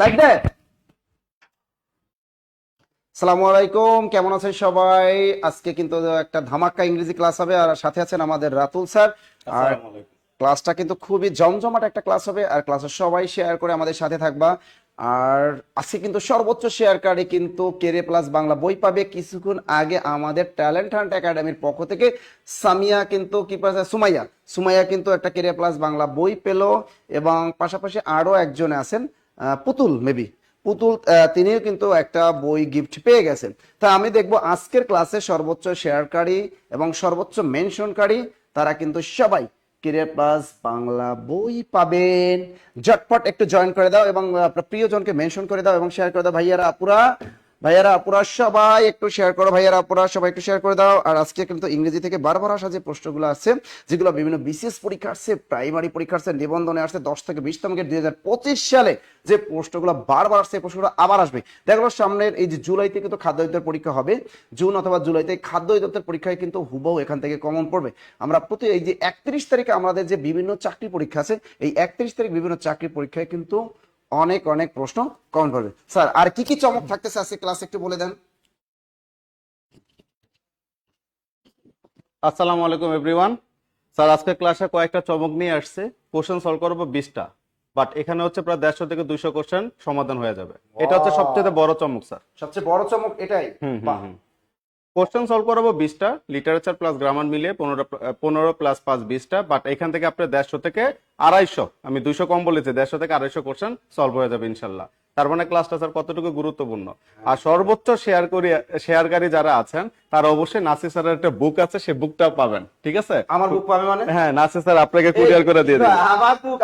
Like দে। আসসালামু আলাইকুম, কেমন আছেন সবাই? আজকে কিন্তু একটা ধামাক্কা ইংরেজি ক্লাস হবে, আর সাথে আছেন আমাদের রাতুল স্যার। আর আসসালামু আলাইকুম। ক্লাসটা কিন্তু খুবই জমজমাট একটা ক্লাস হবে, আর ক্লাসে সবাই শেয়ার করে আমাদের সাথে থাকবা। আর আজকে কিন্তু সর্বোচ্চ শেয়ারকারী কিন্তু কেরে প্লাস বাংলা বই পাবে। কিছুক্ষণ আগে আমাদের ট্যালেন্ট হান্ট একাডেমির পক্ষ থেকে সামিয়া কিন্তু কি পাচ্ছে, সুমাইয়া সুমাইয়া কিন্তু একটা কেরে প্লাস বাংলা বই পেলো, এবং পাশাপাশি আরো একজন আছেন, পুতুল মেবি, পুতুল, তিনিও কিন্তু একটা বই গিফট পেয়ে গেছেন। তা আমি দেখবো আজকের ক্লাসে সর্বোচ্চ শেয়ারকারী এবং সর্বোচ্চ মেনশনকারী তারা কিন্তু সবাই কেরিয়ার প্লাস বাংলা বই পাবেন। ঝটপট একটু জয়েন করে দাও এবং আপনার প্রিয়জনকে মেনশন করে দাও এবং শেয়ার করে দাও। ভাইয়ারা আপুরা সবাই একটু শেয়ার করো, ভাইয়ারা আপুরা সবাই একটু শেয়ার করে দাও। আর আজকে কিন্তু ইংরেজি থেকে বারবার আসা যে প্রশ্নগুলো আছে, যেগুলো বিভিন্ন বিসিএস পরীক্ষা আসছে, প্রাইমারি পরীক্ষা আসছে, নিবন্ধনে আসছে 10 থেকে 20তম 2025 সালে যে প্রশ্নগুলো বারবার আসছে, এই প্রশ্নগুলো আবার আসবে। দেখো সামনের এই যে জুলাইতে কিন্তু খাদ্য অধিদপ্তর পরীক্ষা হবে, জুন অথবা জুলাইতে খাদ্য অধিদপ্তর পরীক্ষায় কিন্তু হুবহু এখান থেকে কমন পড়বে। আমরা প্রতি এই যে 31 তারিখে আমাদের যে বিভিন্ন চাকরি পরীক্ষা আছে, এই 31 তারিখ বিভিন্ন চাকরি পরীক্ষায় কিন্তু অনেক অনেক প্রশ্ন কমন পড়বে। স্যার আর কি কি চমক থাকতেছে আজকে ক্লাস একটু বলে দেন। আসসালামু আলাইকুম এভরিওয়ান। স্যার আজকে ক্লাসে কয়েকটা চমক নিয়ে আসছে। কোশ্চেন সলভ করবো 20টা, বাট এখানে হচ্ছে প্রায় 150 থেকে 200 কোশ্চেন সমাধান হয়ে যাবে। এটা হচ্ছে সবচেয়ে বড় চমক স্যার। সবচেয়ে বড় চমক এটাই। হুম হুম বাহ। হুম। কোশ্চেন সলভ করাবো 20টা, লিটারেচার প্লাস গ্রামার মিলিয়ে 15 প্লাস 5 20টা, বাট এখান থেকে আপনার 150 থেকে 250, আমি 200 কম বলেছি, 150 থেকে 250 কোশ্চেন সলভ হয়ে যাবে ইনশাল্লাহ। তার মানে ক্লাসটা স্যার কতটুকু গুরুত্বপূর্ণ। আর সর্বোচ্চ শেয়ারকারী যারা আছেন তারা অবশ্যই নাসির স্যারের একটা বুক আছে, সেই বুকটা পাবেন, ঠিক আছে? আমার বুক পাবে মানে? হ্যাঁ, নাসির স্যার আপনাকে এই, কুরিয়ার করে দিয়ে দিবে।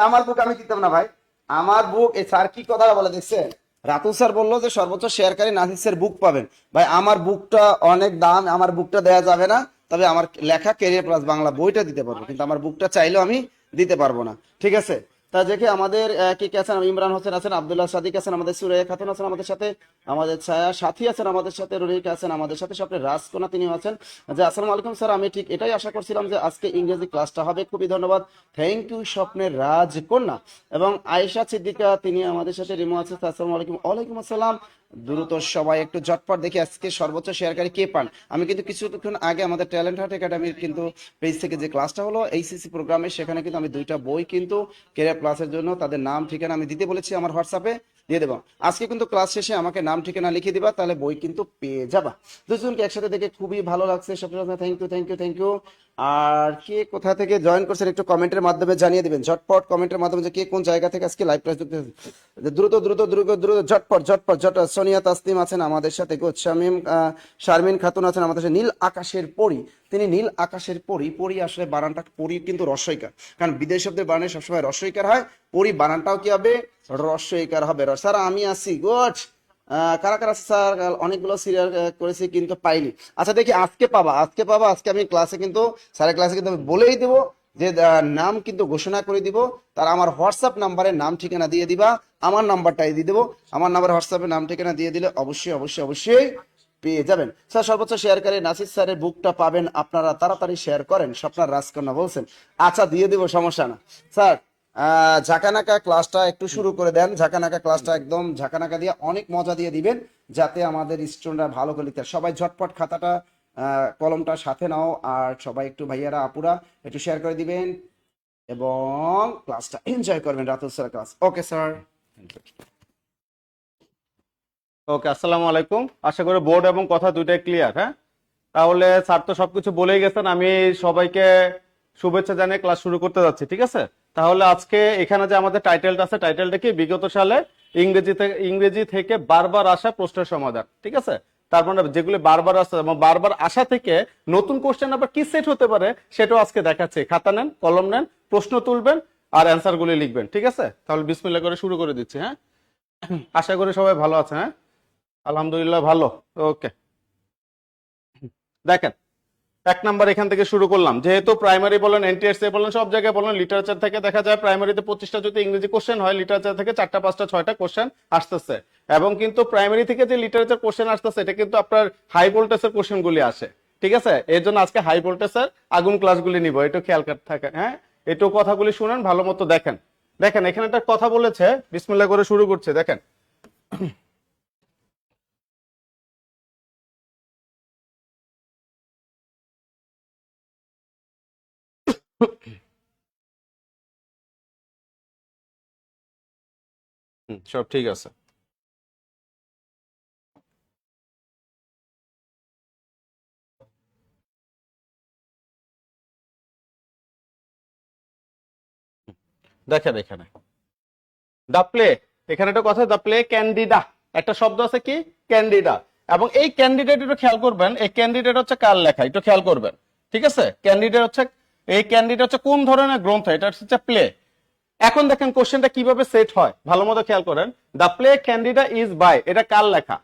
আমার বুক আমি দিতাম না ভাই। আমার বুক, এই স্যার কি কথা বলে দেখছেন? রাতুল স্যার বললো যে সর্বোচ্চ শেয়ারকারী নাসির স্যার বুক পাবেন। ভাই আমার বুকটা অনেক দাম, আমার বুকটা দেয়া যাবে না। তবে আমার লেখা কেরিয়ার প্লাস বাংলা বইটা দিতে পারবো, কিন্তু আমার বুকটা চাইলেও আমি দিতে পারবো না, ঠিক আছে? তা দেখে আমাদের কি কে আছেন, ইমরান হোসেন আছেন, আব্দুল্লাহ সাদিক আছেন, আমাদের সুরাইয়া খাতুন আছেন আমাদের সাথে, আমাদের ছায়া সাথী আছেন আমাদের সাথে, রুরিক আছেন আমাদের সাথে, সাথে রাজকোনা তিনিও আছেন। যে আসসালামু আলাইকুম স্যার, আমি ঠিক এটাই আশা করছিলাম যে আজকে ইংরেজি ক্লাসটা হবে, খুবই ধন্যবাদ। থ্যাংক ইউ স্বপ্নের রাজকন্যা। এবং আয়েশা সিদ্দিকা তিনি আমাদের সাথে, রিমো আছে। আসসালামু আলাইকুম। ওয়ালাইকুম আসসালাম। দ্রুত সবাই একটু ঝটপট দেখি আজকে সর্বোচ্চ শেয়ারকারী কে পান। আমি কিন্তু কিছুক্ষণ আগে আমাদের ট্যালেন্ট হার্ট একাডেমির কিন্তু পেজ থেকে যে ক্লাসটা হলো এইচএসসি প্রোগ্রামে, সেখানে কিন্তু আমি 2টা বই কিন্তু কেরিয়ার প্লাসের জন্য তাদের নাম ঠিকানা আমি দিতে বলেছি, আমার হোয়াটসঅ্যাপে দিয়ে দেবো। আজকে কিন্তু ক্লাস শেষে আমাকে নাম ঠিকানা লিখে দিবা, তাহলে বই কিন্তু পেয়ে যাবা। দুজনকে একসাথে দেখে খুবই ভালো লাগছে। সবসময় thank you thank you thank you. আর কে কোথা থেকে জয়েন করছেন একটু কমেন্টের মাধ্যমে জানিয়ে দিবেন, ঝটপট কমেন্টের মাধ্যমে যে কে কোন জায়গা থেকে আজকে লাইভ ক্লাস দেখতে। দ্রুত দ্রুত দ্রুত দ্রুত ঝটপট ঝটপট ঝটপট। সোনিয়া তাসনিম আছেন আমাদের সাথে, গুড। শামিম শারমিন খাতুন আছেন আমাদের সাথে। নীল আকাশের পরি, তিনি নীল আকাশের পরি। পরি আসলে বানানটা পরি কিন্তু রস্বইকার, কারণ বিদেশ শব্দের বানানে সবসময় রস্বইকার হয়। পরি বানানটাও কি হবে? রস্বইকার হবে। স্যার আমি আছি, গুড। কারা কারা স্যার? অনেকগুলো সিরিয়াল করেছি কিন্তু পাইনি। আচ্ছা দেখি আজকে পাবা, আজকে পাবা। আজকে আমি ক্লাসে কিন্তু, স্যারের ক্লাসে কিন্তু আমি বলেই দেবো যে নাম কিন্তু ঘোষণা করে দিব। তার আমার হোয়াটসঅ্যাপ নাম্বারে নাম ঠিকানা দিয়ে দিবা, আমার নাম্বারটাই দিয়ে দেবো। আমার নাম্বার হোয়াটসঅ্যাপে নাম ঠিকানা দিয়ে দিলে অবশ্যই অবশ্যই অবশ্যই পেয়ে যাবেন। স্যার সর্বোচ্চ শেয়ারকারী নাসির স্যারের বুকটা পাবেন, আপনারা তাড়াতাড়ি শেয়ার করেন, স্বপ্নার রাজকন্যা বলছেন। আচ্ছা দিয়ে দেবো, সমস্যা না। স্যার ঝাঁকানাকা ক্লাসটা একটু শুরু করে দেন। ঝাঁকানাকা ক্লাসটা একদম ঝাঁকানাকা দিয়ে অনেক মজা দিয়ে দিবেন, যাতে আমাদের স্টুডেন্টরা ভালো করে লিখতে। সবাই ঝটপট খাতাটা কলমটা সাথে নাও, আর সবাই একটু ভাইয়ারা আপুরা একটু শেয়ার করে দিবেন এবং ক্লাসটা এনজয় করবেন। Ratul sir class, okay sir. Okay, আসসালামু আলাইকুম। আশা করি বোর্ড এবং কথা দুইটাই ক্লিয়ার। হ্যাঁ, তাহলে স্যার তো সবকিছু বলেই গেছেন, আমি সবাইকে শুভেচ্ছা জানিয়ে ক্লাস শুরু করতে যাচ্ছি, ঠিক আছে? তাহলে আজকে এখানে যে আমাদের টাইটেলটা আছে, টাইটেলটা কি? বিগত সালে ইংরেজি থেকে বারবার আসা প্রশ্নের সমাধান, ঠিক আছে? তার মানে যেগুলি বারবার আসে এবং বারবার আসা থেকে নতুন কোশ্চেন আবার কি সেট হতে পারে সেটাও আজকে দেখাচ্ছে। খাতা নেন, কলম নেন, প্রশ্ন তুলবেন আর অ্যান্সার গুলি লিখবেন, ঠিক আছে? তাহলে বিসমিল্লাহ করে শুরু করে দিচ্ছি। হ্যাঁ, আশা করি সবাই ভালো আছে। হ্যাঁ, আলহামদুলিল্লাহ ভালো। ওকে, দেখেন, 1 নাম্বার এখান থেকে শুরু করলাম। যেহেতু প্রাইমারি বলেন, এনটিএসসি বলেন, সব জায়গায় বলেন, লিটারেচার থেকে দেখা যায় প্রাইমারিতে 25টা যদি ইংরেজি কোশ্চেন হয়, লিটারেচার থেকে 4টা 5টা 6টা কোশ্চেন আসতেছে। এবং কিন্তু প্রাইমারি থেকে যে লিটারেচার কোশ্চেন আসতেছে, এটা কিন্তু আপনার হাই ভোল্টেজের কোশ্চেন গুলি আসে, ঠিক আছে? এর জন্য আজকে হাই ভোল্টেজের আগুন ক্লাসগুলি নিব, একটু খেয়াল থাকে। হ্যাঁ, একটু কথাগুলি শুনেন, ভালো মতো দেখেন। দেখেন এখানে একটা কথা বলেছে, বিসমিল্লাহ করে শুরু করছে, দেখেন। সব ঠিক আছে। দেখেন এখানে দা প্লে, এখানে একটা কথা, দা প্লে ক্যান্ডিডা, একটা শব্দ আছে কি ক্যান্ডিডা, এবং এই ক্যান্ডিডেট একটু খেয়াল করবেন, এই ক্যান্ডিডেট হচ্ছে কার লেখা একটু খেয়াল করবেন, ঠিক আছে? ক্যান্ডিডেট হচ্ছে, এই ক্যান্ডিডেট হচ্ছে কোন ধরনের গ্রন্থ, এটা হচ্ছে প্লে। এখন দেখেন কোশ্চেনটা কিভাবে সেট হয়, ভালো মতো খেয়াল করেন। দা প্লে ক্যান্ডিডা ইজ বাই, এটা কার লেখা,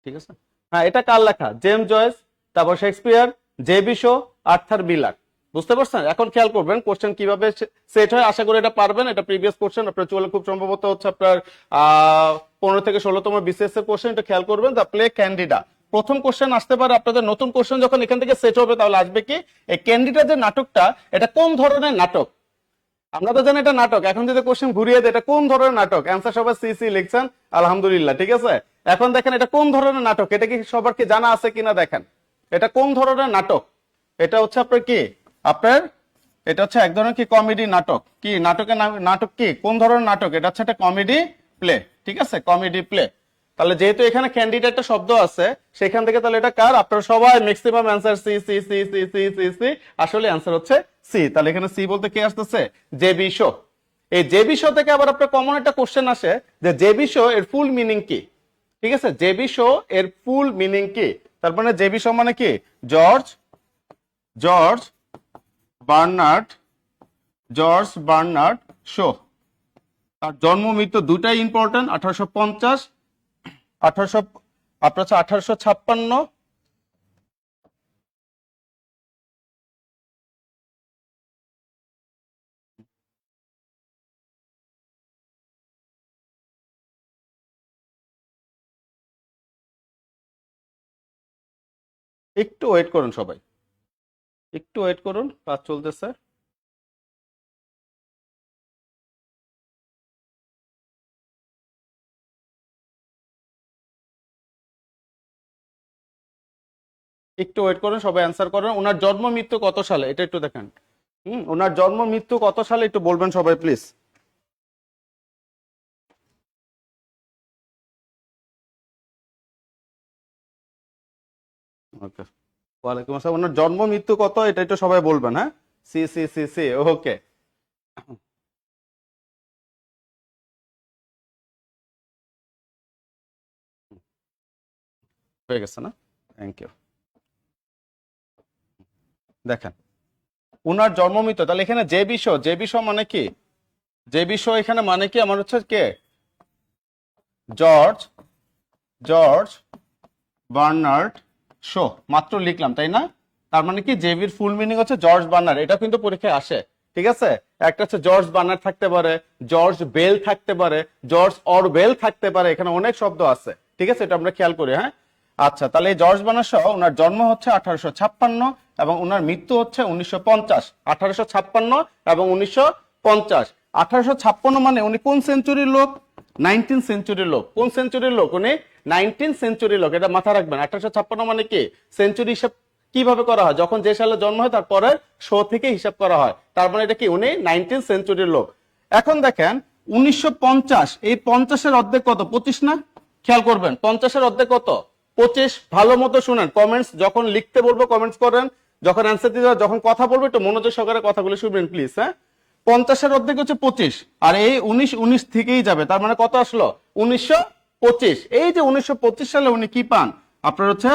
ঠিক আছে? হ্যাঁ, এটা কার লেখা? জেমস জয়েস, তারপর Shakespeare, JB. Show, Arthur Miller. বুঝতে পারছেন? এখন খেয়াল করবেন কোশ্চেন কিভাবে সেট হয়, আশা করি এটা পারবেন। এটা প্রিভিয়াস কোশ্চেন আপনার চলে, খুব সম্ভবত হচ্ছে আপনার 15 থেকে 16তম বিসিএস এর কোশ্চেন, এটা খেয়াল করবেন। দা প্লে ক্যান্ডিডা, প্রথম কোশ্চেন আসতে পারে আপনাদের, নতুন কোশ্চেন যখন এখান থেকে সেট হবে তাহলে আসবে কি, এই ক্যান্ডিডা যে নাটকটা, এটা কোন ধরনের নাটক? আমরা তো জানি এটা নাটক, এখন যদি কোশ্চেন ঘুরিয়ে দেয় এটা কোন ধরনের নাটক, অ্যান্সার সবাই সি সি লিখছেন, আলহামদুলিল্লাহ, ঠিক আছে। এখন দেখেন এটা কোন ধরনের নাটক, এটা কি সবার কি জানা আছে কিনা দেখেন, এটা কোন ধরনের নাটক? এটা হচ্ছে আপনার কি, আপনার এটা হচ্ছে এক ধরনের কি কমেডি নাটক। কি নাটকের নাম, নাটক কি কোন ধরনের নাটক? এটা হচ্ছে একটা কমেডি প্লে, ঠিক আছে, কমেডি প্লে। তাহলে যেহেতু এখানে ক্যান্ডিডেট একটা শব্দ আছে, সেখান থেকে তাহলে এটা কার? আপনারা সবাই maximum answer C C C C C C C, আসলে অ্যান্সার হচ্ছে সি। তাহলে এখানে সি বলতে কি আসতেছে? জে.বি. শো। এই জে.বি. শো থেকে আবার আপনার কমন একটা কোশ্চেন আসে যে জে.বি. শো এর ফুল মিনিং কি, ঠিক আছে? জে.বি. শো এর ফুল মিনিং কি? তার মানে জে.বি. শো মানে কি? George George Bernard, George Bernard Shaw. তার জন্ম মৃত্যু দুটাই ইম্পর্টেন্ট, 1850, 1800 আপনার হচ্ছে 1856। একটু ওয়েট করুন সবাই, একটু ওয়েট করুন, কাজ চলতেছে। একটু ওয়েট করুন সবাই, অ্যান্সার করেন। ওনার জন্ম মৃত্যু কত সালে এটা একটু দেখেন। ওনার জন্ম মৃত্যু কত সালে একটু বলবেন সবাই প্লিজ। ওকে, ওয়ালাইকুম আসসালাম। ওনার জন্ম মৃত্যু কত এটা একটু সবাই বলবেন, হ্যাঁ? C C C C, okay, হয়ে গেছে না? Thank you. দেখেন ওনার জন্ম মৃত্যু, তাহলে এখানে জে.বি. Show, JB. শো মানে কি? জে.বি. শো এখানে মানে কি আমার হচ্ছে কে? জর্জ জর্জ বার্নার্ড শো, মাত্র লিখলাম তাই না? তার মানে কি জেবির ফুল মিনিং হচ্ছে জর্জ বার্নার্ড, এটা কিন্তু পরীক্ষায় আসে, ঠিক আছে? একটা হচ্ছে জর্জ বার্নার্ড থাকতে পারে, জর্জ বেল থাকতে পারে, জর্জ অরওয়েল থাকতে পারে, এখানে অনেক শব্দ আছে, ঠিক আছে? এটা আমরা খেয়াল করি, হ্যাঁ? আচ্ছা, তাহলে এই জর্জ বার্নার্ড শো, ওনার জন্ম হচ্ছে 1856 এবং ওনার মৃত্যু হচ্ছে 1950। 1856 এবং 1950। 1856 মানে উনি কোন সেঞ্চুরির লোক? 19 সেঞ্চুরির লোক। কোন সেঞ্চুরির লোক উনি? 19 সেঞ্চুরির লোক, এটা মাথা রাখবেন। 1856 মানে কি? সেঞ্চুরি হিসাব কিভাবে করা হয়? যখন যে সালে জন্ম হয় তারপরে শো থেকে হিসাব করা হয়, তার মানে এটা কি উনি 19 সেঞ্চুরির লোক। এখন দেখেন 1950, এই 50-এর অর্ধেক কত? 25 না? খেয়াল করবেন 50-এর অর্ধেক কত? 25। ভালো মতো শুনেন, কমেন্টস যখন লিখতে বলবো কমেন্টস করেন, যখন অ্যান্সার দিতে যখন কথা বলবো একটু মনোযোগ সহকারে কথাগুলো শুনবেন প্লিজ, হ্যাঁ? 50-এর অর্ধেক হচ্ছে 25, আর এই 19 থেকেই যাবে, তার মানে কত আসলো? 1925। এই যে 1925 সালে উনি কি পান? আপনার হচ্ছে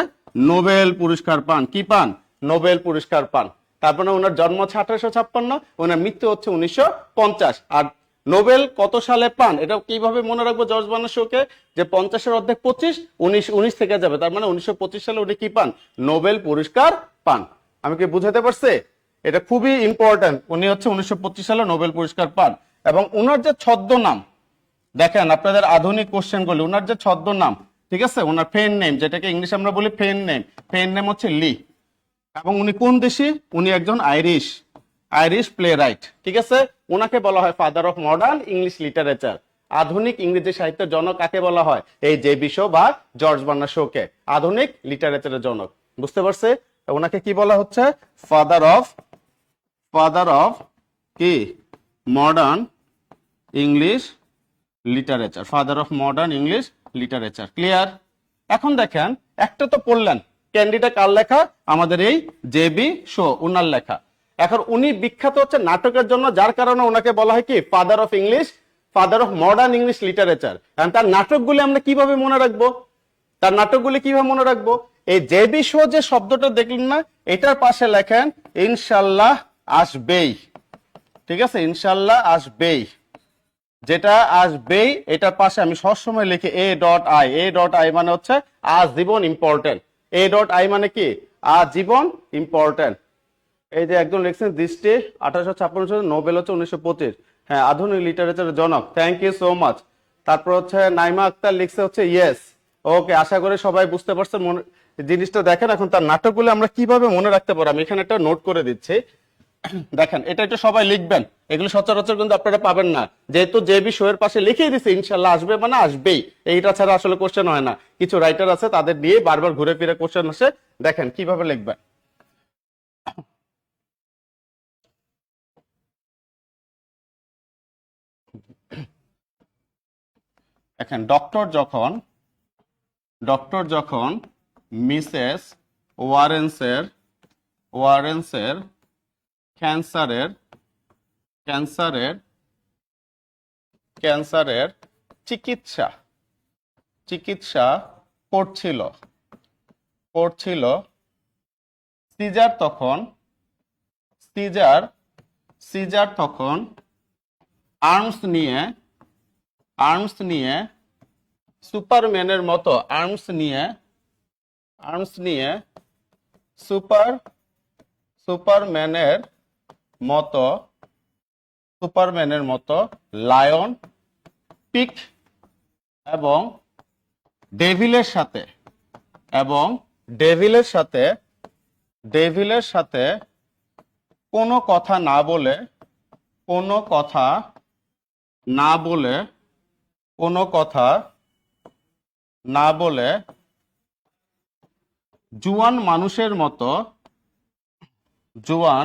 নোবেল পুরস্কার পান। কি পান? নোবেল পুরস্কার পান। তারপরে ওনার জন্ম হচ্ছে 1856, ওনার মৃত্যু হচ্ছে 1950। আর নোবেল কত সালে পান এটা কিভাবে মনে রাখবো জর্জ বার্নার্ড শোকে? যে 50-এর অর্ধেক 25, 19 থেকে যাবে, তার মানে 1925 সালে উনি কি পান? নোবেল পুরস্কার পান। আমি কি বুঝাতে পারছি? এটা খুবই ইম্পর্টেন্ট। উনি হচ্ছে 1925 সালে নোবেল পুরস্কার পান। এবং ওনার যে ছদ্মনাম, দেখেন আপনাদের আধুনিক কোশ্চেন গুলি, ওনার যে ছদ্মনাম, ঠিক আছে, ওনার ফেন নেম, যেটাকে ইংলিশে আমরা বলি ফেন নেম, ফেন নেম হচ্ছে লি। এবং উনি কোন দেশি? উনি একজন আইরিশ। আইরিশ প্লে রাইট, ঠিক আছে। ওনাকে বলা হয় father of modern English literature. আধুনিক ইংরেজি সাহিত্যের জনক কাকে বলা হয়? এই জে.বি. শো বা জর্জ বার্নার্ড শোকে আধুনিক লিটারেচারের জনক। বুঝতে পারছে? ওনাকে কি বলা হচ্ছে? ফাদার অফ কি modern English literature, father of modern English literature. Clear? এখন দেখেন, একটা তো পড়লেন ক্যান্ডিটা কার লেখা? আমাদের এই জে.বি. শো, উনার লেখা। এখন উনি বিখ্যাত হচ্ছে নাটকের জন্য, যার কারণে ওনাকে বলা হয় কি father of English, father of modern English literature. কারণ তার নাটকগুলি আমরা কিভাবে মনে রাখবো? তার নাটকগুলি কিভাবে মনে রাখবো? এই জে.বি. শো যে শব্দটা দেখলেন না, এটার পাশে লেখেন ইনশাল্লাহ আসবেই, ঠিক আছে? ইনশাল্লাহ আসবেই, যেটা আসবেই এটার পাশে আমি সবসময় লিখি A.I। A.I মানে হচ্ছে আজীবন ইম্পর্টেন্ট। A.I মানে কি? আজীবন ইম্পর্টেন্ট। এই যে একজন লিখছেন দৃষ্টি 1856, নোবেল হচ্ছে 1925। হ্যাঁ, আধুনিক লিটারেচারের জনক। Thank you so much. তারপর হচ্ছে নাইমা আক্তার লিখছে হচ্ছে ইয়েস। ওকে, আশা করি সবাই বুঝতে পারছেন জিনিসটা। দেখেন এখন তার নাটকগুলো আমরা কিভাবে মনে রাখতে পারবো, আমি এখানে একটা নোট করে দিচ্ছি। দেখেন, এটা একটু সবাই লিখবেন, এগুলো সচরাচর কিন্তু আপনারা পাবেন না। যেহেতু জে.বি. শো এর পাশে লিখেই দিছে ইনশাল্লাহ আসবে মানে আসবেই, এইটা ছাড়া আসলে কোশ্চেন হয় না। কিছু রাইটার আছে তাদের নিয়ে বারবার ঘুরে ফিরে কোশ্চেন আসে। দেখেন কিভাবে লিখবেন। দেখেন, ডক্টর যখন মিসেস ওয়ারেন্সের ক্যান্সারের চিকিৎসা করছিল, সিজার তখন আর্মস নিয়ে সুপারম্যানের মতো সুপারম্যানের মতো লায়ন, পিক এবং ডেভিলের সাথে কোনো কথা না বলে জুয়ান মানুষের মতো যুদ্ধ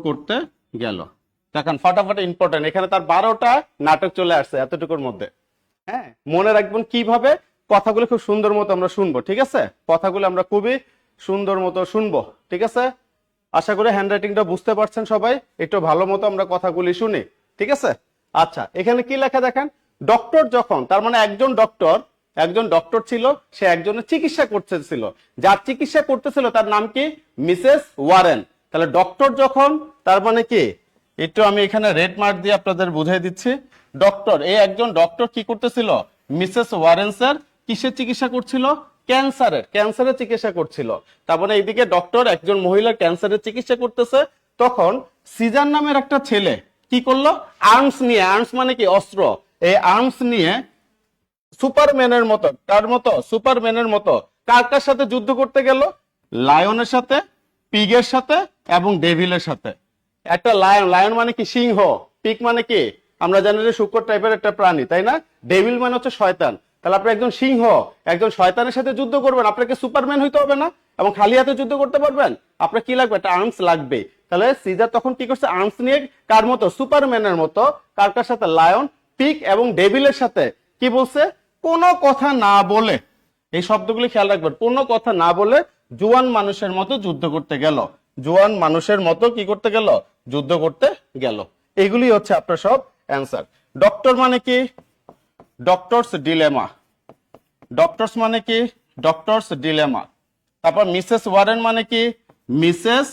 করতে গেল। দেখেন ফাটাফাটি ইম্পর্টেন্ট, এখানে তার 12টা নাটক চলে আসছে এতটুকুর মধ্যে। হ্যাঁ, মনে রাখবেন কিভাবে? কথাগুলো খুব সুন্দর মতো আমরা শুনবো, ঠিক আছে? কথাগুলো আমরা খুবই সুন্দর মতো শুনবো, ঠিক আছে? আশা করি হ্যান্ডরাইটিংটা বুঝতে পারছেন সবাই। একটু ভালো মতো আমরা কথাগুলি শুনি, ঠিক আছে? আচ্ছা, এখানে কি লেখা দেখেন, ডক্টর যখন, তার মানে একজন ডক্টর ছিল, সে একজনের চিকিৎসা করতেছিল। যার চিকিৎসা করতেছিল তার নাম কি? Mrs Warren. তাহলে ডক্টর যখন, তার মানে কি? একটু আমি এখানে রেড মার্ক দিয়ে আপনাদের বুঝিয়ে দিচ্ছি। একজন ডক্টর কি করতেছিল? মিসেস ওয়ারেন্সের কিসের চিকিৎসা করছিল? ক্যান্সারের চিকিৎসা করছিল। তারপরে এইদিকে ডক্টর একজন মহিলার ক্যান্সারের চিকিৎসা করতেছে। তখন সিজার নামের একটা ছেলে কি করলো? আর্মস মানে কি? অস্ত্র। এই আর্মস নিয়ে সুপারম্যানের মতো কার সাথে যুদ্ধ করতে গেল? লায়নের সাথে, পিগের সাথে এবং ডেভিলের সাথে। একটা লায়ন মানে কি? সিংহ। পিগ মানে কি? আমরা জানি যে শূকর টাইপের একটা প্রাণী, তাই না? ডেভিল মানে হচ্ছে শয়তান। তাহলে আপনি একজন সিংহ, একজন শয়তানের সাথে যুদ্ধ করবেন, আপনাকে সুপারম্যান হইতে হবে না এবং খালি হাতে যুদ্ধ করতে পারবেন? আপনার কি লাগবে? একটা আর্মস লাগবে। তাহলে সিজার তখন কি করছে? আর্মস নিয়ে কার মতো? সুপারম্যানের মতো। কার সাথে? লায়ন, পিগ এবং ডেভিলের সাথে। কি বলছে? কোনো কথা না বলে, এই শব্দগুলি খেয়াল রাখবেন, কোনো কথা না বলে জুয়ান মানুষের মতো যুদ্ধ করতে গেল। জুয়ান মানুষের মতো কি করতে গেল? যুদ্ধ করতে গেল। এগুলি হচ্ছে আপনার সব অ্যান্সার। ডক্টর মানে কি? ডক্টরস মানে কি? Doctor's dilemma. তারপর মিসেস ওয়ারেন মানে কি? Mrs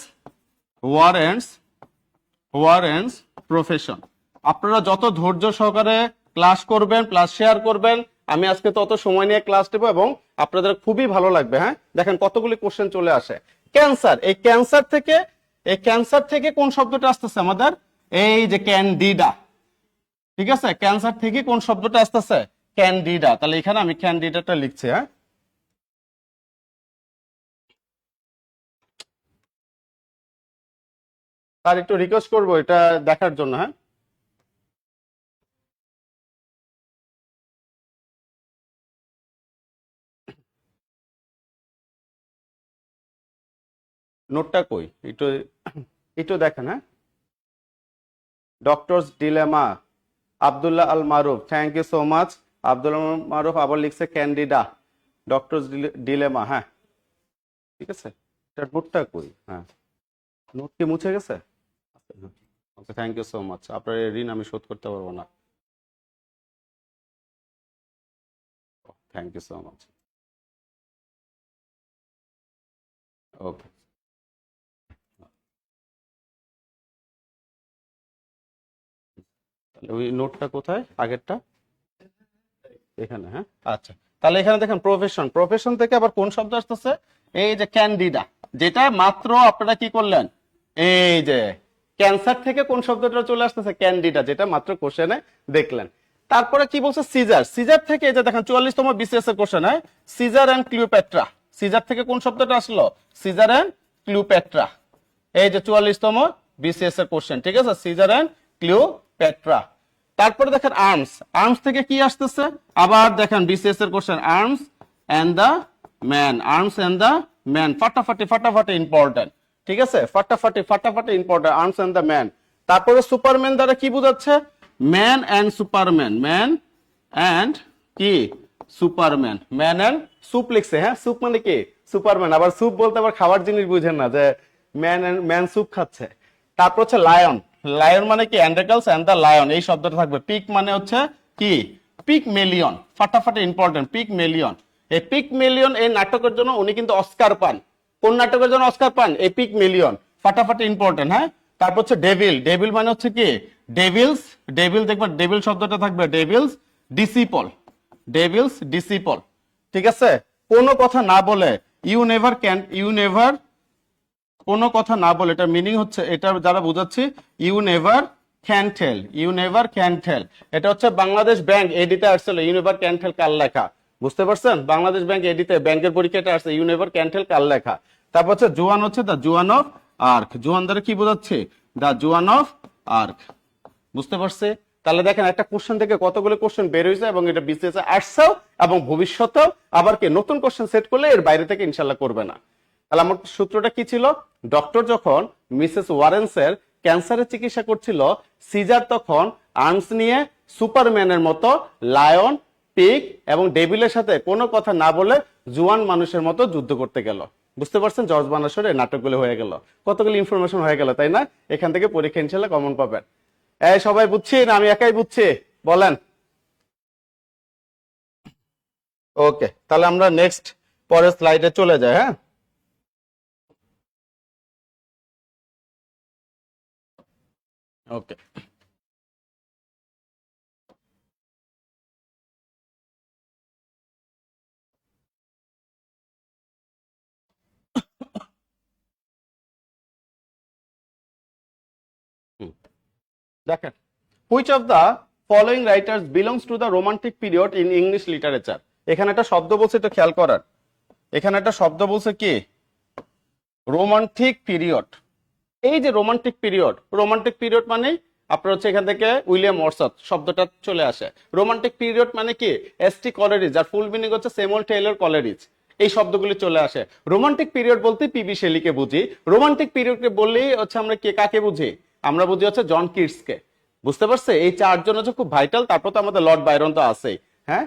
Warren's profession. আপনারা যত ধৈর্য সহকারে ক্লাস করবেন, প্লাস শেয়ার করবেন, আমি আজকে তত সময় নিয়ে ক্লাস নেব এবং আপনাদের খুবই ভালো লাগবে। হ্যাঁ, দেখেন কতগুলি কোশ্চেন চলে আসে। ক্যান্সার, এই ক্যান্সার থেকে কোন শব্দটা আসতেছে আমাদের? এই যে ক্যান্ডিডা। ঠিক আছে, ক্যান্সার থেকে কোন শব্দটা আসতেছে? ক্যান্ডিডা। তাহলে এখানে আমি ক্যান্ডিডাটা লিখছি। হ্যাঁ, তার একটু রিকোয়েস্ট করবো এটা দেখার জন্য। হ্যাঁ, নোটটা কই, একটু একটু দেখেন। হ্যাঁ, doctor's dilemma, Abdullah Al Maruf, thank you so much. Abdullah Al Maruf আবার লিখছে ক্যান্ডিডা, ডক্টরস ডিলেমা। হ্যাঁ, ঠিক আছে, এটার নোটটা কই? হ্যাঁ, নোট কি মুছে গেছে? Okay, thank you so much. আপনার এই ঋণ আমি শোধ করতে পারবো না। Thank you so much. Okay, তাহলে ওই নোটটা কোথায় আগেরটা? এখানে। হ্যাঁ, আচ্ছা, তাহলে এখানে দেখেন প্রফেশন, প্রফেশন থেকে আবার কোন শব্দ আসতেছে? এই যে ক্যান্ডিডা, যেটা মাত্র আপনারা কি করলেন, এই যে ক্যান্সার থেকে কোন শব্দটা চলে আসতেছে? ক্যান্ডিডা, যেটা মাত্র কোশ্চেনে দেখলেন। তারপরে কি বলছে? সিজার, সিজার থেকে এই যে দেখেন 44তম বিসিএস এর কোশ্চেন, হ্যাঁ, সিজার এন্ড ক্লিওপেট্রা। সিজার থেকে কোন শব্দটা আসলো? Caesar and Cleopatra. এই যে 44তম বিসিএস এর কোশ্চেন, ঠিক আছে, সিজার এন্ড ক্লিওপেট্রা। তারপরে দেখেন আর্মস, আর্মস থেকে কি আসতেছে? আবার দেখেন বিসিএস এর question, arms and the man, arms and the man. ফাটাফাটি ফাটাফাটি ইম্পর্টেন্ট, ঠিক আছে, ফাটাফাটি ফাটাফাটি important, arms and the man. তারপরে সুপারম্যান দ্বারা কি বোঝাচ্ছে? Man and superman, man and কি সুপারম্যান, ম্যান এন্ড সুপ লিখছে। হ্যাঁ, সুপ মানে কি? সুপারম্যান। আবার সুপ বলতে আবার খাবার জিনিস বুঝেন না, যে ম্যান এন্ড ম্যান সুপ খাচ্ছে। তারপর হচ্ছে লায়ন, লায়ন মানে কি? অ্যান্ড্রেকালস এন্ড দ্য লায়ন, এই শব্দটা থাকবে। পিক মানে হচ্ছে কি? পিক মেলিয়ন, ফাটাফাটি ইম্পর্টেন্ট, পিক মেলিয়ন। এই পিক মেলিয়ন এই নাটকের জন্য উনি কিন্তু অস্কার পান। কোন নাটকের জন্য অস্কার পান? এই পিক মিলিয়ন, ফাটাফাটি ইম্পর্টেন্ট। হ্যাঁ, তারপর হচ্ছে ডেভিল, ডেভিল মানে হচ্ছে কি? ডেভিলস, ডেভিল দেখবেন ডেভিল শব্দটা থাকবে ডেভিলস ডিসিপল, ডেভিলস ডিসিপল। ঠিক আছে, কোনো কথা না বলে, you never can, you never, কোনো কথা না বলে, এটা মিনিং হচ্ছে, এটা যারা বুঝাচ্ছি, you never can tell, you never can tell. এটা হচ্ছে বাংলাদেশ ব্যাংক এডিতে আসছিল, ইউ নেভার ক্যান টেল কার লেখা, বুঝতে পারছেন? বাংলাদেশ ব্যাংক এডিতে ব্যাংকের পরীক্ষাটা আসছে, ইউ নেভার ক্যান টেল কার লেখা। তারপর হচ্ছে জোয়ান, হচ্ছে দ্য জোয়ান অফ আর্ক, জোয়ান দ্বারা কি বোঝাচ্ছে? দ্য জোয়ান অফ আর্ক, বুঝতে পারছে? তাহলে দেখেন একটা কোশ্চেন থেকে কতগুলো কোশ্চেন বের হয়েছে, এবং এটা বিসিএস আসছেও, এবং ভবিষ্যতেও আবার কি নতুন কোশ্চেন সেট করলে এর বাইরে থেকে ইনশাল্লাহ করবে না। তাহলে আমার সূত্রটা কি ছিল? ডক্টর যখন মিসেস ওয়ারেন্সের ক্যান্সারের চিকিৎসা করছিল, সিজার তখন আর্মস নিয়ে সুপারম্যানের মতো লায়ন, পিগ এবং ডেভিলের সাথে কোনো কথা না বলে জুয়ান মানুষের মতো যুদ্ধ করতে গেল। বুঝতে পারছেন? জর্জ বানাসরে নাটকগুলো হয়ে গেল, কতগুলো ইনফরমেশন হয়ে গেল, তাই না? এখান থেকে পরীক্ষা ইনশাল্লাহ কমন পাবেন। এই সবাই বুঝছি না আমি একাই বুঝছি? বলেন। ওকে, তাহলে আমরা নেক্সট পরের স্লাইডে চলে যাই। হ্যাঁ, ওকে, দেখেন, which of the following writers belongs to the romantic period in English literature. এখানে একটা শব্দ বলছে, এটা খেয়াল করার, এখানে একটা শব্দ বলছে কি? Romantic period. এই যে রোমান্টিক পিরিয়ড, রোমান্টিক পিরিয়ড মানে আপনার হচ্ছে এখান থেকে উইলিয়াম ওয়ার্ডসওয়ার্থ শব্দটা চলে আসে। রোমান্টিক পিরিয়ড মানে কি? এসটি কলেরিজ, যার ফুল মিনিং হচ্ছে স্যামুয়েল টেইলর কলেরিজ, এই শব্দগুলি চলে আসে। রোমান্টিক পিরিয়ড বলতে পিবি শেলিকে বুঝি, রোমান্টিক পিরিয়ডকে বললেই হচ্ছে আমরা কে কাকে বুঝি? আমরা বুঝি হচ্ছে জন কিটসকে। বুঝতে পারছে? এই চারজন হচ্ছে খুব ভাইটাল। তারপর তো আমাদের লর্ড বাইরন তো আছেই। হ্যাঁ,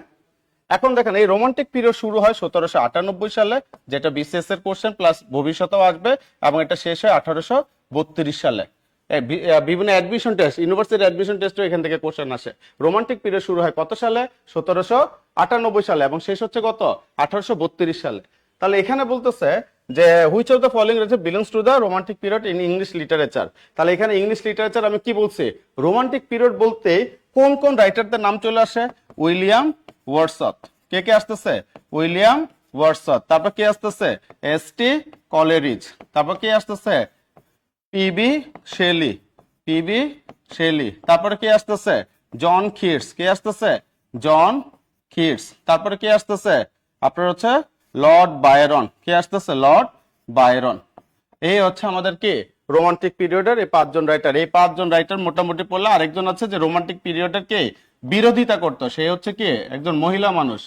এখন দেখেন এই রোমান্টিক পিরিয়ড শুরু হয় 1798 সালে, যেটা বিসিএস এর কোশ্চেন প্লাস ভবিষ্যতেও আসবে, এবং এটা শেষ হয় 1832 সালে। বিভিন্ন অ্যাডমিশন টেস্ট, ইউনিভার্সিটি অ্যাডমিশন টেস্টও এখান থেকে কোশ্চেন আসে। রোমান্টিক পিরিয়ড শুরু হয় কত সালে? 1798 সালে, এবং শেষ হচ্ছে কত? 1832 সালে। তাহলে এখানে বলতেছে যে which of the following belongs to the romantic period in English literature. তাহলে এখানে ইংলিশ লিটারেচার আমি কি বলছি? রোমান্টিক পিরিয়ড বলতে কোন কোন রাইটারদের নাম চলে আসে? William Wordsworth. কে কে আসতেছে? William Wordsworth. তারপর কে আসতেছে? ST Coleridge. তারপর কে আসতেছে? PB Shelley, PB Shelley. তারপরে কে আসতেছে? জন কিটস, কে আসতেছে? John Keats. তারপরে কে আসতেছে? আপনার হচ্ছে লর্ড বায়রন, কে আসতেছে? Lord Byron. এই হচ্ছে আমাদের কি রোমান্টিক পিরিয়ডের এই 5 জন রাইটার। এই 5 জন রাইটার মোটামুটি পড়লে আরেকজন আছে যে রোমান্টিক পিরিয়ডের কে বিরোধিতা করতো, সে হচ্ছে কি একজন মহিলা মানুষ।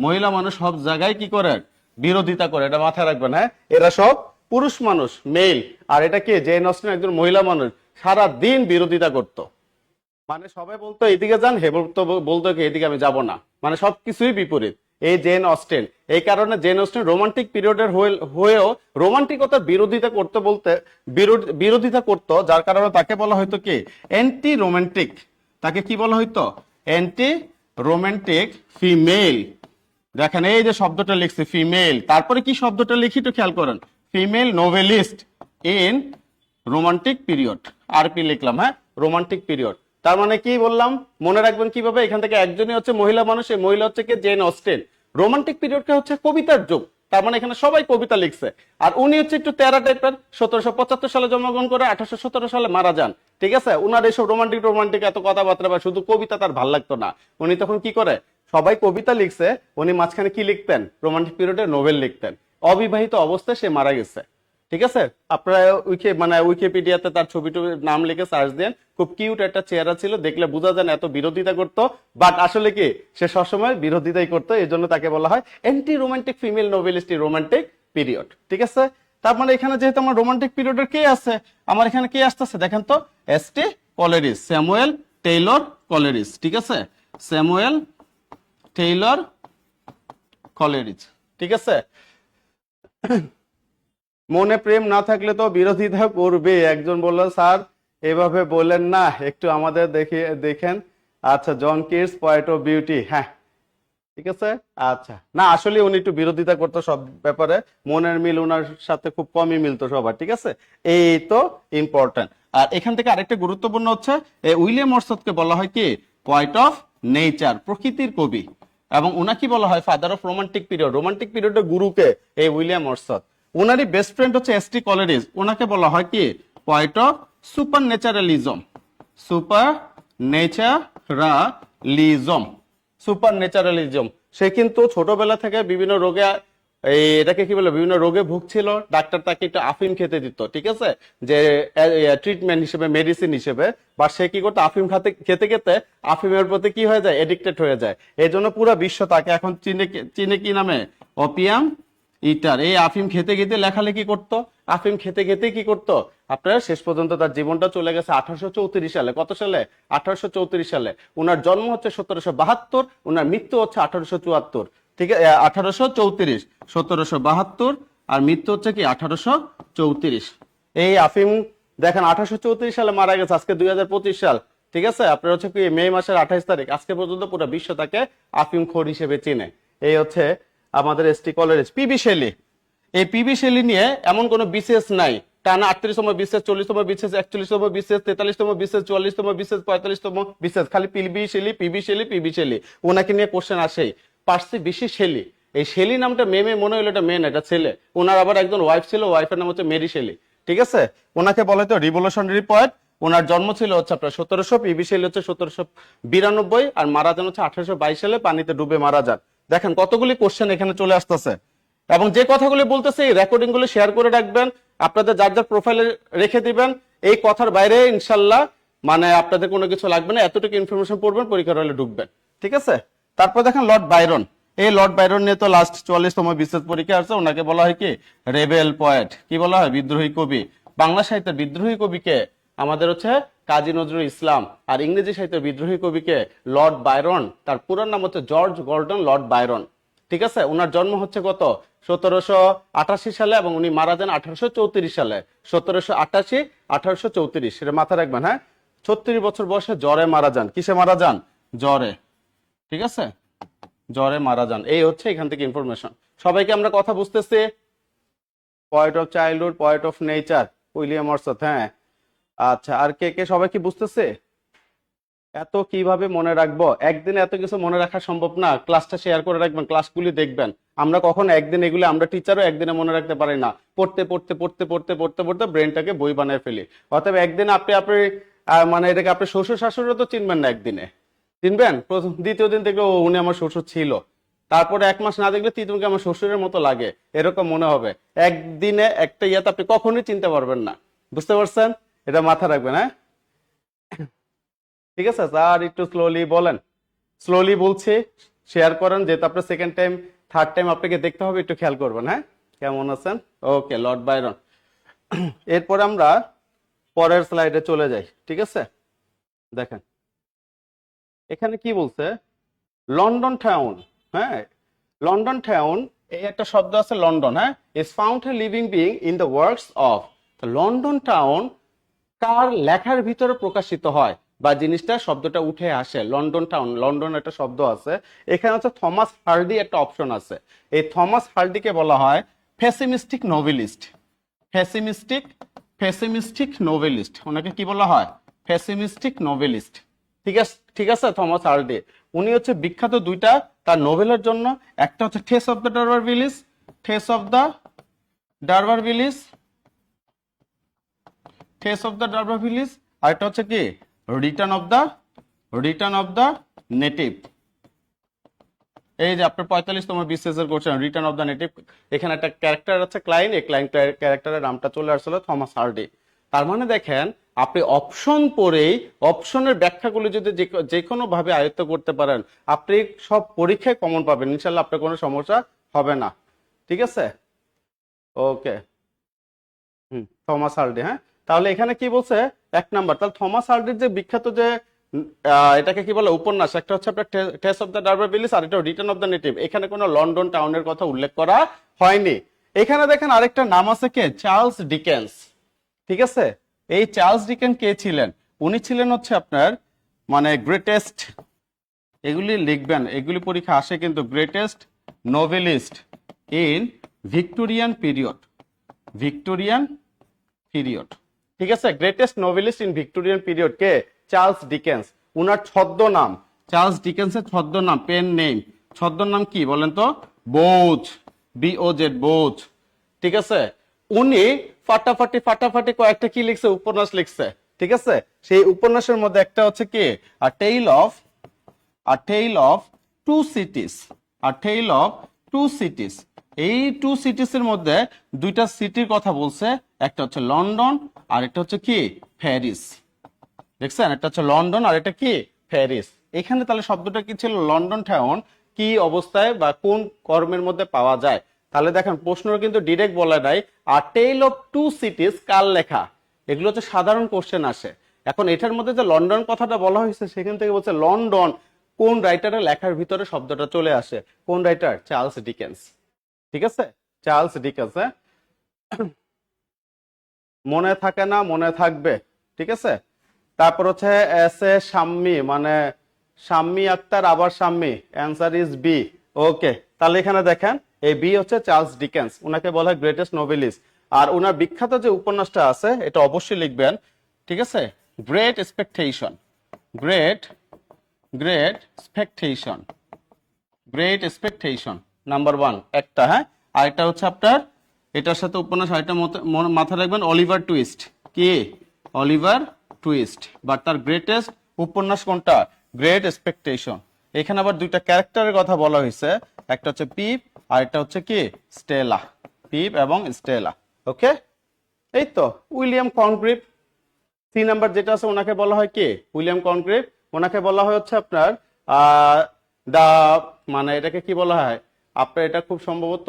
মহিলা মানুষ সব জায়গায় কি করে? বিরোধিতা করে, এটা মাথায় রাখবেন। হ্যাঁ, এরা সব পুরুষ মানুষ, মেল। আর এটা কি জেন অস্টিন একজন মহিলা মানুষ, সারা দিন বিরোধিতা করতো। মানে সবাই বলতো এদিকে যান, হে বলতো কি এদিকে আমি যাব না, মানে সবকিছুই বিপরীত এই জেন অস্টেন। এই কারণে জেন অস্টেন রোমান্টিক পিরিয়ডের হয়েও রোমান্টিকতার বিরোধিতা করতে বলতে বিরোধিতা করতো, যার কারণে তাকে বলা হয়তো কি অ্যান্টি রোমান্টিক। তাকে কি বলা হয়তো? Anti romantic female. দেখেন এই যে শব্দটা লিখছি ফিমেল, তারপরে কি শব্দটা লিখি একটু খেয়াল করেন, female novelist in romantic period. RP লিখলাম, হ্যাঁ, রোমান্টিক পিরিয়ড। তার মানে কি বললাম মনে রাখবেন কিভাবে? এখান থেকে একজনই হচ্ছে মহিলা মানুষ, এই মহিলা হচ্ছে কি জেন অস্টেন। রোমান্টিক পিরিয়ডকে হচ্ছে কবিতার যুগ, তার মানে এখানে সবাই কবিতা লিখছে। আর উনি হচ্ছে একটু তেরা টাইপের, 1775 সালে জন্মগ্রহণ করে 1817 সালে মারা যান। ঠিক আছে, উনার এইসব রোমান্টিক রোমান্টিক এত কথাবার্তা বা শুধু কবিতা তার ভাল লাগতো না। উনি তখন কি করে, সবাই কবিতা লিখছে, উনি মাঝখানে কি লিখতেন? রোমান্টিক পিরিয়ডে নোবেল লিখতেন। অবিবাহিত অবস্থায় সে মারা গেছে। ঠিক আছে, আপনারা উইকিপিডিয়াতে তার ছবিটা নাম লিখে সার্চ দেন। খুব কিউট একটা চেহারা ছিল, দেখলে বোঝা যায় না এত বিরোধিতা করতো। বাট আসলে কি সে সবসময় বিরোধিতাই করতো, এই জন্য তাকে বলা হয় anti romantic female noblest romantic period. ঠিক আছে, তার মানে এখানে যেহেতু আমার রোমান্টিক পিরিয়ডের কে আছে, আমার এখানে কে আসতেছে দেখেন তো, S T. Coleridge, Samuel Taylor Coleridge. ঠিক আছে, স্যামুয়েল টেইলর কলেরিজ। ঠিক আছে, মনে প্রেম না থাকলে তো বিরোধিতা করবে। একজন বললো স্যার এভাবে বলেন না, একটু আমাদের দেখেন। আচ্ছা, John Keats poet of beauty, হ্যাঁ ঠিক আছে। আচ্ছা, না আসলে উনি একটু বিরোধিতা করতো সব ব্যাপারে, মনের মিল ওনার সাথে খুব কমই মিলতো সবার। ঠিক আছে, এই তো ইম্পর্টেন্ট। আর এখান থেকে আরেকটা গুরুত্বপূর্ণ হচ্ছে উইলিয়াম ওয়ার্ডসওয়ার্থকে বলা হয় কি পয়েট অফ নেচার, প্রকৃতির কবি। এবং উনাকে বলা হয় father of romantic period. Romantic পিরিয়ডের গুরুকে এই উইলিয়াম ওয়ার্ডসওয়ার্থ। উনারই বেস্ট ফ্রেন্ড হচ্ছে এস.টি. কলেরিজ, ওনাকে বলা হয় কি poet of supernaturalism. Supernaturalism, supernaturalism. সে কিন্তু ছোটবেলা থেকে বিভিন্ন রোগে এটাকে কি বলে বিভিন্ন রোগে ভুগছিল। ডাক্তার তাকে একটু আফিম খেতে দিত, ঠিক আছে, যে ট্রিটমেন্ট হিসেবে, মেডিসিন হিসেবে। বা সে কি করতো, আফিম খেতে খেতে আফিমের প্রতি কি হয়ে যায়, এডিক্টেড হয়ে যায়। এই জন্য পুরো বিশ্ব তাকে এখন চিনে কি নামে, অপিয়াম ইটার। এই আফিম খেতে খেতে লেখালেখি করতো, আফিম খেতে খেতে কি করতো আপনার শেষ পর্যন্ত তার জীবনটা চলে গেছে 1834 সালে। কত সালে? 1834 সালে। উনার জন্ম হচ্ছে 1772, উনার মৃত্যু হচ্ছে 1874। ঠিক আছে, 1834, 1772, আর মৃত্যু হচ্ছে কি 1834। এই আফিম দেখেন 1834 সালে মারা গেছে, আজকে 2025 সাল। ঠিক আছে, আপনার হচ্ছে কি মে মাসের 28 তারিখ, আজকে পর্যন্ত পুরো বিশ্ব তাকে আফিম খোর হিসেবে চিনে। এই হচ্ছে আমাদের এস.টি. কলেরিজ। পিবি শেলি, এই পিবি শেলি নিয়ে এমন কোন বিশেষ নাই, টানা 38তম বিশেষ, 40তম বিশেষ, 41তম বিশেষ, 43তম বিশেষ, 44তম বিশেষ, 45তম বিশেষ, খালি PB Shelley PB Shelley PB Shelley. ওনাকে নিয়ে কোশ্চেন আসেই। পার্সি বিশি শেলি, এই শেলি নামটা মেয়ে মনে হলো এটা মেয়ে না, এটা ছেলে। ওনার আবার একজন ওয়াইফ ছিল, ওয়াইফের নাম হচ্ছে মেরি শেলি। ঠিক আছে, ওনাকে বলা হতো রিভলিউশনারি পোয়েট। ওনার জন্ম ছিল হচ্ছে আপনার 1700, পিবি শেলি হচ্ছে 1792, আর মারা যান হচ্ছে 1822 সালে, পানিতে ডুবে মারা যান। দেখেন কতগুলি কোশ্চেন এখানে চলে আসতেছে। এবং যে কথাগুলি বলতেছে এই রেকর্ডিং গুলো শেয়ার করে রাখবেন, আপনাদের যার যার প্রোফাইলে রেখে দিবেন। এই কথার বাইরে ইনশাল্লাহ মানে আপনাদের কোনো কিছু লাগবে না, এতটুকু ইনফরমেশন পড়বেন, পরীক্ষার হলে ঢুকবেন। ঠিক আছে, তারপর দেখেন লর্ড বাইরন। এই লর্ড বাইরন নিয়ে তো লাস্ট 44তম বিশেষ পরীক্ষা আছে। ওনাকে বলা হয় কি রেবেল পয়েট, কি বলা হয়, বিদ্রোহী কবি। বাংলা সাহিত্যের বিদ্রোহী কবিকে আমাদের হচ্ছে কাজী নজরুল ইসলাম, আর ইংরেজি সাহিত্যের বিদ্রোহী কবিকে লর্ড বাইরন। তার পুরো নাম হচ্ছে জর্জ গর্ডন লর্ড বাইরন। ঠিক আছে, ওনার জন্ম হচ্ছে কত 1788 সালে, এবং উনি মারা যান 1834 সালে। 1788, 1834, সেটা মাথায় রাখবেন। হ্যাঁ, 36 বছর বয়সে জ্বরে মারা যান। কিসে মারা যান? জ্বরে। ঠিক আছে, জ্বরে মারা যান। এই হচ্ছে এখান থেকে ইনফরমেশন। সবাইকে আমরা কথা বুঝতেছি? Poet of childhood, poet of nature, William Wordsworth. হ্যাঁ, আচ্ছা, আর কে কে সবাই কি বুঝতেছে? এত কিভাবে মনে রাখবো? একদিনে এত কিছু মনে রাখা সম্ভব না। ক্লাসটা শেয়ার করে রাখবেন, ক্লাসগুলি দেখবেন। আমরা কখন একদিন এগুলি, আমরা টিচারও একদিনে মনে রাখতে পারি না। পড়তে পড়তে পড়তে পড়তে পড়তে পড়তে ব্রেনটাকে বই বানায় ফেলি। অতএব একদিন আপনি মানে এটাকে আপনি শ্বশুর শাশুড়িও তো চিনবেন না একদিনে। চিনবেন? দ্বিতীয় দিন দেখলে ও উনি আমার শ্বশুর ছিল, তারপরে 1 মাস না দেখলে তিতুমিরকে আমার শ্বশুরের মতো লাগে, এরকম মনে হবে। একদিনে একটা ইয়াতে আপনি কখনোই চিনতে পারবেন না, বুঝতে পারছেন? এটা মাথা রাখবেন, হ্যাঁ? ঠিক আছে স্যার, একটু স্লোলি বলেন। স্লোলি বলছি, শেয়ার করেন, যেহেতু আপনার সেকেন্ড টাইম থার্ড টাইম আপনাকে দেখতে হবে, একটু খেয়াল করবেন, হ্যাঁ? কেমন আছেন? ওকে, লর্ড বাইরন। এরপরে আমরা পরের স্লাইডে চলে যাই, ঠিক আছে? দেখেন এখানে কি বলছে, লন্ডন টাউন, হ্যাঁ, লন্ডন টাউন, এই একটা শব্দ আছে লন্ডন, হ্যাঁ, is found a living being in the works of. London town কার লেখার ভিতরে প্রকাশিত হয় বা জিনিসটা শব্দটা উঠে আসে? লন্ডন টাউন, লন্ডন একটা শব্দ আছে, এখানে হচ্ছে থমাস হার্ডি একটা অপশন আছে। এই থমাস হার্ডিকে বলা হয় pessimistic novelist. Pessimistic, pessimistic novelist, ওনাকে কি বলা হয়? Pessimistic novelist. ঠিক আছে, থমাস হার্ডি উনি হচ্ছে বিখ্যাত দুইটা তার নোভেলের জন্য। একটা হচ্ছে Tess of the d'Urbervilles, Tess of the d'Urbervilles, Tess of the d'Urbervilles, আর একটা হচ্ছে কি রিটার্ন অফ দ্য নেটিভ। এই যে আপনার 45তম BCS এর question, return of the native, এখানে একটা ক্যারেক্টার আছে ক্লাইন, এই ক্লাইন ক্যারেক্টারের নামটা চলে আসছিল থমাস হার্ডি। তার মানে দেখেন, আপনি অপশন পড়েই অপশনের ব্যাখ্যাগুলো যদি যে কোনো ভাবে আয়ত্ত করতে পারেন, আপনি সব পরীক্ষায় কমন পাবেন ইনশাল্লাহ, আপনার কোনো সমস্যা হবে না। ঠিক আছে, ওকে। থমাস হার্ডি, হ্যাঁ। তাহলে এখানে কি বলছে, 1 নাম্বার, তাহলে থমাস হার্ডির যে বিখ্যাত যে এটাকে কি বলে উপন্যাস, একটা হচ্ছে আপনার টেস অফ দ্য ডারবারভিলিস, আর এটা রিটার্ন অফ দ্য নেটিভ। এখানে কোনো লন্ডন টাউনের কথা উল্লেখ করা হয়নি। এখানে দেখেন আরেকটা নাম আছে, কে? Charles Dickens. ঠিক আছে, এই চার্লস ডিকেন্স কে ছিলেন? উনি ছিলেন হচ্ছে আপনার মানে গ্রেটেস্ট, এগুলি লিখবেন, এগুলি পরীক্ষা আসে কিন্তু, greatest novelist in Victorian period, Victorian period. ঠিক আছে, greatest novelist in Victorian period K? Charles Dickens. উনার ছদ্মনাম, চার্লস ডিকেন্সের ছদ্মনাম, পেন নেম, ছদ্মনাম কি বলেন তো? Bows, BOZ, bows. ঠিক আছে, উনি ফাটাফাটি কয়েকটা কি লিখছে? উপন্যাস লিখছে। ঠিক আছে, সেই উপন্যাসের মধ্যে একটা হচ্ছে কি, a tale of two cities, a tale of two cities. এই 2 সিটিজ এর মধ্যে 2টা সিটির কথা বলছে, একটা হচ্ছে লন্ডন আর একটা হচ্ছে কি, প্যারিস। দেখছেন, একটা হচ্ছে লন্ডন আর এটা কি, প্যারিস। এখানে তাহলে শব্দটা কি ছিল? লন্ডন টাউন কি অবস্থায় বা কোন কর্মের মধ্যে পাওয়া যায়? তাহলে দেখেন প্রশ্ন কিন্তু ডিরেক্ট বলা নাই, আর টেল অফ 2 সিটিজ কার লেখা? এগুলো হচ্ছে সাধারণ কোশ্চেন আসে। এখন এটার মধ্যে যে লন্ডন কথাটা বলা হয়েছে, সেখান থেকে বলছে লন্ডন কোন রাইটারের লেখার ভিতরে শব্দটা চলে আসে? কোন রাইটার? Charles Dickens. ঠিক আছে, চার্লস ডিকেন্স, হ্যাঁ। মনে থাকে না, মনে থাকবে। ঠিক আছে, তারপর হচ্ছে এস এ শাম্মী, মানে শাম্মী আক্তার, আবার শাম্মী, অ্যান্সার ইজ বি। ওকে, তাহলে এখানে দেখেন এই বি হচ্ছে চার্লস ডিকেন্স, উনাকে বলা হয় গ্রেটেস্ট নোভেলিস্ট। আর ওনার বিখ্যাত যে উপন্যাসটা আছে, এটা অবশ্যই লিখবেন। ঠিক আছে, great expectation, great expectation, great expectation number 1 একটা, হ্যাঁ। আর একটা হচ্ছে আপনার এটার সাথে উপন্যাস আরেকটা মাথায় রাখবেন, অলিভার টুইস্ট। কি? Oliver twist. বাট তার গ্রেটেস্ট উপন্যাস কোনটা? Great expectation. এখানে আবার 2টা ক্যারেক্টারের কথা বলা হয়েছে, একটা হচ্ছে পিপ আর একটা হচ্ছে কি, স্টেলা। পিপ এবং স্টেলা। ওকে, এই তো উইলিয়াম কনগ্রিভ। 3 নাম্বার যেটা আছে, ওনাকে বলা হয় কি? William Congreve. ওনাকে বলা হয় হচ্ছে আপনার দা, মানে এটাকে কি বলা হয় আপনার, এটা খুব সম্ভবত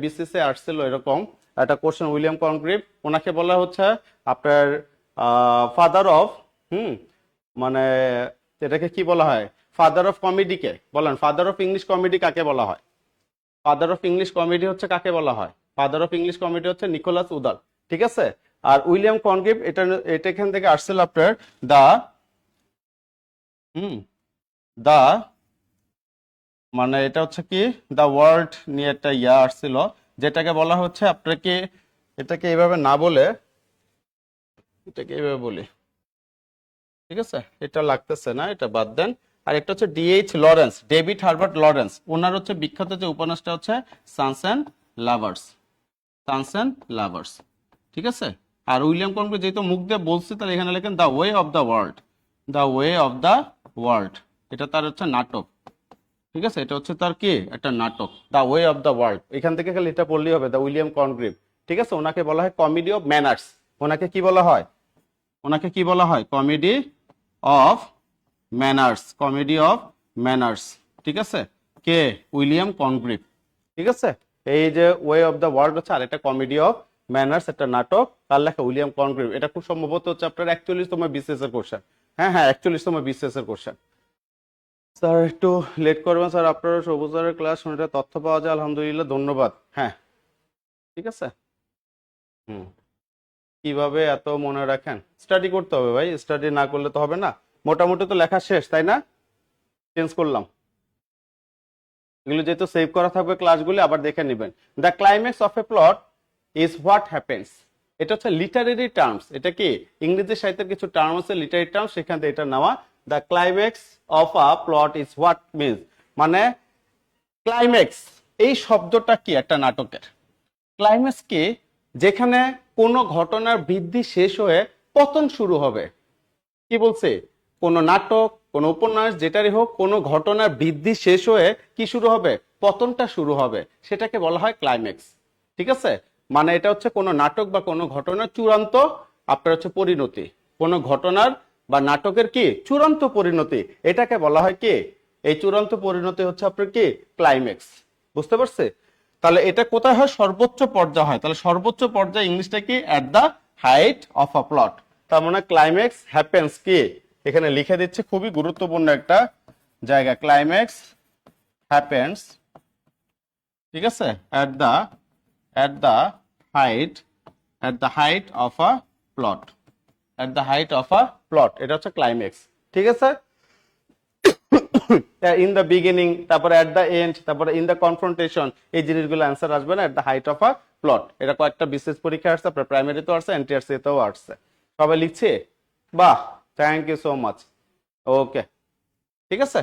BCS আসছিল এরকম একটা কোশ্চেন। উইলিয়াম কনগ্রিভ, ওনাকে বলা হচ্ছে আপনার ফাদার অফ, মানে এটাকে কি বলা হয়? ফাদার অফ কমেডিকে বলেন। ফাদার অফ ইংলিশ কমেডি কাকে বলা হয়? ফাদার অফ ইংলিশ কমেডি হচ্ছে কাকে বলা হয়? ফাদার অফ ইংলিশ কমেডি হচ্ছে নিকোলাস উদার। ঠিক আছে, আর উইলিয়াম কনগ্রিভ এটা এখান থেকে আসছিল আপনার দা দা, মানে এটা হচ্ছে কি, দা ওয়ার্ল্ড নিয়ে একটা আসছিল, যেটাকে বলা হচ্ছে আপনাকে, এটাকে এইভাবে না বলে এটাকে এইভাবে বলি। ঠিক আছে, এটা লাগতেছে না, এটা বাদ দেন। আর একটা হচ্ছে DH Lawrence, David Herbert Lawrence. ওনার হচ্ছে বিখ্যাত যে উপন্যাসটা হচ্ছে sons and lovers, sons and lovers. ঠিক আছে, আর উইলিয়াম কনগ্রিভ যেহেতু মুখ দিয়ে বলছি, তাহলে এখানে লেখেন the way of the world, the way of the world. এটা তার হচ্ছে নাটক, ঠিক আছে, এটা হচ্ছে তার কি একটা নাটক, the way of the world. এখান থেকে খালি এটা পড়লেই হবে, দ্য উইলিয়াম কনগ্রিভ, ঠিক আছে। ওনাকে বলা হয় কমেডি অফ ম্যানার্স, ওনাকে কি বলা হয়, ওনাকে কি বলা হয়, comedy of manners, comedy of manners, ঠিক আছে, কে, উইলিয়াম কনগ্রিভ, ঠিক আছে। এই যে ওয়ে অফ দ্য ওয়ার্ল্ড হচ্ছে আর একটা কমেডি অফ ম্যানার্স, একটা নাটক, তার লেখা উইলিয়াম কনগ্রিভ। এটা খুব সম্ভবত হচ্ছে আপনার 41তম বিসিএস এর কোশ্চেন, হ্যাঁ হ্যাঁ 41তম বিসিএস এর কোশ্চেন। স্যার একটু লেট করবেন স্যার, আপনারা সবুজ স্যারের ক্লাস শুনে তথ্য পাওয়া যায়, আলহামদুলিল্লাহ, ধন্যবাদ। হ্যাঁ ঠিক আছে। হুম, কিভাবে এত মনে রাখেন, স্টাডি করতে হবে ভাই, স্টাডি না করলে তো হবে না। মোটামুটি তো লেখা শেষ তাই না, চেঞ্জ করলাম এগুলো, যেহেতু সেভ করা থাকবে ক্লাসগুলি আবার দেখে নেবেন। The climax of A plot is what happens, এটা হচ্ছে লিটারেরি টার্মস, এটা কি ইংরেজি সাহিত্যের কিছু টার্ম আছে লিটারেরি টার্মস, সেখান থেকে এটা নেওয়া। The climax of a plot is what means, মানে ক্লাইম্যাক্স এই শব্দটা কি একটা নাটকের ক্লাইম্যাক্স কি, যেখানে কোনো ঘটনার বৃদ্ধি শেষ হয়ে পতন শুরু হবে। কি বলছে, কোন নাটক কোন উপন্যাস যেটারই হোক, কোন ঘটনার বৃদ্ধি শেষ হয়ে কি শুরু হবে, পতনটা শুরু হবে, সেটাকে বলা হয় ক্লাইম্যাক্স, ঠিক আছে। মানে এটা হচ্ছে কোন নাটক বা কোন ঘটনার চূড়ান্ত আপনার হচ্ছে পরিণতি, কোন ঘটনার বা নাটকের কি চূড়ান্ত পরিণতি, এটাকে বলা হয় কি, এই চূড়ান্ত পরিণতি হচ্ছে আপনার কি ক্লাইম্যাক্স, বুঝতে পারছে। তাহলে এটা কোথায় হয়, সর্বোচ্চ পর্যায়ে হয়, তাহলে সর্বোচ্চ পর্যায়ে ইংলিশটা কি, এট the height of a plot, তার মানে ক্লাইম্যাক্স হ্যাপেন্স কি, এখানে লিখে দিচ্ছে, খুবই গুরুত্বপূর্ণ একটা জায়গা, ক্লাইম্যাক্স হ্যাপেন্স, ঠিক আছে, at the height, at the height of a plot, at the height of a plot, এটা হচ্ছে ক্লাইম্যাক্স, ঠিক আছে। ইন দ্য বিগিনিং, তারপরে এট দ্য এন্ড, তারপরে ইন দ্য কনফ্রন্টেশন, এই জিনিসগুলো অ্যান্সার আসবে না, at the height of a plot. এটা কয়েকটা বিশেষ পরীক্ষা আসছে, আপনার প্রাইমারিতেও আসছে, এনটিআরসি-তেও আসছে। সবাই লিখছে, বাহ, থ্যাংক ইউ সো মাচ। ওকে, ঠিক আছে,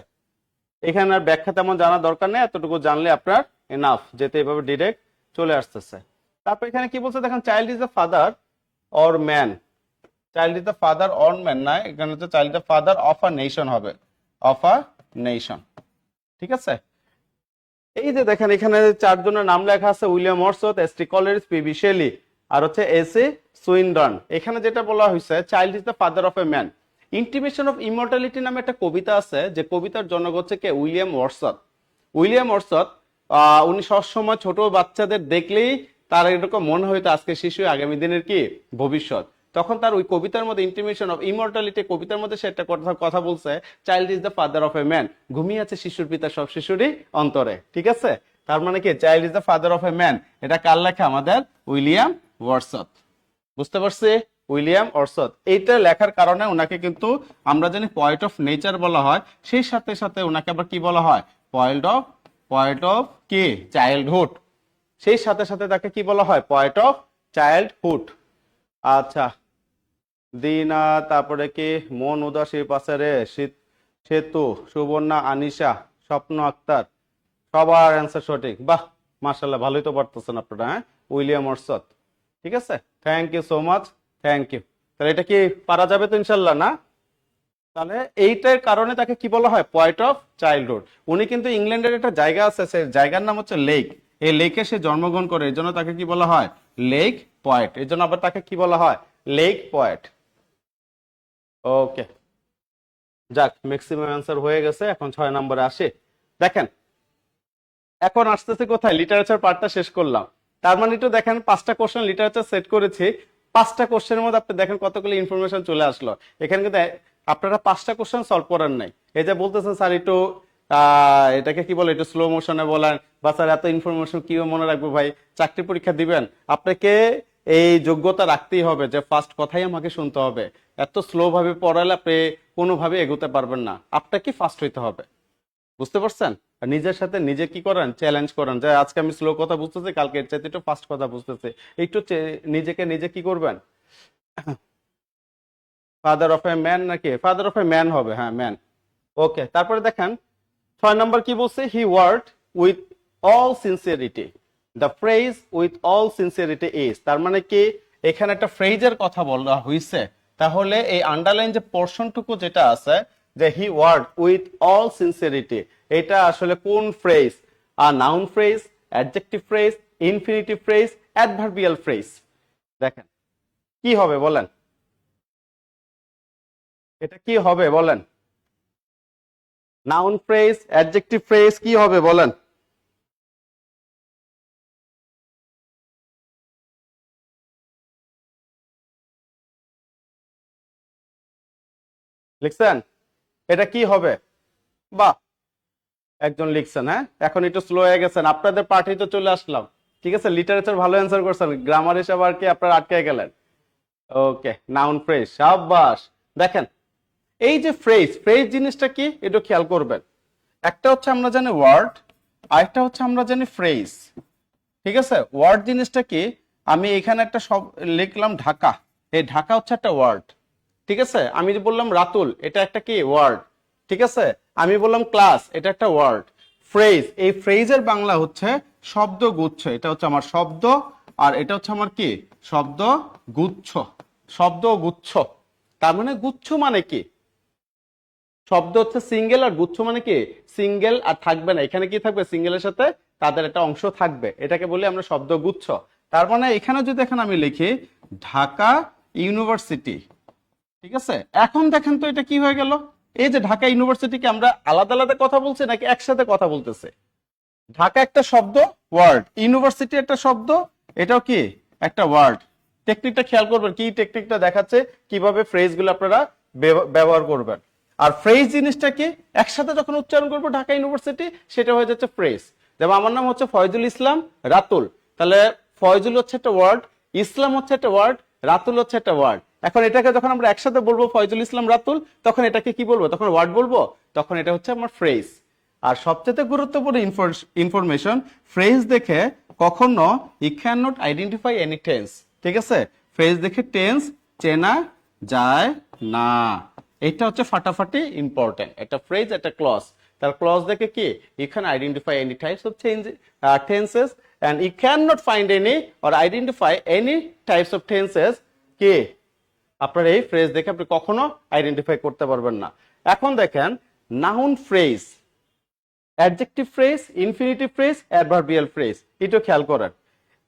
এখানে আর ব্যাখ্যা তেমন জানা দরকার নেই, এতটুকু জানলে আপনার এনাফ, যেতে এভাবে ডিরেক্ট চলে আসতেছে। তারপর এখানে কি বলছে দেখেন, child is the father or man, child is the father or man না, এখানে হচ্ছে child the father of a nation হবে, অফ আ নেশন, ঠিক আছে। এই যে দেখেন এখানে চারজনের নাম লেখা আছে, William Wordsworth, S T. কলেরিজ, PB. Shelley, আর হচ্ছে এস.এ. সুইনডন। এখানে যেটা বলা হয়েছে, child is the father of a man. Intimation of immortality নামে একটা কবিতা আছে, যে কবিতার জনক হচ্ছে কে, উইলিয়াম ওয়ার্ডসওয়ার্থ। উইলিয়াম ওয়ার্ডসওয়ার্থ উনি সবসময় ছোট বাচ্চাদের দেখলেই তার এরকম মনে হইতো আজকে শিশু আগামী দিনের কি ভবিষ্যৎ। তখন তার ওই কবিতার মধ্যে ইন্টিমেশন অফ ইমর্টালিটি কবিতার মধ্যে সে একটা কথা বলছে, child is the father of a man, ঘুমিয়ে আছে শিশুর পিতা সব শিশুরই অন্তরে, ঠিক আছে। তার মানে কি, child is the father of a man, এটা কার লেখা, আমাদের উইলিয়াম ওয়ার্ডসওয়ার্থ, বুঝতে পারছি, উইলিয়াম ওয়ার্ডসওয়ার্থ। এইটা লেখার কারণে ওনাকে কিন্তু আমরা জানি পয়েট অফ নেচার বলা হয়, সেই সাথে সাথে ওনাকে আবার কি বলা হয়, পয়েট অফ কি চাইল্ডহুড, সেই সাথে সাথে তাকে কি বলা হয়, পয়েট অফ চাইল্ডহুড। আচ্ছা, দিনা, তারপরে কি মন উদাসী পাশে শীত সেতু, সুবর্ণা, আনিশা, স্বপ্ন আক্তার, সবার অ্যান্সার সঠিক, বাহ মাশাআল্লাহ, ভালোই তো পারতেছেন আপনারা। হ্যাঁ, উইলিয়াম ওয়ার্ডসওয়ার্থ, ঠিক আছে, thank you so much, thank you. তাহলে এটা কি পারা যাবে তো ইনশাল্লাহ না, তাহলে এইটার কারণে তাকে কি বলা হয়, পয়েট অফ চাইল্ডহুড। উনি কিন্তু ইংল্যান্ডের একটা জায়গা আছে, সেই জায়গার নাম হচ্ছে লেক, এই লেকে সে জন্মগ্রহণ করে, এই জন্য তাকে কি বলা হয়, লেক পয়েট, এই জন্য আবার তাকে কি বলা হয়, লেক পয়েট। ওকে, যাক, ম্যাক্সিমাম অ্যান্সার হয়ে গেছে, এখন 6 নম্বরে আসে। দেখেন এখন আসতেছে কোথায়, লিটারেচার পার্টটা শেষ করলাম, তার মানে একটু দেখেন 5টা কোশ্চেন লিটারেচার সেট করেছি, 5টা কোশ্চেনের মধ্যে আপনি দেখেন কতগুলো ইনফরমেশন চলে আসলো। এখানে কিন্তু আপনারা 5টা কোশ্চেন সলভ করেন নাই, এই যে বলতেছেন স্যার একটু এটাকে কি বলে, একটু স্লো মোশনে বলেন, বা স্যার এত ইনফরমেশন কিভাবে মনে রাখবো, ভাই চাকরি পরীক্ষা দিবেন, আপনাকে এই যোগ্যতা রাখতেই হবে যে ফার্স্ট কথাই আমাকে শুনতে হবে। এত স্লো ভাবে পড়ালে আপনি কোনোভাবে এগোতে পারবেন না, আপনাকে ফার্স্ট হইতে হবে, বুঝতে পারছেন। আর নিজের সাথে নিজে কি করেন, চ্যালেঞ্জ করেন, যে আজকে আমি স্লো কথা বুঝতেছি, কালকে এর চাইতে একটু ফাস্ট কথা বুঝতেছি, একটু নিজেকে নিজে কি করবেন, ফাদার অফ এ ম্যান নাকি, ফাদার অফ এ ম্যান হবে, হ্যাঁ ম্যান। ওকে, তারপরে দেখেন 6 নম্বর কি বলছে, হি worked with all sincerity, the phrase with all sincerity is, তার মানে কি এখানে একটা ফ্রেজের কথা বলা হয়েছে, তাহলে এই আন্ডারলাইন যে পোর্শনটুকু যেটা আছে, যে he work with all sincerity, এটা আসলে কোন ফ্রেজ? আর noun phrase, adjective phrase, infinitive phrase, adverbial phrase. দেখেন কি হবে বলেন, এটা কি হবে বলেন? নাউন ফ্রেজ, অ্যাডজেক্টিভ ফ্রেজ কি হবে বলেন? লিখছেন? এটা কি হবে? বাহ, একজন লিখছেন। হ্যাঁ, এখন একটু স্লো হয়ে গেছেন, আপনাদের পার্টি তো চলে আসলাম। ঠিক আছে, লিটারেচার ভালো অ্যান্সার করছেন, গ্রামার হিসাবে আর কি আপনারা আটকে গেলেন। ওকে, নাউন ফ্রেজ, সাবাস। দেখেন এই যে ফ্রেজ, ফ্রেজ জিনিসটা কি একটু খেয়াল করবেন। একটা হচ্ছে আমরা জানি ওয়ার্ড, আরেকটা হচ্ছে আমরা জানি ফ্রেজ। ঠিক আছে, ওয়ার্ড জিনিসটা কি? আমি এখানে একটা সব লিখলাম ঢাকা, এই ঢাকা হচ্ছে একটা ওয়ার্ড। ঠিক আছে, আমি যে বললাম রাতুল, এটা একটা কি ওয়ার্ড। ঠিক আছে, আমি বললাম ক্লাস, এটা একটা ওয়ার্ড। ফ্রেজ, এই ফ্রেজের বাংলা হচ্ছে শব্দ গুচ্ছ, এটা হচ্ছে আমার শব্দ, আর এটা হচ্ছে আমার কি শব্দ গুচ্ছ। শব্দ গুচ্ছ, তার মানে গুচ্ছ মানে কি? শব্দ হচ্ছে সিঙ্গেল, আর গুচ্ছ মানে কি সিঙ্গেল আর থাকবে না, এখানে কি থাকবে সিঙ্গেলের সাথে তাদের একটা অংশ থাকবে, এটাকে বলি আমরা শব্দ গুচ্ছ। তার মানে এখানে যদি দেখেন আমি লিখি ঢাকা ইউনিভার্সিটি। ঠিক আছে, এখন দেখেন তো এটা কি হয়ে গেল? এই যে ঢাকা ইউনিভার্সিটিকে আমরা আলাদা আলাদা কথা বলছি নাকি একসাথে কথা বলতেছে? ঢাকা একটা শব্দ, ওয়ার্ড, ইউনিভার্সিটি একটা শব্দ, এটাও কি একটা ওয়ার্ড। টেকনিকটা খেয়াল করবেন, কি টেকনিকটা দেখাচ্ছে কিভাবে ফ্রেজগুলো আপনারা ব্যবহার করবেন। আর ফ্রেজ জিনিসটা কি, একসাথে যখন উচ্চারণ করবো ঢাকা ইউনিভার্সিটি, সেটা হয়ে যাচ্ছে ফ্রেজ। যেমন আমার নাম হচ্ছে ফয়জুল ইসলাম রাতুল, তাহলে ফয়জুল হচ্ছে একটা ওয়ার্ড, ইসলাম হচ্ছে একটা ওয়ার্ড, রাতুল হচ্ছে একটা ওয়ার্ড। এখন এটাকে যখন আমরা একসাথে বলবো ফয়জুল ইসলাম রাতুল, তখন এটাকে কি বলবো? তখন ওয়ার্ড বলবো, তখন এটা হচ্ছে আমার ফ্রেজ। আর সবচেয়ে গুরুত্বপূর্ণ ইনফরমেশন, ফ্রেজ দেখে কখনো you can not identify any tense. ঠিক আছে, ফ্রেজ দেখে টেন্স চেনা যায় না, এটা হচ্ছে ফাটাফাটি ইম্পর্টেন্ট। একটা ফ্রেজ, একটা ক্লজ, তার ক্লজ দেখে কি you can identify any types of tenses and you can not find any or identify any types of tenses কি আপনার এই ফ্রেজ দেখে আপনি কখনো আইডেন্টিফাই করতে পারবেন না। এখন দেখেন noun phrase, adjective phrase, infinitive phrase, adverbial phrase, এটা খেয়াল করেন।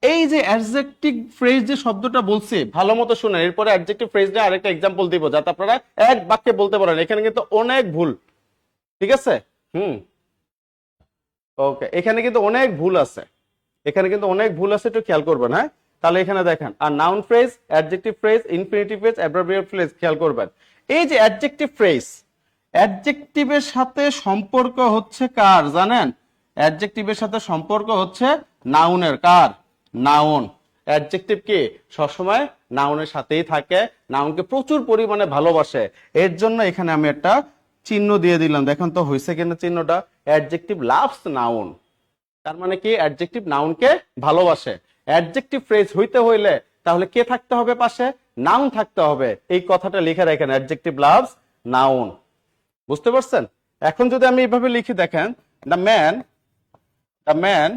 এই যে অ্যাডজেক্টিভ ফ্রেজ যে শব্দটা বলছি ভালো মতো শুনেন, এরপরে অ্যাডজেক্টিভ ফ্রেজ নিয়ে আরেকটা এক্সাম্পল দিব যাতে আপনারা এক বাক্যে বলতে পারেন। এখানে কিন্তু অনেক ভুল, ঠিক আছে? ওকে, এখানে কিন্তু অনেক ভুল আছে, এখানে কিন্তু অনেক ভুল আছে, একটু খেয়াল করবেন। হ্যাঁ, তাহলে এখানে দেখেন, আর noun phrase, adjective phrase, infinitive phrase, adverbial phrase খেয়াল করবেন। এই যে অ্যাডজেক্টিভ ফ্রেজ, অ্যাডজেক্টিভের সাথে সম্পর্ক হচ্ছে কার জানেন? অ্যাডজেক্টিভের সাথে সম্পর্ক হচ্ছে নাউনের। কার? নাউন। অ্যাডজেক্টিভ কি সবসময় নাউনের সাথেই থাকে, নাউনকে প্রচুর পরিমাণে ভালোবাসে। এর জন্য এখানে আমি একটা চিহ্ন দিয়ে দিলাম, দেখেন তো হয়েছে কিনা চিহ্নটা। অ্যাডজেক্টিভ লাভস নাউন, তার মানে কি অ্যাডজেক্টিভ নাউনকে ভালোবাসে। অ্যাডজেক্টিভ ফ্রেজ হইতে হইলে তাহলে কে থাকতে হবে পাশে? নাউন থাকতে হবে। এই কথাটা লিখে রাখেন, অ্যাডজেক্টিভ লাভস নাউন। বুঝতে পারছেন? এখন যদি আমি এইভাবে লিখি, দেখেন the man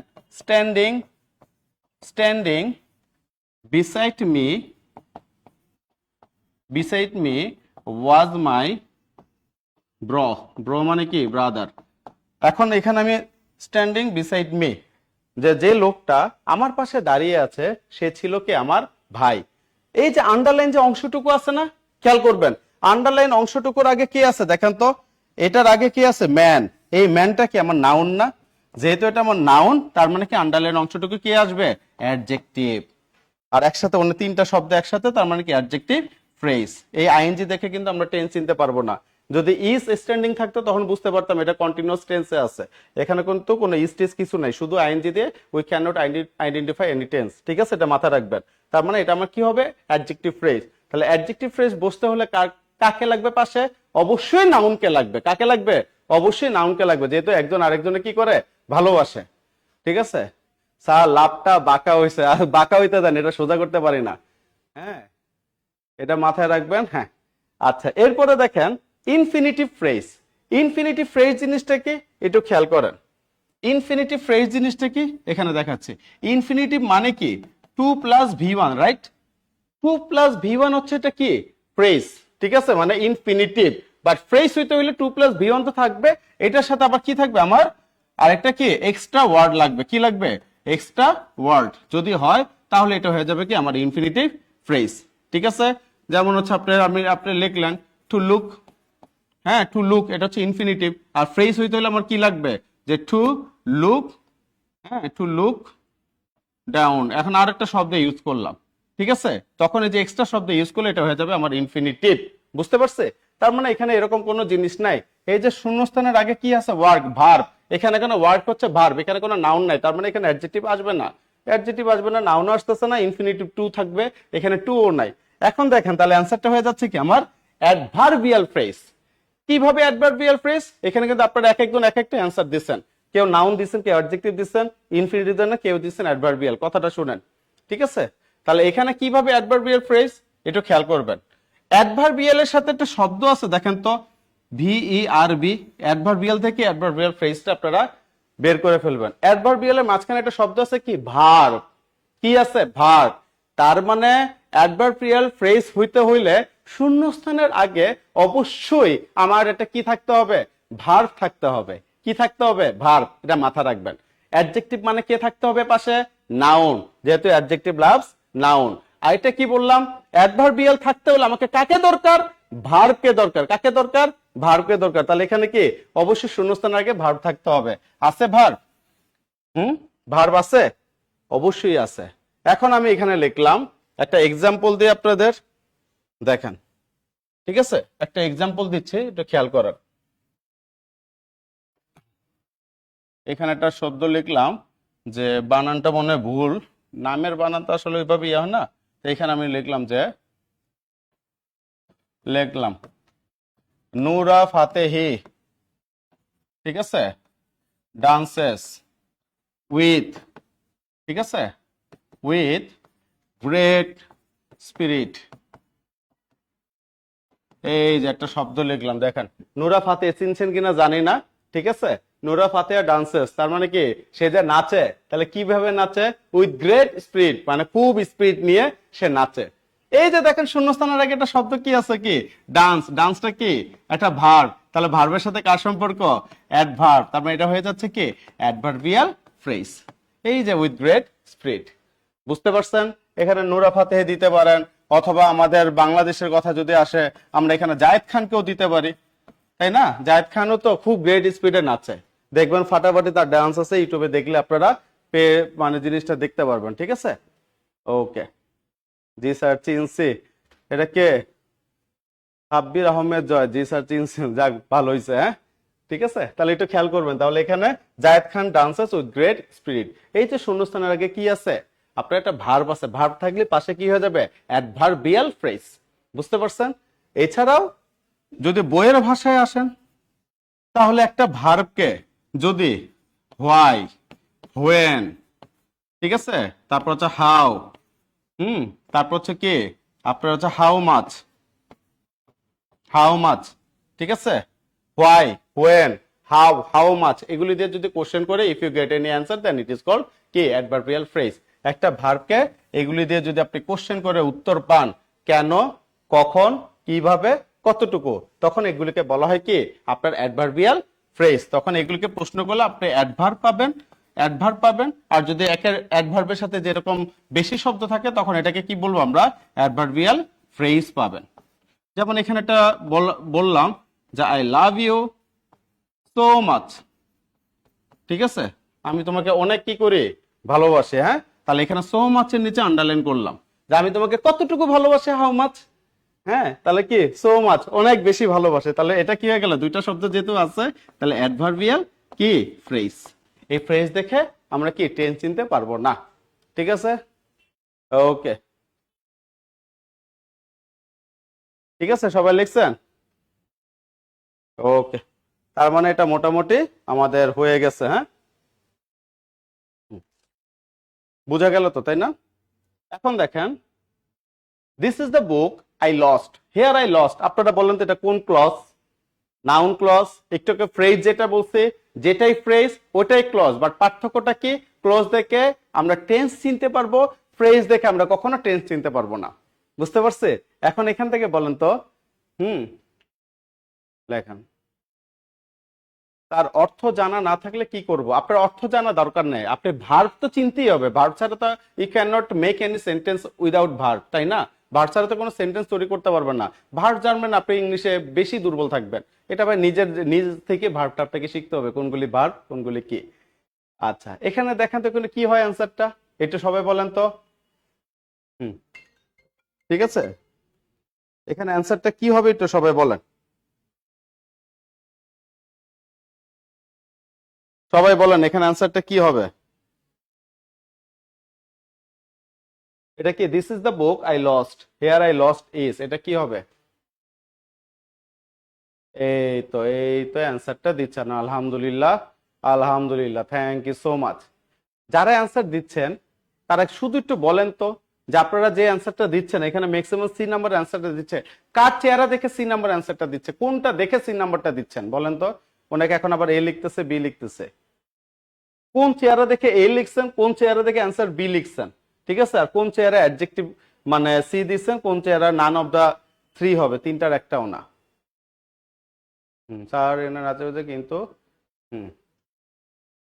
standing beside me was my bro মানে কি ব্রাদার। এখন এখানে আমি স্ট্যান্ডিং বিসাইড মি, যে লোকটা আমার পাশে দাঁড়িয়ে আছে সে ছিল কি আমার ভাই। এই যে আন্ডারলাইন যে অংশটুকু আছে না, খেয়াল করবেন আন্ডারলাইন অংশটুকুর আগে কি আছে দেখেন তো, এটার আগে কি আছে? ম্যান। এই ম্যানটা কি আমার নাউন না? যেহেতু এটা আমার নাউন, তার মানে কি আন্ডারলাইন অংশটুকু কি আসবে? অ্যাডজেক্টিভ। আর একসাথে অন্য তিনটা শব্দ একসাথে, তার মানে কি অ্যাডজেক্টিভ ফ্রেজ। এই আইএনজি দেখে কিন্তু আমরা টেন্স চিনতে পারবো না। যদি ইজ স্ট্যান্ডিং থাকতো তখন বুঝতে পারতাম এটা কন্টিনিউয়াস টেন্সে আছে। এখানে কিন্তু কোনো ইজ টেন্স কিছু নাই, শুধু আইএনজি দিয়ে we can not identify any tense. ঠিক আছে, এটা মাথায় রাখবেন। তার মানে এটা আমার কি হবে? Adjective phrase. তাহলে অ্যাডজেক্টিভ ফ্রেজ বসতে হলে কাকে লাগবে পাশে? অবশ্যই নাউনকে লাগবে। কাকে লাগবে? অবশ্যই নাউনকে লাগবে, যেহেতু একজন আরেকজনে কি করে? ভালোবাসে। ঠিক আছে, স্যার লাভটা বাঁকা হয়েছে, আর বাঁকা হইতে দেন, এটা সোজা করতে পারি না। হ্যাঁ, এটা মাথায় রাখবেন। হ্যাঁ, আচ্ছা, এরপরে দেখেন ইনফিনিটিভ ফ্রেজ। ইনফিনিটিভ ফ্রেজ জিনিসটা কি একটু খেয়াল করেন। ইনফিনিটিভ ফ্রেজ জিনিসটা কি এখানে দেখাচ্ছে। ইনফিনিটিভ মানে কি 2+V1, রাইট? 2+V1 হচ্ছে এটা কি? ফ্রেজ। ঠিক আছে, মানে ইনফিনিটিভ বাট ফ্রেজ হইতে হইলে 2 + V1 তো থাকবে, এটার সাথে আবার কি থাকবে আমার আরেকটা কি এক্সট্রা ওয়ার্ড লাগবে। কি লাগবে? এক্সট্রা ওয়ার্ড যদি হয় তাহলে এটা হয়ে যাবে কি আমার ইনফিনিটিভ ফ্রেজ। ঠিক আছে, যেমন হচ্ছে আপনি লিখলেন টু লুক, হ্যাঁ টু লুক, এটা হচ্ছে ইনফিনিটিভ। আর ফ্রেজ হইতে হলে আমার কি লাগবে? যে টু লুক, হ্যাঁ টু লুক ডাউন। এখন আর একটা শব্দ ইউজ করলাম, ঠিক আছে, তখন এই যে এক্সট্রা শব্দ ইউজ করলে এটা হয়ে যাবে আমার ইনফিনিটিভ। বুঝতে পারছে? তার মানে এখানে এরকম কোনো জিনিস নাই। এই যে শূন্যস্থানের আগে কি আছে? Work, verb. এখানে কোনো ওয়ার্ক হচ্ছে ভার্ব, এখানে কোনো নাউন নাই, তার মানে এখানে অ্যাডজেক্টিভ আসবে না, অ্যাডজেক্টিভ আসবে না, নাউন আসতেছে না, ইনফিনিটিভ টু থাকবে, এখানে টু ও নাই। এখন দেখেন তাহলে অ্যান্সারটা হয়ে যাচ্ছে কি আমার অ্যাডভার্বিয়াল ফ্রেজ। কিভাবে অ্যাডভার্বিয়াল ফ্রেজ? এখানে কিন্তু আপনারা এক একজন এক একটা অ্যান্সার দিচ্ছেন, কেউ নাউন দিচ্ছেন, কেউ অ্যাডজেক্টিভ দিচ্ছেন, ইনফিনিটিভ দেন না, কেউ দিচ্ছেন অ্যাডভার্বিয়াল। কথাটা শুনেন, ঠিক আছে? তাহলে এখানে কিভাবে অ্যাডভার্বিয়াল ফ্রেজ একটু খেয়াল করবেন। অ্যাডভার্বিয়াল এর সাথে একটা শব্দ আছে, দেখেন তো, VERB। অ্যাডভার্বিয়াল থেকে অ্যাডভার্বিয়াল ফ্রেজটা আপনারা বের করে ফেলবেন। অ্যাডভার্বিয়াল এর মাঝখানে একটা শব্দ আছে কি? ভার্ব। কি আছে? ভার্ব। তার মানে অ্যাডভার্বিয়াল ফ্রেজ হইতে হইলে শূন্যস্থানের আগে অবশ্যই আমার এটা কি থাকতে হবে? ভার্ব থাকতে হবে। কি থাকতে হবে? ভার্ব। এটা মাথা রাখবেন। অ্যাডজেক্টিভ মানে কে থাকতে হবে পাশে? নাউন, যেহেতু অ্যাডজেক্টিভ লাভস নাউন। আর এটা কি বললাম? অ্যাডভার্বিয়াল থাকতে হলে আমাকে কাকে দরকার? ভার্বকে দরকার। কাকে দরকার? ভার্বকে দরকার। তাহলে এখানে কি অবশ্যই শূন্যস্থানের আগে ভার্ব থাকতে হবে। আছে ভার্ব? ভার্ব আছে? অবশ্যই আছে। এখন আমি এখানে লিখলাম একটা এক্সাম্পল দিয়ে আপনাদের দেখেন, ঠিক আছে? একটা এক্সাম্পল দিচ্ছি, একটু খেয়াল করার। এখানে একটা শব্দ লিখলাম, যে বানানটা মনে হয় ভুল, নামের বানান তো আসলে ওইভাবে ইয়ে হয় না। তো এখানে আমি লিখলাম নুরা ফাতেহি, ঠিক আছে, ডান্সেস উইথ, ঠিক আছে, উইথ গ্রেট স্পিরিট। এই যে একটা শব্দ লিখলাম, দেখেন নুরা ফাতে চিনছেন কিনা জানি না, ঠিক আছে, নুরা ফাতেহা ডান্সেস, তার মানে কি সে যে নাচে, তাহলে কিভাবে নাচে? উইথ গ্রেট স্পিরিট, মানে খুব স্পিরিট নিয়ে সে নাচে। এই যে দেখেন শূন্যস্থানের আগে একটা শব্দ কি আছে? কি? ডান্স। ডান্সটা কি? একটা ভার্ব। তাহলে ভার্বের সাথে কার সম্পর্ক? অ্যাডভার্ব। তার মানে এটা হয়ে যাচ্ছে কি অ্যাডভার্বিয়াল ফ্রেজ। এই যে উইথ গ্রেট স্পিরিট, বুঝতে পারছেন? এখানে নুরা ফাতেহি দিতে পারেন, অথবা আমাদের বাংলাদেশের কথা যদি আসে আমরা এখানে জায়েদ খানকেও দিতে পারি, তাই না? জায়েদ খানও তো খুব গ্রেট স্পিডে নাচে, দেখবেন ফাটাফাটি তার ডান্স আছে, ইউটিউবে দেখলে আপনারা মানে জিনিসটা দেখতে পারবেন, ঠিক আছে? ওকে, জি স্যার চিনছি। এটা কে? সাব্বির আহমেদ জয়। জি স্যার চিনছি, যাক ভালো হয়েছে। হ্যাঁ, ঠিক আছে, তাহলে একটু খেয়াল করবেন। তাহলে এখানে Zayed Khan dances with great spirit. এই যে শূন্যস্থানের আগে কি আছে? আপনার একটা ভার্ব আছে, ভার্ব থাকলে পাশে কি হয়ে যাবে? Adverbial phrase. বুঝতে পারছেন? এছাড়াও যদি বইয়ের ভাষায় আসেন, তাহলে একটা ভার্বকে যদি হোয়াই, হোয়েন, ঠিক আছে, তারপর হচ্ছে হাউ, তারপর হচ্ছে কি আপনার হচ্ছে হাউ মাচ, হাউ মাচ, ঠিক আছে, হোয়াই, হোয়েন, হাউ মাচ, এগুলি দিয়ে যদি কোশ্চেন করে, if you get any answer then it is called কি অ্যাডভার্বিয়াল ফ্রেজ। একটা ভার্বকে এগুলি দিয়ে যদি আপনি কোশ্চেন করে উত্তর পান, কেন, কখন, কিভাবে, কতটুকু, তখন এগুলিকে বলা হয় কি আপনার অ্যাডভার্বিয়াল ফ্রেজ। তখন এগুলিকে প্রশ্ন করলে আপনি অ্যাডভার্ব পাবেন, অ্যাডভার্ব পাবেন। আর যদি একের অ্যাডভার্বের সাথে যেরকম বেশি শব্দ থাকে, তখন এটাকে কি বলবো আমরা? অ্যাডভার্বিয়াল ফ্রেজ পাবেন। যেমন এখানে একটা বললাম যে I love you so much, ঠিক আছে, আমি তোমাকে অনেক কি করি? ভালোবাসি। হ্যাঁ, তাহলে এখানে সো মাচের নিচে আন্ডারলাইন করলাম যে আমি তোমাকে কতটুকু ভালোবাসি, হাউ মাচ। হ্যাঁ, তাহলে কি সো মাচ, অনেক বেশি ভালোবাসে। তাহলে এটা কি হয়ে গেল? দুইটা শব্দ যেহেতু আছে, তাহলে অ্যাডভার্বিয়াল কি ফ্রেজ। এই ফ্রেজ দেখে আমরা কি টেন্স চিনতে পারবো না, ঠিক আছে? ওকে, ঠিক আছে, সবাই লিখছেন? ওকে, তার মানে এটা মোটামুটি আমাদের হয়ে গেছে। হ্যাঁ, বুঝা গেল তো, তাই না? এখন দেখেন, this is the book I lost, here I lost. আপনারা বলেন তো এটা কোন ক্লজ? Noun clause. একটু ফ্রেজ যেটা বলছে, যেটাই ফ্রেজ ওটাই ক্লজ, বাট পার্থক্যটা কি? ক্লজ দেখে আমরা টেন্স চিনতে পারবো, ফ্রেজ দেখে আমরা কখনো টেন্স চিনতে পারবো না। বুঝতে পারছে? এখন এখান থেকে বলেন তো, লেখেন। তার অর্থ জানা না থাকলে কি করব? আপনার অর্থ জানা দরকার নেই, আপনি ভার্ব তো চিনতেই হবে। ভার্ব ছাড়া তো you can not make any sentence without verb, তাই না? ভার্ব ছাড়া তো কোনো সেন্টেন্স তৈরি করতে পারবেন না। ভার্ব জানবেন আপনি ইংলিশে বেশি দুর্বল থাকবেন। এটা ভাই নিজ থেকে ভার্বটা আপনাকে শিখতে হবে, কোনগুলি ভার্ব কোনগুলি কি। আচ্ছা, এখানে দেখেন তো এখানে কি হয় অ্যান্সারটা, একটু সবাই বলেন তো। হুম, ঠিক আছে, এখানে অ্যান্সারটা কি হবে একটু সবাই বলেন। সবাই বলেন এখানে অ্যান্সারটা কি হবে। এটা কি this is the book I lost, here I lost is, এটা কি হবে? এই তো অ্যান্সারটা দিচ্ছেন, আলহামদুলিল্লাহ আলহামদুলিল্লাহ, থ্যাংক ইউ সো মাচ। যারা অ্যান্সার দিচ্ছেন তারা শুধু একটু বলেন তো যে আপনারা যে অ্যান্সারটা দিচ্ছেন এখানে ম্যাক্সিমাম সি নাম্বার অ্যান্সারটা দিচ্ছে, কার চেহারা দেখে সি নাম্বার অ্যান্সারটা দিচ্ছে, কোনটা দেখে সি নাম্বারটা দিচ্ছেন বলেন তো। ওনাকে এখন আবার এ লিখতেছে বি লিখতেছে, কোন চেহারা দেখে এ লিখছেন, কোন চেহারা দেখে অ্যান্সার বি লিখছেন, ঠিক আছে? আর কোন চেহারা অ্যাডজেক্টিভ মানে সি দিচ্ছেন, কোন চেহারা নান অফ দা থ্রি হবে, তিনটার একটাও না। স্যার এনার আছে বুঝে কিন্তু। হুম,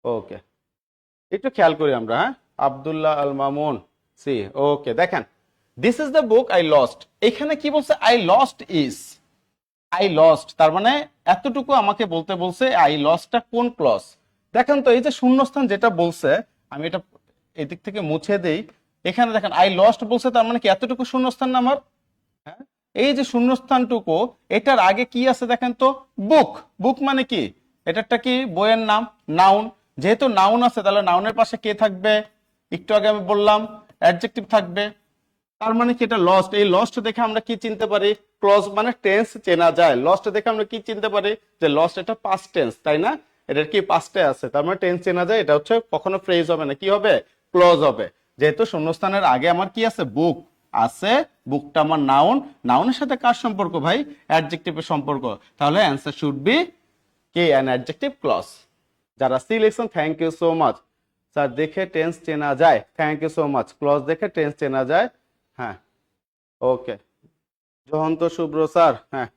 ওকে, একটু খেয়াল করি আমরা, হ্যাঁ। আব্দুল্লাহ আল মামুন সি, ওকে, দেখেন this is the book I lost, এখানে কি বলছে? I lost is, I lost তার মানে এতটুকু আমাকে বলতে বলছে। আই লস্টটা কোন ক্লজ? দেখেন তো এই যে শূন্যস্থান যেটা বলছে, আমি এটা এদিক থেকে মুছে দেই। এখানে দেখেন আই লস্ট বলছে, তার মানে কি এতটুকু শূন্যস্থান না আমার? হ্যাঁ, এই যে শূন্যস্থানটুকু, এটার আগে কি আছে দেখেন তো, বুক। বুক মানে কি? এটারটা কি? বইয়ের নাম, নাউন। যেহেতু নাউন আছে তাহলে নাউনের পাশে কে থাকবে? একটু আগে আমি বললাম অ্যাডজেক্টিভ থাকবে। তার মানে কি এটা লস্ট। এই লস্ট দেখে আমরা কি চিনতে পারি? ক্লজ মানে টেন্স চেনা যায়। লস্ট দেখে আমরা কি চিনতে পারি? যে লস্ট এটা পাস্ট টেন্স, তাই না? এটার কি পাস্টে আছে, তার মানে টেন্স চেনা যায়। এটা হচ্ছে কখনো ফ্রেজ হবে না, কি হবে? ক্লজ হবে। যেহেতু শূন্যস্থানের আগে আমার কি আছে? বুক আছে। বুকটা আমার নাউন, নাউনের সাথে কার সম্পর্ক ভাই? অ্যাডজেক্টিভের সম্পর্ক। তাহলে অ্যান্সার শুড বি কি? An adjective clause. যারা সি লিখছেন thank you so much. Sir দেখে টেন্স চেনা যায়, thank you so much. Clause দেখে টেন্স চেনা যায়, হ্যাঁ, ওকে। জহন্ত শুভ্র স্যার, হ্যাঁ,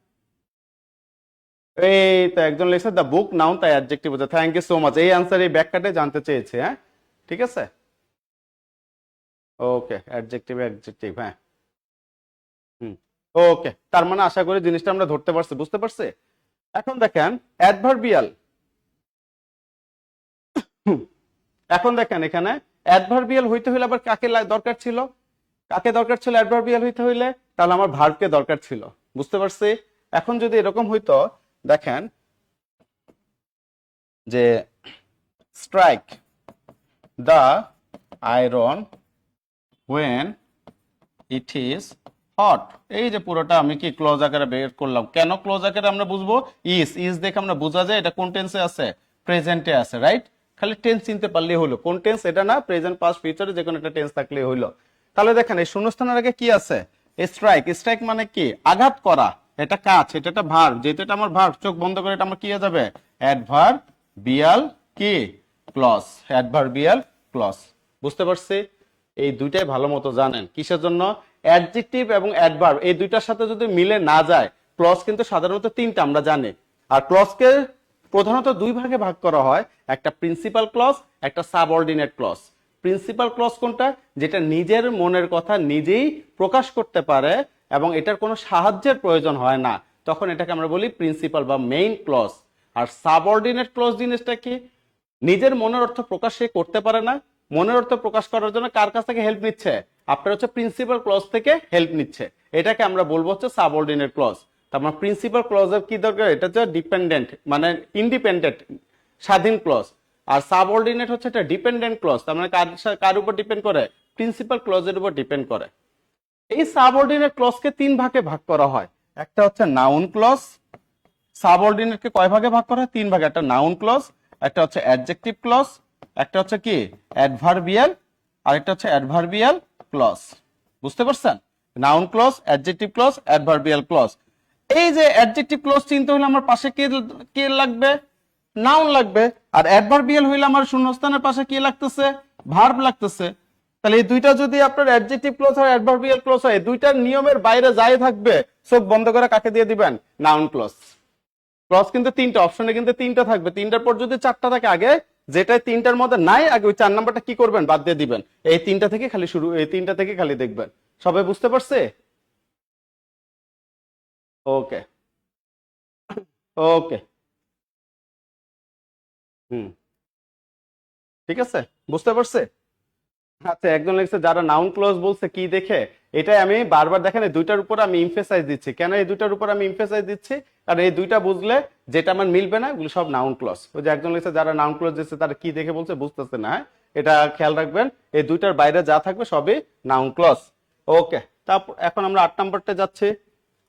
এই তো একজন লিখছে দ্য বুক নাউন, তাই অ্যাডজেক্টিভ হচ্ছে, থ্যাংক ইউ সো মাচ। এই অ্যান্সার এই ব্যাখ্যাটাই জানতে চেয়েছে, হ্যাঁ, ঠিক আছে, ওকে। অ্যাডজেক্টিভ অ্যাডজেক্টিভ, হ্যাঁ, হুম, ওকে। তার মানে আশা করি জিনিসটা আমরা ধরতে পারছি, বুঝতে পারছি। এখন দেখেন অ্যাডভার্বিয়াল, এখন দেখেন এখানে অ্যাডভার্বিয়াল হইতে হইলে আবার কাকে দরকার ছিল? কাকে দরকার ছিল অ্যাডভার্বিয়াল হইতে হইলে? তাহলে আমার ভার্বকে দরকার ছিল, বুঝতে পারছি। এখন যদি এরকম হইতো, দেখেন যে strike the iron when it is hot, এই যে পুরোটা আমি কি ক্লোজ আকারে বের করলাম। কেন ক্লোজ আকারে আমরা বুঝবো? ইজ দেখে আমরা বোঝা যায় এটা কোন টেন্সে আছে? প্রেজেন্টে আছে, রাইট? খালি টেন্স চিনতে পারলেই হলো, কোন টেন্স এটা না, প্রেজেন্ট পাস্ট ফিউচারে যে কোনো একটা টেন্স থাকলেই হইলো। তাহলে দেখেন এই শূন্যস্থানের আগে কি আছে? স্ট্রাইক। স্ট্রাইক মানে কি? আঘাত করা। এটা কাজ, এটা একটা ভার্ব। যেহেতু এটা আমার ভার্ব, চোখ বন্ধ করে এটা আমার কি হয়ে যাবে? অ্যাডভার্বিয়াল কি ক্লজ, অ্যাডভার্বিয়াল ক্লজ। বুঝতে পারছি? এই দুইটাই ভালো মতো জানেন। কিসের জন্য? অ্যাডজেক্টিভ এবং অ্যাডভার্ব এই দুইটার সাথে যদি মিলে না যায়, ক্লজ কিন্তু সাধারণত তিনটা আমরা জানি। আর ক্লজকে প্রধানত দুই ভাগে ভাগ করা হয়, একটা প্রিন্সিপাল ক্লজ, একটা সাবঅর্ডিনেট ক্লজ। প্রিন্সিপাল ক্লজ কোনটা? যেটা নিজের মনের কথা নিজেই প্রকাশ করতে পারে এবং এটার কোনো সাহায্যের প্রয়োজন হয় না, তখন এটাকে আমরা বলি প্রিন্সিপাল বা মেইন ক্লজ। আর সাবঅর্ডিনেট ক্লজ জিনিসটা কি? নিজের মনের অর্থ প্রকাশ সে করতে পারে না, মনের অর্থ প্রকাশ করার জন্য কার কাছ থেকে হেল্প নিচ্ছে? আপনার হচ্ছে প্রিন্সিপাল ক্লজ থেকে হেল্প নিচ্ছে। এটাকে আমরা বলবো হচ্ছে সাবঅর্ডিনেট ক্লজ। তার মানে প্রিন্সিপাল ক্লজের কি দরকার? এটা হচ্ছে ডিপেন্ডেন্ট মানে ইন্ডিপেন্ডেন্ট, স্বাধীন ক্লজ। আর সাবঅর্ডিনেট হচ্ছে এটা ডিপেন্ডেন্ট ক্লজ, তার মানে কার উপর ডিপেন্ড করে? প্রিন্সিপাল ক্লজের উপর ডিপেন্ড করে। এই সাবঅর্ডিনেট ক্লজকে তিন ভাগে ভাগ করা হয়। একটা হচ্ছে নাউন ক্লজ। সাবঅর্ডিনেটকে কয় ভাগে ভাগ করা হয়? তিন ভাগে। একটা নাউন ক্লজ, একটা হচ্ছে অ্যাডজেক্টিভ ক্লজ, একটা হচ্ছে কি অ্যাডভার্বিয়াল, আর একটা হচ্ছে অ্যাডভার্বিয়াল ক্লজ। বুঝতে পারছেন? Noun clause, adjective clause, adverbial clause. এই যে অ্যাডজেক্টিভ ক্লজ চিনতে হলে আমার পাশে কে কে লাগবে? নাউন লাগবে। আর অ্যাডভার্বিয়াল হইলে আমার শূন্যস্থানের পাশে কি লাগতেছে? ভার্ব লাগতেছে। তাহলে এই দুইটা যদি আপনার অ্যাডজেক্টিভ ক্লজ হয়, অ্যাডভার্বিয়াল ক্লজ হয়, দুইটার নিয়মের বাইরে যাই থাকবে, চোখ বন্ধ করে কাকে দিয়ে দিবেন? Noun clause. ক্লজ কিন্তু তিনটা, অপশনে কিন্তু তিনটা থাকবে, তিনটার পর যদি চারটা থাকে আগে যেটাই তিনটার মধ্যে নাই আগে ওই 4 নাম্বারটা কি করবেন, বাদ দিয়ে দিবেন। এই তিনটা থেকে খালি শুরু, এই তিনটা থেকে খালি দেখবেন। সবাই বুঝতে পারছে? ওকে ওকে, হুম, ঠিক আছে, বুঝতে পারছে? আচ্ছা, একজন লিখছে যারা নাউন ক্লজ বলছে কি দেখে, এটাই আমি বারবার দেখেন এই দুইটার উপর আমি ইমফেসাইজ দিচ্ছি। কেন এই দুইটার উপর আমি ইমফেসাইজ দিচ্ছি? কারণ এই দুইটা বুঝলে যেটা আমার মিলবে না ওগুলো সব নাউন ক্লজ। ওই যে একজন লিখছে যারা নাউন ক্লজ দিচ্ছে তারা কি দেখে বলছে বুঝতেছে না, হ্যাঁ এটা খেয়াল রাখবেন, এই দুইটার বাইরে যা থাকবে সবই নাউন ক্লজ। ওকে, তারপর এখন আমরা 8 নাম্বারটা যাচ্ছি।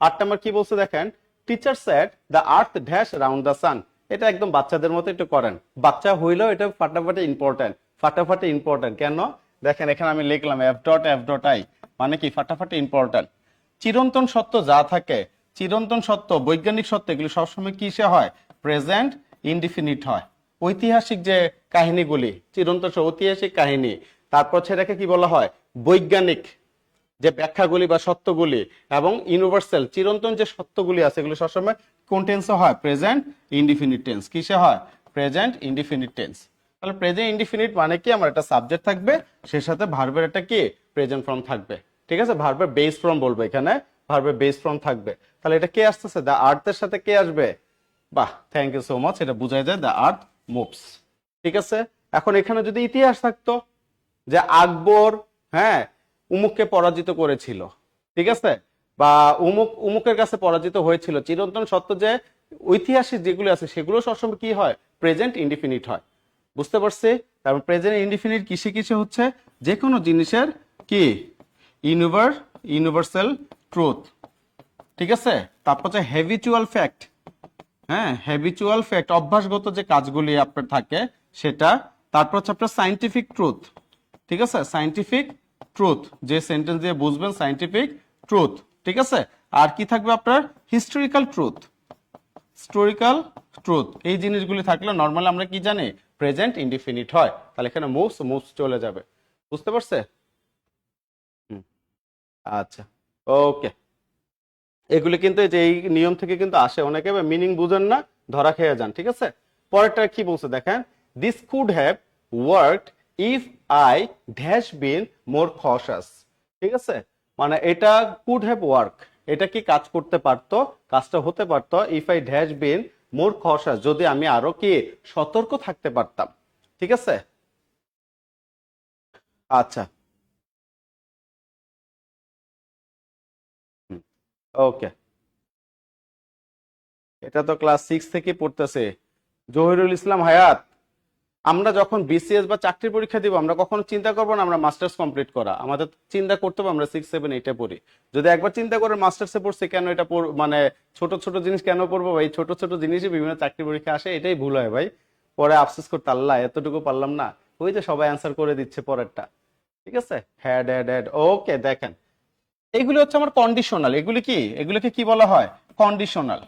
8 নাম্বার কি বলছে দেখেন, teacher said the earth dash round the sun. এটা একদম বাচ্চাদের মতো একটু করেন, বাচ্চা হইলেও এটা ফাটাফাটি ইম্পর্টেন্ট, ফাটাফাটি ইম্পর্টেন্ট। কেন দেখেন এখানে আমি লিখলাম F.F.I, মানে কি ফাটাফাটি ইম্পর্টেন্ট। চিরন্তন সত্য যা থাকে, চিরন্তন সত্য বৈজ্ঞানিক সত্য এগুলো সবসময় কিসে হয়, প্রেজেন্ট ইনডিফিনিট হয়। ঐতিহাসিক যে কাহিনীগুলি, চিরন্তন ঐতিহাসিক কাহিনী, তারপর সেটাকে কি বলা হয়, বৈজ্ঞানিক যে ব্যাখ্যাগুলি বা সত্যগুলি, এবং ইউনিভার্সাল চিরন্তন যে সত্যগুলি আছে এগুলো সবসময় কোন টেন্সে হয়, প্রেজেন্ট ইনডিফিনিট টেন্স। কিসে হয়, প্রেজেন্ট ইনডিফিনিট টেন্স। তাহলে প্রেজেন্ট ইনডিফিনিট মানে কি, আমার একটা সাবজেক্ট থাকবে, সে সাথে ভার্বের একটা কি প্রেজেন্ট ফর্ম থাকবে, ঠিক আছে, ভার্বের বেস ফর্ম বলবো এখানে, ভার্বের বেস ফর্ম থাকবে। তাহলে এটা কে আসতেছে, দ্য আর্থের সাথে কে আসবে, বাহ থ্যাংক ইউ সো মাচ, এটা বোঝাই যায় দ্য আর্থ মুভস, ঠিক আছে। এখন এখানে যদি ইতিহাস থাকতো যে আকবর, হ্যাঁ, উমুককে পরাজিত করেছিল, ঠিক আছে, বা উমুকের কাছে পরাজিত হয়েছিল, চিরন্তন সত্য যে ঐতিহাসিক যেগুলো আছে সেগুলো সবসময় কি হয়, প্রেজেন্ট ইনডিফিনিট হয়। বুঝতে পারছি? তারপর প্রেজেন্ট ইনডিফিনিট কিসে কিসে হচ্ছে, যে কোনো জিনিসের কি ইউনিভার্সাল ট্রুথ, ঠিক আছে। তারপর হচ্ছে হ্যাবিচুয়াল ফ্যাক্ট, হ্যাঁ হ্যাবিচুয়াল ফ্যাক্ট অভ্যাসগত যে কাজগুলি আপনার থাকে সেটা। তারপর হচ্ছে আপনার সাইন্টিফিক ট্রুথ, ঠিক আছে, সাইন্টিফিক ট্রুথ যে সেন্টেন্স দিয়ে বুঝবেন সাইন্টিফিক ট্রুথ, ঠিক আছে। আর কি থাকবে আপনার, হিস্টোরিক্যাল ট্রুথ, হিস্টোরিক্যাল ট্রুথ। এই জিনিসগুলি থাকলে নর্মালি আমরা কি জানি, প্রেজেন্ট ইনডিফিনিট হয়। তাহলে এখানে মুভস চলে যাবে, বুঝতে পারছে? আচ্ছা, ওকে, এগুলি কিন্তু এই যে এই নিয়ম থেকে কিন্তু আসে, অনেকে মিনিং বুঝেন না, ধরা খেয়ে যান, ঠিক আছে। পরেরটা কি বলছে দেখেন, this could have worked if I dash been more cautious, ঠিক আছে, মানে এটা কুড হ্যাভ ওয়ার্ক, এটা কি কাজ করতে পারতো, কাজটা হতে পারতো, if I dash been more cautious, যদি আমি আরো কি সতর্ক থাকতে পারতাম, ঠিক আছে। আচ্ছা, ওকে, এটা তো ক্লাস 6 থেকে পড়তেছে জহিরুল ইসলাম হায়াত। আমরা যখন বিসিএস বা চাকরির পরীক্ষা দিব আমরা কখনো চিন্তা করবো না আমরা মাস্টার্স কমপ্লিট করা, আমাদের চিন্তা করতে হবে আমরা 6, 7, 8 পড়ি। যদি একবার চিন্তা করে মাস্টার্সে পড়ছি কেন এটা মানে ছোট ছোট জিনিস কেন পড়বো ভাই, ছোট ছোট জিনিসই বিভিন্ন চাকরি পরীক্ষা আসে, এটাই ভুল হয় ভাই। পরে আফসোস করতে, আল্লাহ এতটুকু পারলাম না, ওই তো সবাই অ্যান্সার করে দিচ্ছে পরেরটা, ঠিক আছে। হ্যাড হ্যাড হ্যাড, ওকে, দেখেন এগুলি হচ্ছে আমার কন্ডিশনাল, এগুলি কি, এগুলিকে কি বলা হয়, কন্ডিশনাল।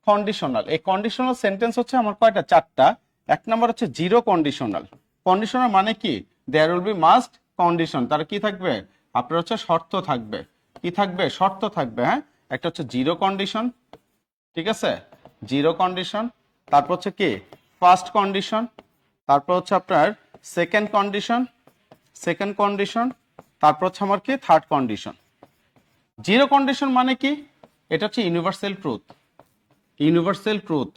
কন্ডিশনাল, এই কন্ডিশনাল সেন্টেন্স হচ্ছে আমার কয়টা, 4টা। এক নাম্বার হচ্ছে জিরো কন্ডিশনাল। কন্ডিশনাল মানে কি, there will be must condition, তার কি থাকবে, আপনার হচ্ছে শর্ত থাকবে, কি থাকবে, শর্ত থাকবে, হ্যাঁ। একটা হচ্ছে জিরো কন্ডিশন, ঠিক আছে, জিরো কন্ডিশন। তারপর হচ্ছে কি ফার্স্ট কন্ডিশন, তারপর হচ্ছে আপনার সেকেন্ড কন্ডিশন, সেকেন্ড কন্ডিশন, তারপর হচ্ছে আমার কি থার্ড কন্ডিশন। জিরো কন্ডিশন মানে কি, এটা হচ্ছে ইউনিভার্সাল ট্রুথ, ইউনিভার্সাল ট্রুথ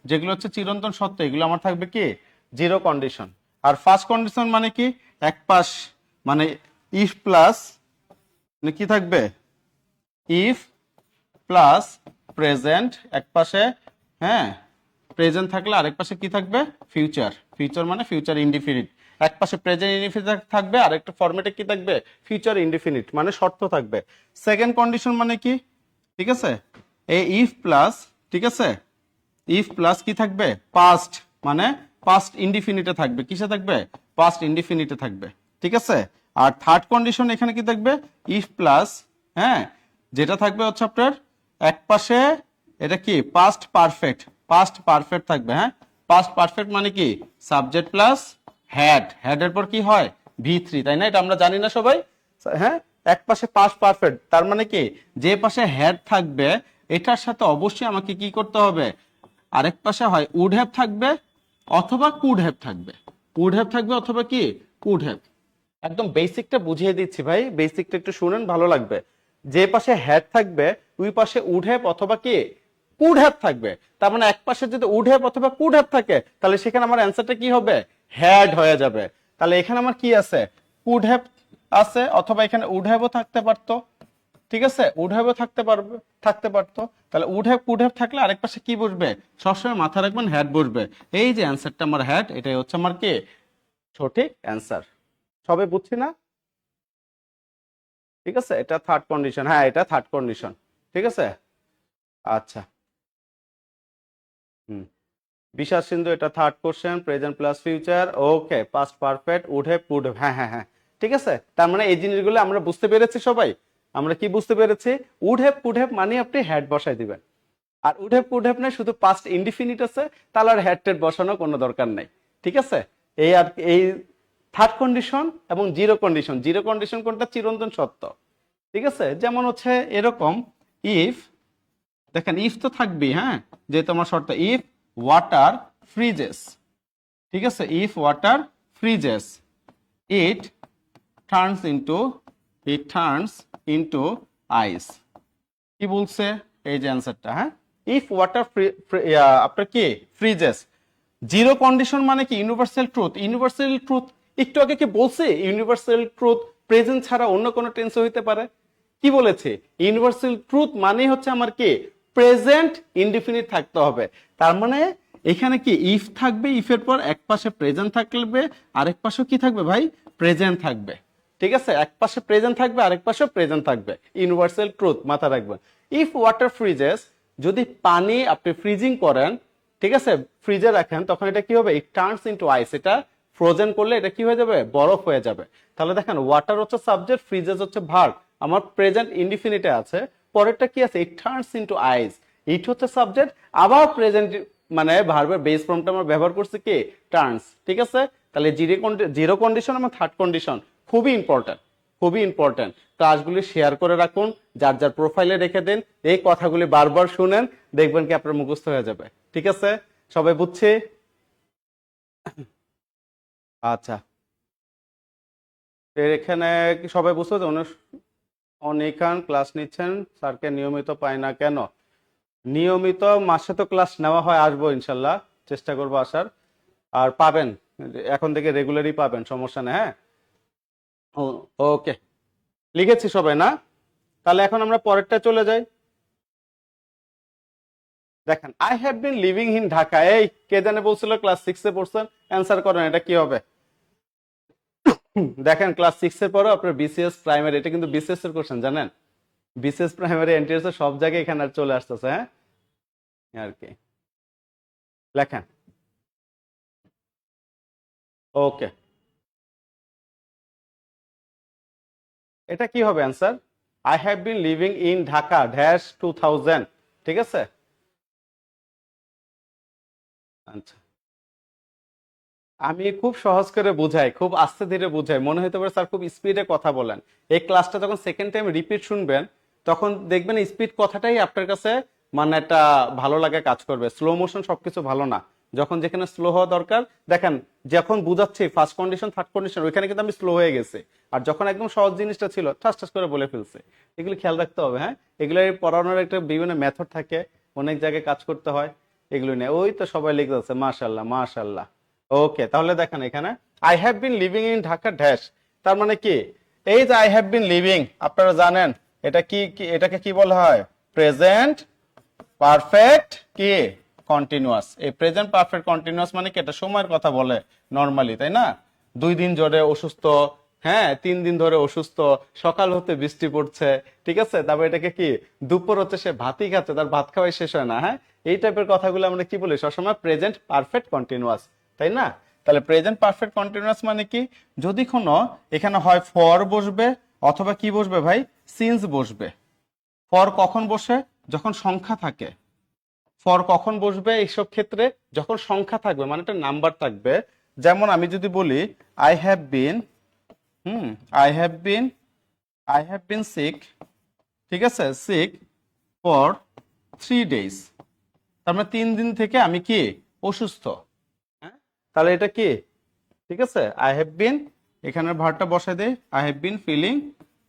যেগুলো হচ্ছে চিরন্তন সত্য, এগুলো আমার থাকবে কি জিরো কন্ডিশন। আর ফার্স্ট কন্ডিশন মানে কি, এক পাশ, মানে ইফ প্লাস, মানে কি থাকবে, ইফ প্লাস প্রেজেন্ট এক পাশে, হ্যাঁ প্রেজেন্ট থাকলে আরেক পাশে কি থাকবে, ফিউচার, ফিউচার মানে ফিউচার ইনডিফিনিট, এক পাশে প্রেজেন্ট ইনডিফিনিট থাকবে আর একটা ফরম্যাটে কি থাকবে, ফিউচার ইনডিফিনিট মানে শর্ত থাকবে। সেকেন্ড কন্ডিশন মানে কি, ঠিক আছে, এই ইফ প্লাস, ঠিক আছে, ইফ প্লাস কি থাকবে, পাস্ট, মানে পাস্ট ইনডিফিনিটে থাকবে, কিসে থাকবে, পাস্ট ইনডিফিনিটে থাকবে, ঠিক আছে। আর থার্ড কন্ডিশন এখানে কি থাকবে, ইফ প্লাস, হ্যাঁ যেটা থাকবে হচ্ছে আপনার এক পাশে, এটা কি পাস্ট পারফেক্ট, পাস্ট পারফেক্ট থাকবে, হ্যাঁ পাস্ট পারফেক্ট মানে কি সাবজেক্ট প্লাস হ্যাড, হ্যাড এর পর কি হয় V3, তাই না, এটা আমরা জানি না সবাই, হ্যাঁ। এক পাশে পাস্ট পারফেক্ট তার মানে কি যে পাশে হ্যাড থাকবে এটার সাথে অবশ্যই আমাকে কি করতে হবে, আরেক পাশে হয় উড হ্যাভ থাকবে অথবা কুড হ্যাভ থাকবে, উড হ্যাভ থাকবে অথবা কি কুড হ্যাভ। একদম বেসিকটা বুঝিয়ে দিচ্ছি ভাই, বেসিকটা একটু শুনেন, ভালো লাগবে। যে পাশে হ্যাড থাকবে ওই পাশে উড হ্যাভ অথবা কি কুড হ্যাভ থাকবে। তার মানে এক পাশে যদি উড হ্যাভ অথবা কুড হ্যাভ থাকে তাহলে সেখানে আমার অ্যান্সারটা কি হবে, হ্যাড হয়ে যাবে। তাহলে এখানে আমার কি আছে, কুড হ্যাভ আছে, অথবা এখানে উড হ্যাভও থাকতে পারতো, ঠিক আছে, উড হ্যাভও থাকতে পারতো। তাহলে উড হ্যাভ কুড হ্যাভ থাকলে আরেক পাশে কি বসবে, সবসময় মাথায় রাখবেন হ্যাড বসবে। এই যে অ্যান্সারটা আমার হ্যাড, এটাই হচ্ছে আমার কি সঠিক অ্যান্সার। সবে বুঝছি না? ঠিক আছে, এটা থার্ড কন্ডিশন, হ্যাঁ এটা থার্ড কন্ডিশন, ঠিক আছে। আচ্ছা, হুম, বিশাল সিন্ধু, এটা third question, present plus future, okay, past perfect, would have could have, হ্যাঁ হ্যাঁ হ্যাঁ, ঠিক আছে। তার মানে এই জিনিসগুলো আমরা বুঝতে পেরেছি সবাই। আমরা কি বুঝতে পেরেছি, উড হ্যাভ কুড হ্যাভ মানে আপনি হ্যাড বসাই দিবেন, আর উড হ্যাভ কুড হ্যাভ নাই, শুধু পাস্ট ইনডিফিনিট আছে, তাহলে আর হ্যাড টেড বসানো কোনো দরকার নাই, ঠিক আছে। এই আর এই থার্ড কন্ডিশন এবং জিরো কন্ডিশন, জিরো কন্ডিশন কোনটা, চিরন্তন সত্য, ঠিক আছে। যেমন হচ্ছে এরকম, ইফ, দেখেন ইফ তো থাকবেই, হ্যাঁ, যে তোমার শর্ত, ইফ ওয়াটার ফ্রিজেস, ঠিক আছে, if water freezes it turns into ice. কি বলছে, এই যে অ্যান্সারটা, হ্যাঁ, ইফ ওয়াটার আপনার কি ফ্রিজেস, জিরো কন্ডিশন মানে কি ইউনিভার্সাল ট্রুথ, ইউনিভার্সাল ট্রুথ একটু আগে কি বলছে, ইউনিভার্সাল ট্রুথ প্রেজেন্ট ছাড়া অন্য কোনো টেন্সে হইতে পারে, কি বলেছে, ইউনিভার্সাল ট্রুথ মানে হচ্ছে আমার কি প্রেজেন্ট ইনডিফিনিট থাকতে হবে। তার মানে এখানে কি ইফ থাকবে, ইফের পর এক পাশে প্রেজেন্ট থাকবে, আরেক পাশে কি থাকবে ভাই, প্রেজেন্ট থাকবে, ঠিক আছে, এক পাশে প্রেজেন্ট থাকবে আরেক পাশে প্রেজেন্ট থাকবে, ইউনিভার্সাল ট্রুথ মাথা রাখবেন। ইফ ওয়াটার ফ্রিজেস, যদি পানি আপনি ফ্রিজিং করেন, ঠিক আছে, ফ্রিজে রাখেন, তখন এটা কি হবে, ইট টার্নস ইনটু আইস, এটা ফ্রোজেন করলে এটা কি হয়ে যাবে, বরফ হয়ে যাবে। তাহলে দেখেন ওয়াটার হচ্ছে সাবজেক্ট, ফ্রিজেস হচ্ছে ভার্ব, আমার প্রেজেন্ট ইনডিফিনিটে আছে, পরেরটা কি আছে, ইট টার্নস ইনটু আইস, ইট হচ্ছে সাবজেক্ট, আবার প্রেজেন্ট মানে ভার্বের বেস ফর্মটা আমরা ব্যবহার করছি কি টার্নস, ঠিক আছে। তাহলে জিরো কন্ডিশন এবং থার্ড কন্ডিশন খুবই ইম্পর্টেন্ট, খুবই ইম্পর্টেন্ট। ক্লাসগুলি শেয়ার করে রাখুন, যার যার প্রোফাইলে রেখে দিন, এই কথাগুলি বারবার শুনেন, দেখবেন কি আপনার মুখস্থ হয়ে যাবে, ঠিক আছে। সবাই বুঝছি? আচ্ছা, এখানে কি সবাই বুঝতে অনেকান ক্লাস নিচ্ছেন, স্যারকে নিয়মিত পাই না কেন? নিয়মিত মাসে তো ক্লাস নেওয়া হয়, আসবো ইনশাল্লাহ, চেষ্টা করবো আসার, আর পাবেন, এখন থেকে রেগুলারই পাবেন, সমস্যা নেই, হ্যাঁ। ওকে, লিখেছি সবাই না? তাহলে এখন আমরা পরেরটা চলে যাই। দেখেন, I have been living in Dhaka, এই কে জানে বলছিল ক্লাস 6-এ পড়ছেন, অ্যান্সার করেন, এটা কি হবে? দেখেন ক্লাস 6 এর পরে আপনার বিসিএস প্রাইমারি, এটা কিন্তু বিসিএস এর কোশ্চেন জানেন, বিসিএস প্রাইমারি এনটিএস এর সব জায়গায় এখানে আর চলে আসতেছে, হ্যাঁ আর কি। লেখেন, ওকে, এটা কি হবে answer, I have been living in Dhaka dash 2000, ঠিক আছে। আচ্ছা, আমি খুব সহজ করে বুঝাই, খুব আস্তে ধীরে বুঝাই, মনে হতে পারে স্যার খুব স্পিডে কথা বলেন। এই ক্লাসটা যখন সেকেন্ড টাইম রিপিট শুনবেন তখন দেখবেন স্পিড কথাটাই আপনার কাছে মানে একটা ভালো লাগে কাজ করবে। স্লো মোশন সবকিছু ভালো না, যখন যেখানে স্লো হওয়া দরকার, দেখেন যখন বুঝাচ্ছি ফার্স্ট কন্ডিশন থার্ড কন্ডিশন ওইখানে কিন্তু আমি স্লো হয়ে গেছি, আর যখন একদম সহজ জিনিসটা ছিল ঠাস ঠাস করে বলে ফেলছে। এগুলো খেয়াল রাখতে হবে, হ্যাঁ, এগুলো পড়ানোর একটা বিভিন্ন মেথড থাকে, অনেক জায়গায় কাজ করতে হয়, এগুলো নিয়ে ওই তো সবাই লিখে আছে, মাশাল্লাহ মাশাল্লাহ। ওকে, তাহলে দেখেন এখানে I have been living in Dhaka dash, তার মানে কি, এই যে আই হ্যাভ বিন লিভিং, আপনারা জানেন এটা কি, এটাকে কি বলা হয়, প্রেজেন্ট পারফেক্ট কি কন্টিনিউয়াস। এই প্রেজেন্ট পারফেক্ট কন্টিনিউয়াস মানে কি, এটা সময়ের কথা বলে নরমালি, তাই না? 2 দিন ধরে অসুস্থ, হ্যাঁ 3 দিন ধরে অসুস্থ, সকাল হতে বৃষ্টি পড়ছে, ঠিক আছে, তারপর এটাকে কি, দুপুর হচ্ছে সে ভাতই খাচ্ছে, তার ভাত খাওয়াই শেষ হয় না, হ্যাঁ, এই টাইপের কথাগুলো আমরা কি বলি সবসময়, প্রেজেন্ট পারফেক্ট কন্টিনিউয়াস, তাই না? তাহলে প্রেজেন্ট পারফেক্ট কন্টিনিউয়াস মানে কি, যদি কোনো এখানে হয় ফর বসবে অথবা কি বসবে ভাই, সিন্স বসবে। ফর কখন বসে, যখন সংখ্যা থাকে। ফর কখন বসবে এইসব ক্ষেত্রে, যখন সংখ্যা থাকবে, মানে একটা নাম্বার থাকবে। যেমন আমি যদি বলি I have been, I have been, I have been sick, ঠিক আছে, সিক ফর 3 days, তার মানে 3 দিন থেকে আমি কি অসুস্থ। হ্যাঁ, তাহলে এটা কি ঠিক আছে, আই হ্যাভ বিন, এখানের ভার্বটা বসাই দেই, আই হ্যাভ বিন ফিলিং,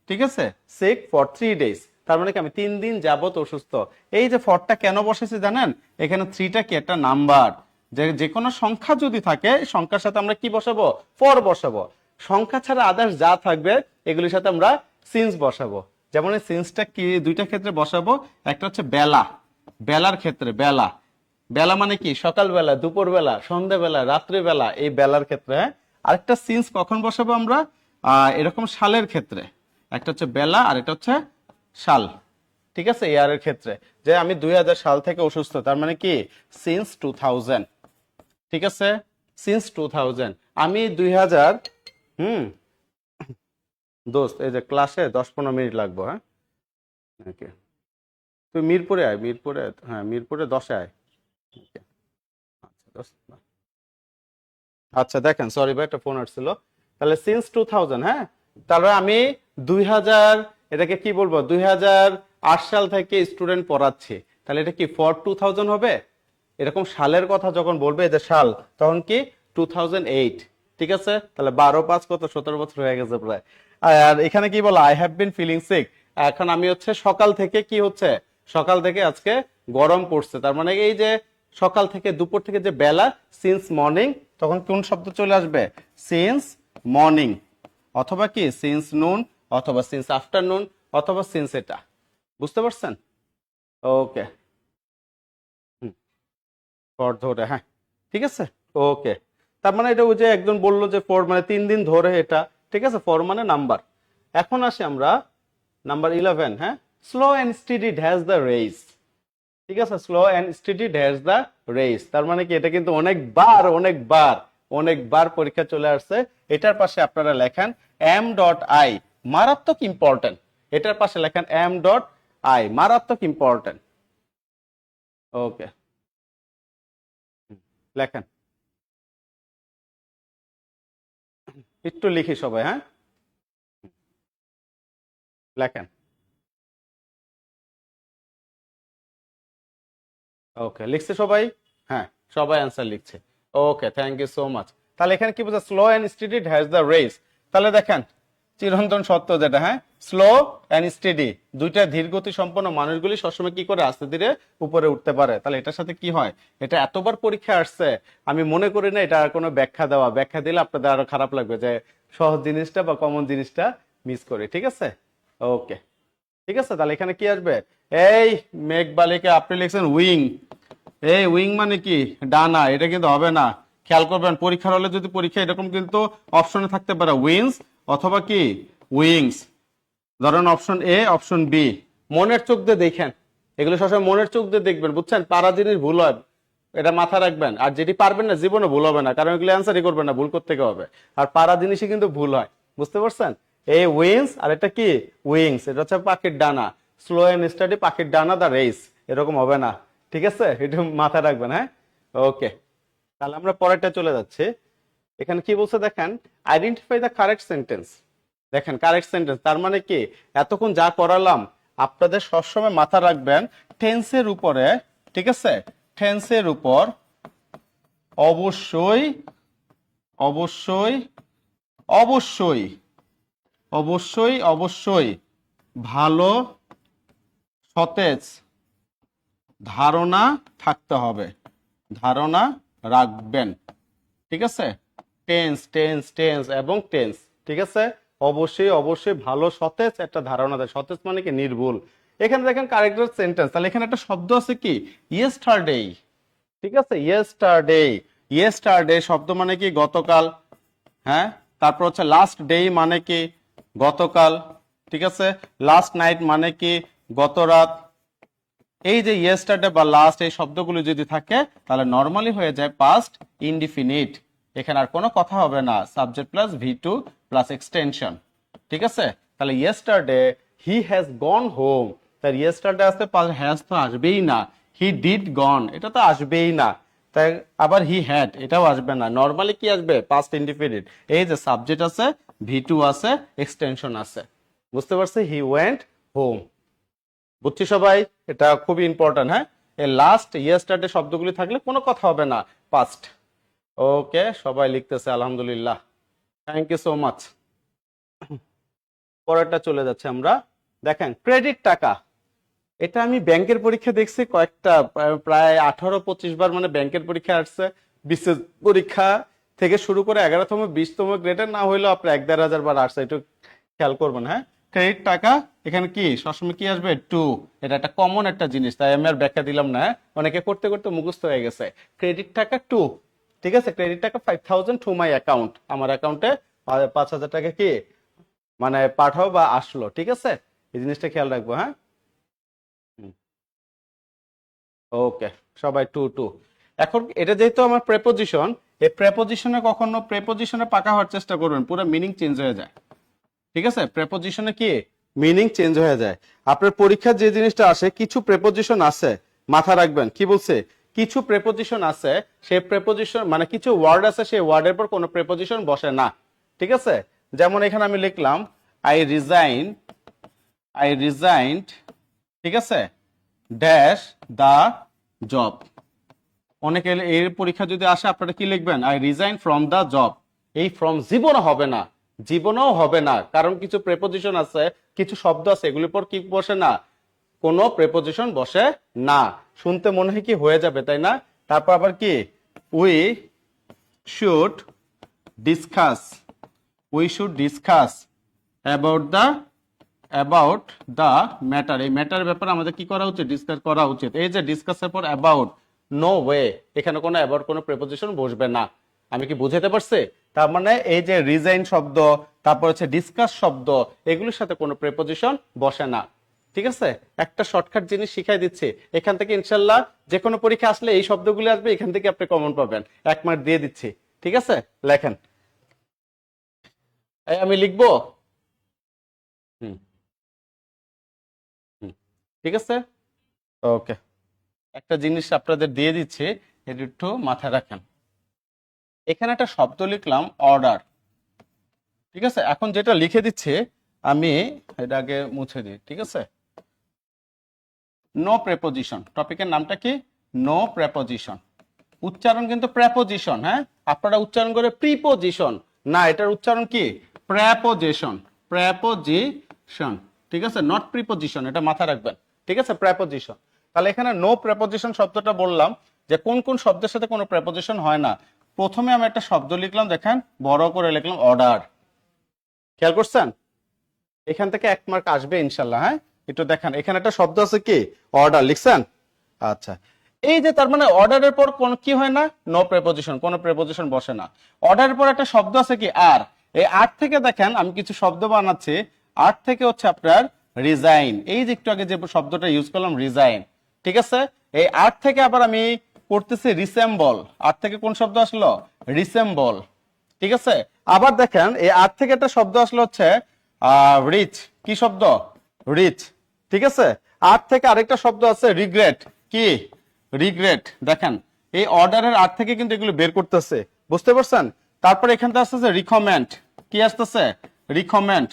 ঠিক আছে, সিক ফর 3 days, তার মানে কি আমি 3 দিন যাবত অসুস্থ। এই যে ফরটা কেন বসেছি জানেন, এখানে 3টা কি একটা নাম্বার, যে কোনো সংখ্যা যদি থাকে সংখ্যার সাথে আমরা কি বসাবো, ফর বসাবো। সংখ্যা ছাড়া আদার্স যা থাকবে এগুলির সাথে আমরা সিন্স বসাবো। যেমন এই সিন্সটা কি দুইটা ক্ষেত্রে বসাবো, একটা হচ্ছে বেলা, বেলার ক্ষেত্রে বেলা, বেলা মানে কি সকালবেলা, দুপুরবেলা, সন্ধ্যাবেলা, রাত্রিবেলা, এই বেলার ক্ষেত্রে। হ্যাঁ, আরেকটা সিন্স কখন বসাবো আমরা, এরকম সালের ক্ষেত্রে, একটা হচ্ছে বেলা আর এটা হচ্ছে সাল, ঠিক আছে, ইয়ারের ক্ষেত্রে। যে আমি 2000 সাল থেকে অসুস্থ, তার মানে কি সিন্স 2000, ঠিক আছে, সিন্স 2000। আমি 2000 দোস্ত এই যে ক্লাসে 10-15 মিনিট লাগবে। হ্যাঁ, ওকে, তুই মিরপুরে আয়, মিরপুরে, হ্যাঁ মিরপুরে 10-এ আয়। Okay. আচ্ছা দোস্ত, আচ্ছা দেখেন সরি ভাই একটা ফোন আসছিল। তাহলে সিন্স 2000, হ্যাঁ, তাহলে আমি 2000, এটাকে কি বলবো, 2008 সাল থেকে স্টুডেন্ট পড়াচ্ছি, তাহলে এটা কি ফর 2000 হবে। এরকম সালের কথা যখন বলবে, এই যে সাল, তখন কি 2008, ঠিক আছে। তাহলে 12-5 কত, 17 বছর হয়ে গেছে প্রায়। আর এখানে কি বলো, I have been feeling sick, এখন আমি হচ্ছে সকাল থেকে কি হচ্ছে, সকাল থেকে আজকে গরম পড়ছে, তার মানে এই যে সকাল থেকে দুপুর থেকে যে বেলা, সিন্স মর্নিং, তখন কোন শব্দ চলে আসবে, সিন্স মর্নিং, অথবা কি সিন্স নুন, অথবা সিন্স আফটারনুন, অথবা সিন্স এটা। বুঝতে পারছেন? ওকে, ফর ধরে, হ্যাঁ ঠিক আছে, ওকে। তার মানে এটা ওই যে একজন বললো যে ফর মানে 3 দিন ধরে, এটা ঠিক আছে, ফর মানে নাম্বার। এখন আসি আমরা নাম্বার 11, হ্যাঁ, slow and steady dash the race, ঠিক আছে, slow and steady dash the race, তার মানে কি এটা কিন্তু অনেকবার অনেকবার অনেকবার পরীক্ষা চলে আসছে। এটার পাশে আপনারা লেখেন এম ডট আই, মারাত্মক ইম্পর্টেন্ট, এটার পাশে লেখেন এম ডট আই, মারাত্মক ইম্পর্টেন্ট। ওকে, লেখেন, একটু লিখি সবাই, হ্যাঁ লেখেন। ওকে, লিখছে সবাই, হ্যাঁ সবাই অ্যান্সার লিখছে। ওকে, থ্যাংক ইউ সো মাচ। তাহলে এখানে কি বোঝা, slow and steady has the race. তাহলে দেখেন চিরন্তন সত্য যেটা, হ্যাঁ, স্লো অ্যান্ড স্টেডি, দুইটা ধীর গতি সম্পন্ন মানুষগুলি সবসময় কি করে, আস্তে ধীরে উপরে উঠতে পারে। তাহলে এটার সাথে কি হয়, এটা এতবার পরীক্ষা আসছে, আমি মনে করি না এটা কোনো ব্যাখ্যা দেওয়া, ব্যাখ্যা দিলে আপনাদের আরো খারাপ লাগবে যে সহজ জিনিসটা বা কমন জিনিসটা মিস করে, ঠিক আছে। ওকে, ঠিক আছে, তাহলে এখানে কি আসবে, এই মেঘবালিকা আপনি লিখছেন উইং, এই উইং মানে কি ডানা, এটা কিন্তু হবে না, খেয়াল করবেন পরীক্ষার হলে যদি পরীক্ষা এরকম কিন্তু অপশনে থাকতে পারে উইংস অথবা কি উইংস, ধরেন অপশন এ অপশন বি, মনের চোখ দিয়ে দেখেন, এগুলো সবসময় মনের চোখ দিয়ে দেখবেন, বুঝছেন, পারা জিনিস ভুল হয়, এটা মাথা রাখবেন। আর যেটি পারবেন না জীবনে ভুল হবে না, কারণ এগুলো অ্যান্সারই করবেন না, ভুল করতে হবে। আর পারা জিনিসই কিন্তু ভুল হয়, বুঝতে পারছেন। এই উইংস আর এটা কি উইংস, এটা হচ্ছে পাখির ডানা, স্লো এন্ড স্টাডি পাখির ডানা দা রেস, এরকম হবে না, ঠিক আছে, এটা মাথায় রাখবেন, হ্যাঁ। ওকে, তাহলে আমরা পরেরটা চলে যাচ্ছি। এখানে কি বলছে দেখেন, আইডেন্টিফাই দ্য কারেক্ট সেন্টেন্স। দেখেন কারেক্ট সেন্টেন্স তার মানে কি, এতক্ষণ যা করালাম আপনাদের সবসময় মাথা রাখবেন টেন্সের উপরে, ঠিক আছে, টেন্সের উপর অবশ্যই অবশ্যই অবশ্যই অবশ্যই অবশ্যই ভালো সতেজ ধারণা থাকতে হবে, ধারণা রাখবেন, ঠিক আছে, টেন্স টেন্স টেন্স এবং টেন্স, ঠিক আছে, অবশ্যই অবশ্যই ভালো সতেজ একটা ধারণা দেয়, সতেজ মানে কি নির্ভুল। এখানে দেখেন কারেক্ট সেন্টেন্স, তাহলে এখানে একটা শব্দ আছে কি ইয়েস্টারডে, ঠিক আছে, ইয়েস্টারডে, ইয়েস্টারডে শব্দ মানে কি গতকাল, হ্যাঁ, তারপর হচ্ছে লাস্ট ডে মানে কি গতকাল, ঠিক আছে, লাস্ট নাইট মানে কি গত রাত। এই যে ইয়েস্টারডে বা লাস্ট এই শব্দগুলো যদি থাকে তাহলে নরমালি হয়ে যায় পাস্ট ইনডিফিনিট, এখানে আর কোনো কথা হবে না, subject plus V2 plus extension, ঠিক আছে। তাহলে yesterday he has gone home, তার ইয়েস্টারডে আসতে হ্যাজ তো আসবেই না, হি ডিড গন এটা তো আসবেই না, তাই আবার হি হ্যাড এটাও আসবে না, নরমালি কি আসবে পাস্ট ইনডিফিনিট, এই যে সাবজেক্ট আছে V2 আছে এক্সটেনশন আছে, বুঝতে পারছি, হি ওয়েন্ট হোম, বুঝছি সবাই। এটা খুবই ইম্পর্টেন্ট। হ্যাঁ, এই লাস্ট ইয়েস্টারডে শব্দগুলি থাকলে কোনো কথা হবে না, পাস্ট। ওকে, সবাই লিখতেছে আলহামদুলিল্লাহ, থ্যাংক ইউ সো মাচ। পরেরটা চলে যাচ্ছে আমরা। দেখেন ক্রেডিট টাকা, এটা আমি ব্যাংকের পরীক্ষা দেখছি কয়েকটা, প্রায় 18-25 বার মানে ব্যাংকের পরীক্ষা আসছে। বিসিএস পরীক্ষা থেকে শুরু করে 11তম 20তম গ্রেডের না হইলেও আপনার 1-1.5 বার আসছে, একটু খেয়াল করবেন। হ্যাঁ, ক্রেডিট টাকা এখানে কি সবসময় কি আসবে, টু। এটা একটা কমন একটা জিনিস, তাই আমি আর ব্যাখ্যা দিলাম না। অনেকে করতে করতে মুখস্থ হয়ে গেছে। ক্রেডিট টাকা টু, ঠিক আছে, ক্রেডিট টাকা 5000 টু মাই অ্যাকাউন্ট, আমার অ্যাকাউন্টে 5000 টাকা কি মানে পাঠাও বা আসলো, ঠিক আছে, এই জিনিসটা খেয়াল রাখবো। হ্যাঁ, ওকে, সবাই টু টু। এখন এটা যেহেতু আমার প্রেপোজিশন, এই প্রেপোজিশনে কখনো প্রেপোজিশনে পাকা হওয়ার চেষ্টা করবেন, পুরো মিনিং চেঞ্জ হয়ে যায়, ঠিক আছে, প্রেপোজিশনে কি মিনিং চেঞ্জ হয়ে যায়। আপনার পরীক্ষার যে জিনিসটা আসে, কিছু প্রেপোজিশন আছে, মাথা রাখবেন, কি বলছে, কিছু প্রেপোজিশন আছে, সেই প্রেপোজিশন মানে কিছু ওয়ার্ড আছে, সেই ওয়ার্ডের পর কোনো প্রেপোজিশন বসে না, ঠিক আছে। যেমন এখানে আমি লিখলাম আই রিজাইন্ড, ঠিক আছে, ড্যাশ দা জব। অনেকে এর পরীক্ষা যদি আসে আপনারা কি লিখবেন, I resign from the job. এই ফ্রম জীবনও হবে না, জীবনও হবে না, কারণ কিছু প্রেপোজিশন আছে, কিছু শব্দ আছে, এগুলির পর কি বসে না, কোনো প্রেপোজিশন বসে না। শুনতে মনে হয় কি হয়ে যাবে, তাই না। তারপর আবার কি, we should discuss, about the matter. এই ম্যাটার ব্যাপারে আমাদের কি করা উচিত, ডিসকাস করা উচিত। এই যে ডিসকাসের পর অ্যাবাউট, নো ওয়ে, এখানে কোনো অ্যাবাউট কোনো প্রেপোজিশন বসবে না। আমি কি বুঝাতে পারছি? তার মানে এই যে রিজাইন শব্দ, তারপর হচ্ছে ডিসকাস শব্দ, এগুলোর সাথে কোনো প্রেপোজিশন বসে না, ঠিক আছে। একটা শর্টকাট জিনিস শিখাই দিচ্ছি, এখান থেকে ইনশাল্লাহ যে কোনো পরীক্ষা আসলে এই শব্দগুলো আসবে, এখান থেকে আপনি কমন পাবেন, 1 মার্ক দিয়ে দিচ্ছি, ঠিক আছে। লেখেন, আমি লিখবো, হুম হুম, ঠিক আছে, ওকে। একটা জিনিস আপনাদের দিয়ে দিচ্ছি, এটা একটু মাথায় রাখেন। এখানে একটা শব্দ লিখলাম অর্ডার, ঠিক আছে। এখন যেটা লিখে দিচ্ছে আমি এটা আগে মুছে দিই, ঠিক আছে। নো প্রেপোজিশন, টপিকের নামটা কি, নো প্রেপোজিশন। উচ্চারণ কিন্তু প্রেপোজিশন, হ্যাঁ, আপনারা উচ্চারণ করে প্রিপোজিশন না, এটার উচ্চারণ কি, প্রেপোজিশন, প্রেপোজিশন, ঠিক আছে, নট প্রিপোজিশন, এটা মাথায় রাখবেন, ঠিক আছে, প্রেপোজিশন। তাহলে এখানে নো প্রেপোজিশন শব্দটা বললাম যে কোন কোন শব্দের সাথে কোনো প্রেপোজিশন হয় না। প্রথমে আমি একটা শব্দ লিখলাম, দেখেন বড় করে লিখলাম অর্ডার, খেয়াল করছেন, এখান থেকে 1 মার্ক আসবে ইনশাল্লাহ। হ্যাঁ, একটু দেখেন, এখানে একটা শব্দ আছে কি, অর্ডার, লিখছেন, আচ্ছা। এই যে তার মানে অর্ডারের পর কোন কি হয় না, নো প্রেপোজিশন, কোনো প্রেপোজিশন বসে না। অর্ডারের পর একটা শব্দ আছে কি, আর। এই আর থেকে দেখেন আমি কিছু শব্দ বানাচ্ছি, আর থেকে হচ্ছে আপনার রিজাইন, এই যে একটু আগে যে শব্দটা ইউজ করলাম রিজাইন, ঠিক আছে। এই আর থেকে আবার আমি করতেছি রিসেম্বল, আর থেকে কোন শব্দ আসলো, রিসেম্বল, ঠিক আছে। আবার দেখেন এই আর থেকে একটা শব্দ আসলো হচ্ছে রিচ, কি শব্দ, রিচ, ঠিক আছে। আর থেকে আরেকটা শব্দ আছে রিগ্রেট, কি, রিগ্রেট। দেখেন এই অর্ডারের আর থেকে কিন্তু এগুলো বের করতেছে, বুঝতে পারছেন। তারপর এখান থেকে আসতেছে রিকমেন্ড, কি আসতেছে, রিকমেন্ড,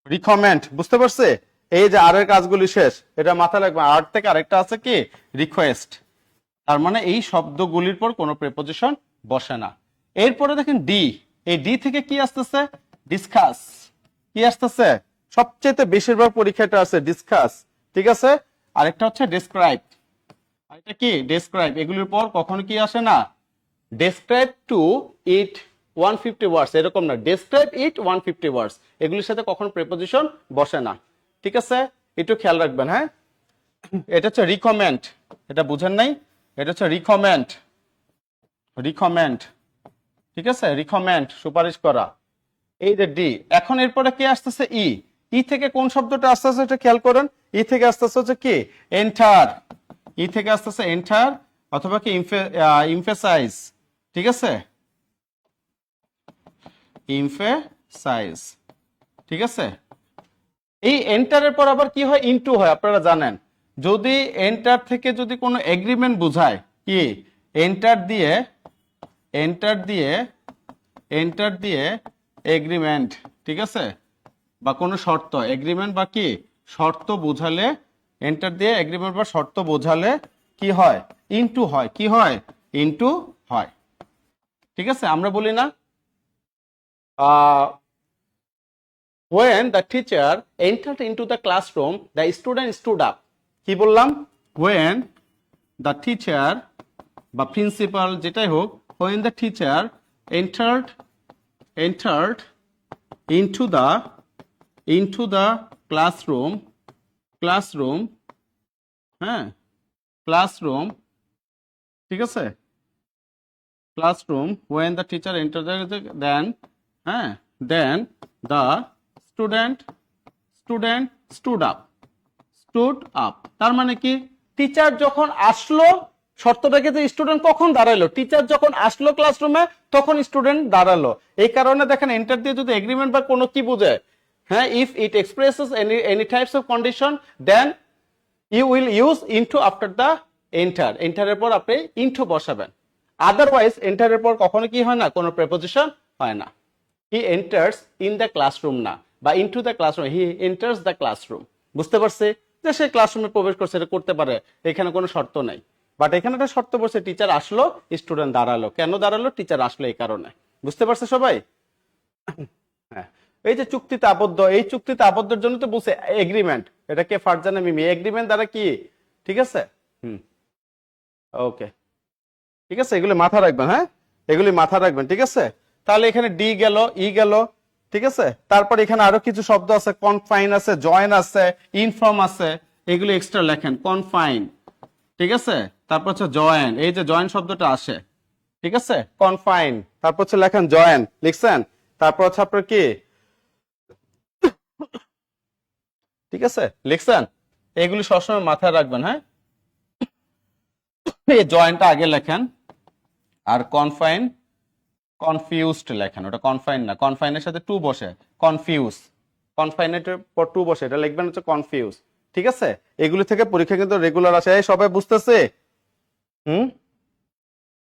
রিকমেন্ড, বুঝতে পারছে। এই যে আর এর কাজগুলি শেষ, এটা মাথায় রাখবেন। আর থেকে আরেকটা আছে কি, রিকোয়েস্ট। তার মানে এই শব্দগুলির পর কোনো প্রেপোজিশন বসে না। এরপরে দেখেন ডি, এই ডি থেকে কি আসতেছে, ডিসকাস, কি আসতেছে, সবচেয়ে বেশিরভাগ পরীক্ষাটা আছে ডিসকাস, ঠিক আছে। আরেকটা হচ্ছে ডেসক্রাইব, আরেকটা কি, ডেসক্রাইব। এগুলির পর কখনো কি আসে না, ডেসক্রাইব টু ইট 150 ওয়ার্ডস, এরকম না, ডেসক্রাইব ইট 150 ওয়ার্ডস, এগুলির সাথে কখনো প্রেপোজিশন বসে না, ঠিক আছে, একটু খেয়াল রাখবেন। হ্যাঁ, এটা হচ্ছে রিকমেন্ড, এটা বুঝেন নাই, এটা হচ্ছে রিকমেন্ড, রিকমেন্ড, ঠিক আছে, রিকমেন্ড, সুপারিশ করা। এই যে ডি। এখন এরপরে কি আসতেছে, ই। ই থেকে কোন শব্দটা আসতেছে এটা খেয়াল করেন, ই থেকে আসতেছে হচ্ছে কি, এন্টার, ই থেকে আসতেছে এন্টার, অথবা কি ইমফেসাইজ, ঠিক আছে, ইমফেসাইজ, ঠিক আছে। এই এন্টারের পর আবার কি হয়, ইনটু হয়, আপনারা জানেন। যদি এন্টার থেকে যদি কোনো এগ্রিমেন্ট বোঝায়, কি, এন্টার দিয়ে, এন্টার দিয়ে, এন্টার দিয়ে এগ্রিমেন্ট, ঠিক আছে, বা কোনো শর্ত, এগ্রিমেন্ট বা কি শর্ত বোঝালে এন্টার দিয়ে এগ্রিমেন্ট বা শর্ত বোঝালে কি হয়, ইনটু হয়, কি হয়, ইনটু হয়। ঠিক আছে, আমরা বলি না when the teacher entered into the classroom the student stood up, কি বললাম, when the teacher বা প্রিন্সিপাল যেটাই হোক, when the teacher entered into the classroom, হ্যাঁ, classroom, ঠিক আছে, classroom, when the teacher entered then হ্যাঁ then the student stood up, তার মানে কি, টিচার যখন আসলো, শর্তটাকে যে স্টুডেন্ট কখন দাঁড়ালো, টিচার যখন আসলো ক্লাসরুমে তখন স্টুডেন্ট দাঁড়ালো। এই কারণে দেখেন এন্টার দিয়ে যদি এগ্রিমেন্ট বা কোনো কি বোঝায়, হ্যাঁ, if it expresses any types of condition then you will use into after the এন্টারের পর আপনি ইনটু বসাবেন। আদারওয়াইজ এন্টারের পর কখনো কি হয় না, কোনো প্রেপোজিশন হয় না। হি এন্টার্স ইন দ্য ক্লাসরুম না, বা into the classroom, he enters the classroom. বুঝতে পারছে যে সে ক্লাসরুমে প্রবেশ করছে, এটা করতে পারে, এখানে কোনো শর্ত নাই। বাট এখানে একটা শর্ত বলছে, টিচার আসলো স্টুডেন্ট দাঁড়ালো। কেন দাঁড়ালো, টিচার আসলো এই কারণে। বুঝতে পারছে সবাই? হ্যাঁ, এই যে চুক্তিতে আবদ্ধ, এই চুক্তিতে আবদ্ধের জন্য তো বলছে এগ্রিমেন্ট, এটাকে ফারজানা মিমি, এগ্রিমেন্ট দ্বারা কি, ঠিক আছে। ওকে, ঠিক আছে, এগুলি মাথা রাখবেন, হ্যাঁ, এগুলি মাথা রাখবেন, ঠিক আছে। তাহলে এখানে ডি গেল, ই গেল, ঠিক আছে। তারপর এখানে আরো কিছু শব্দ আছে, কনফাইন আছে, জয়েন আছে, ইনফর্ম আছে, এগুলি এক্সট্রা লেখেন। কনফাইন, ঠিক আছে, তারপর হচ্ছে জয়েন, এই যে জয়েন শব্দটা আসে, ঠিক আছে, কনফাইন, তারপর হচ্ছে লেখেন জয়েন, লিখছেন, তারপর হচ্ছে আপনার কি, ঠিক আছে, লিখছেন, এগুলি সবসময় মাথায় রাখবেন, হ্যাঁ। এই জয়েনটা আগে লেখেন, আর কনফাইন, কনফিউজড লেখেন, ওটা কনফাইন না, কনফাইনের সাথে টু বসে, কনফিউজ, কনফাইনের পর টু বসে, এটা লিখবেন হচ্ছে কনফিউজ, ঠিক আছে। এগুলি থেকে পরীক্ষা কিন্তু রেগুলার আসে। এই সবাই বুঝতেছে?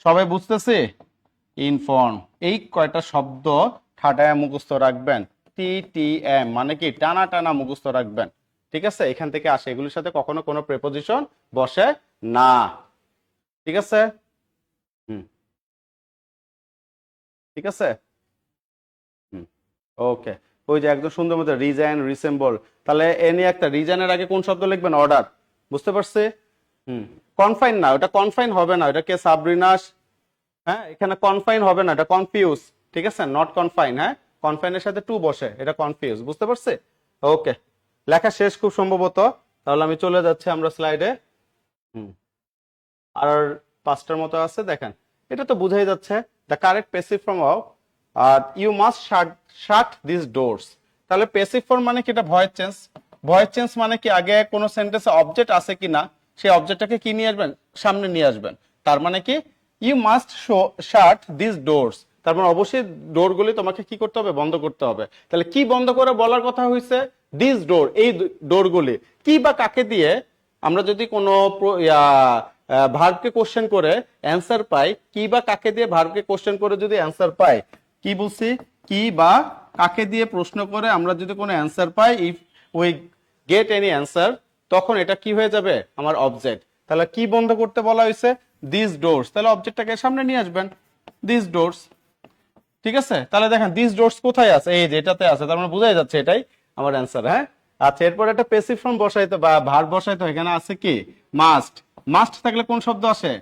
সবাই বুঝতেছে? ইনফর্ম, এই কয়টা শব্দ ঠাডায় মুখস্থ রাখবেন। টিটিএম মানে কি, টানা টানা মুখস্থ রাখবেন, ঠিক আছে। এখান থেকে আসে, এগুলির সাথে কখনো কোনো প্রেপোজিশন বসে না, ঠিক আছে। ঠিক আছে, ওকে। ওই যে একদম সুন্দর মতো রিজাইন, রিসেম্বল, তাহলে এ নিয়ে একটা রিজাইনের আগে কোন শব্দ লিখবেন, অর্ডার। বুঝতে পারছে? কনফাইন না, ওটা কনফাইন হবে না, ওটাকে সাবরিনাস, হ্যাঁ, এখানে কনফাইন হবে না, এটা কনফিউজ, ঠিক আছে, নট কনফাইন, হ্যাঁ, কনফাইনের সাথে টু বসে, এটা কনফিউজ। বুঝতে পারছে? ওকে, লেখা শেষ খুব সম্ভবত। তাহলে আমি চলে যাচ্ছি আমরা স্লাইডে। আর 5টার মতো আছে, দেখেন, এটা তো বুঝাই যাচ্ছে। The correct passive form of you must shut this doors. তাহলে প্যাসিভ ফর্ম মানে কি, এটা ভয়েস চেঞ্জ। ভয়েস চেঞ্জ মানে কি, আগে কোনো সেন্টেন্সে অবজেক্ট আছে কিনা, সেই অবজেক্টটাকে কি নিয়ে আসবেন, সামনে নিয়ে আসবেন। তার মানে কি, you must shut this doors, তার মানে অবশ্যই ডোরগুলি তোমাকে কি করতে হবে, বন্ধ করতে হবে। তাহলে কি বন্ধ করে বলার কথা হয়েছে, দিস ডোর, এই ডোরগুলি। কি বা কাকে দিয়ে আমরা যদি কোনো ভার্বকে কোশ্চেন করে অ্যান্সার পাই, কি বা কাকে দিয়ে ভার্বকে কোশ্চেন করে যদি অ্যান্সার পাই, কি বলছি, কি বা কাকে দিয়ে প্রশ্ন করে আমরা যদি কোনো answer pi, if we get any answer, তখন এটা কি হয়ে যাবে, আমার অবজেক্ট। তাহলে কি বন্ধ করতে বলা হয়েছে, দিস ডোরস, তাহলে অবজেক্টটাকে সামনে নিয়ে আসবেন, দিস ডোরস, ঠিক আছে। তাহলে দেখেন দিস ডোরস কোথায় আছে, এই যে এটাতে আছে, তার মানে বোঝাই যাচ্ছে এটাই আমার অ্যান্সার, হ্যাঁ। আচ্ছা, এরপর একটা প্যাসিভ ফর্ম বসাইতে বা ভার্ব বসাইতে, এখানে আছে কি, মাস্ট। মাস্ট থাকলে কোন শব্দ আসে,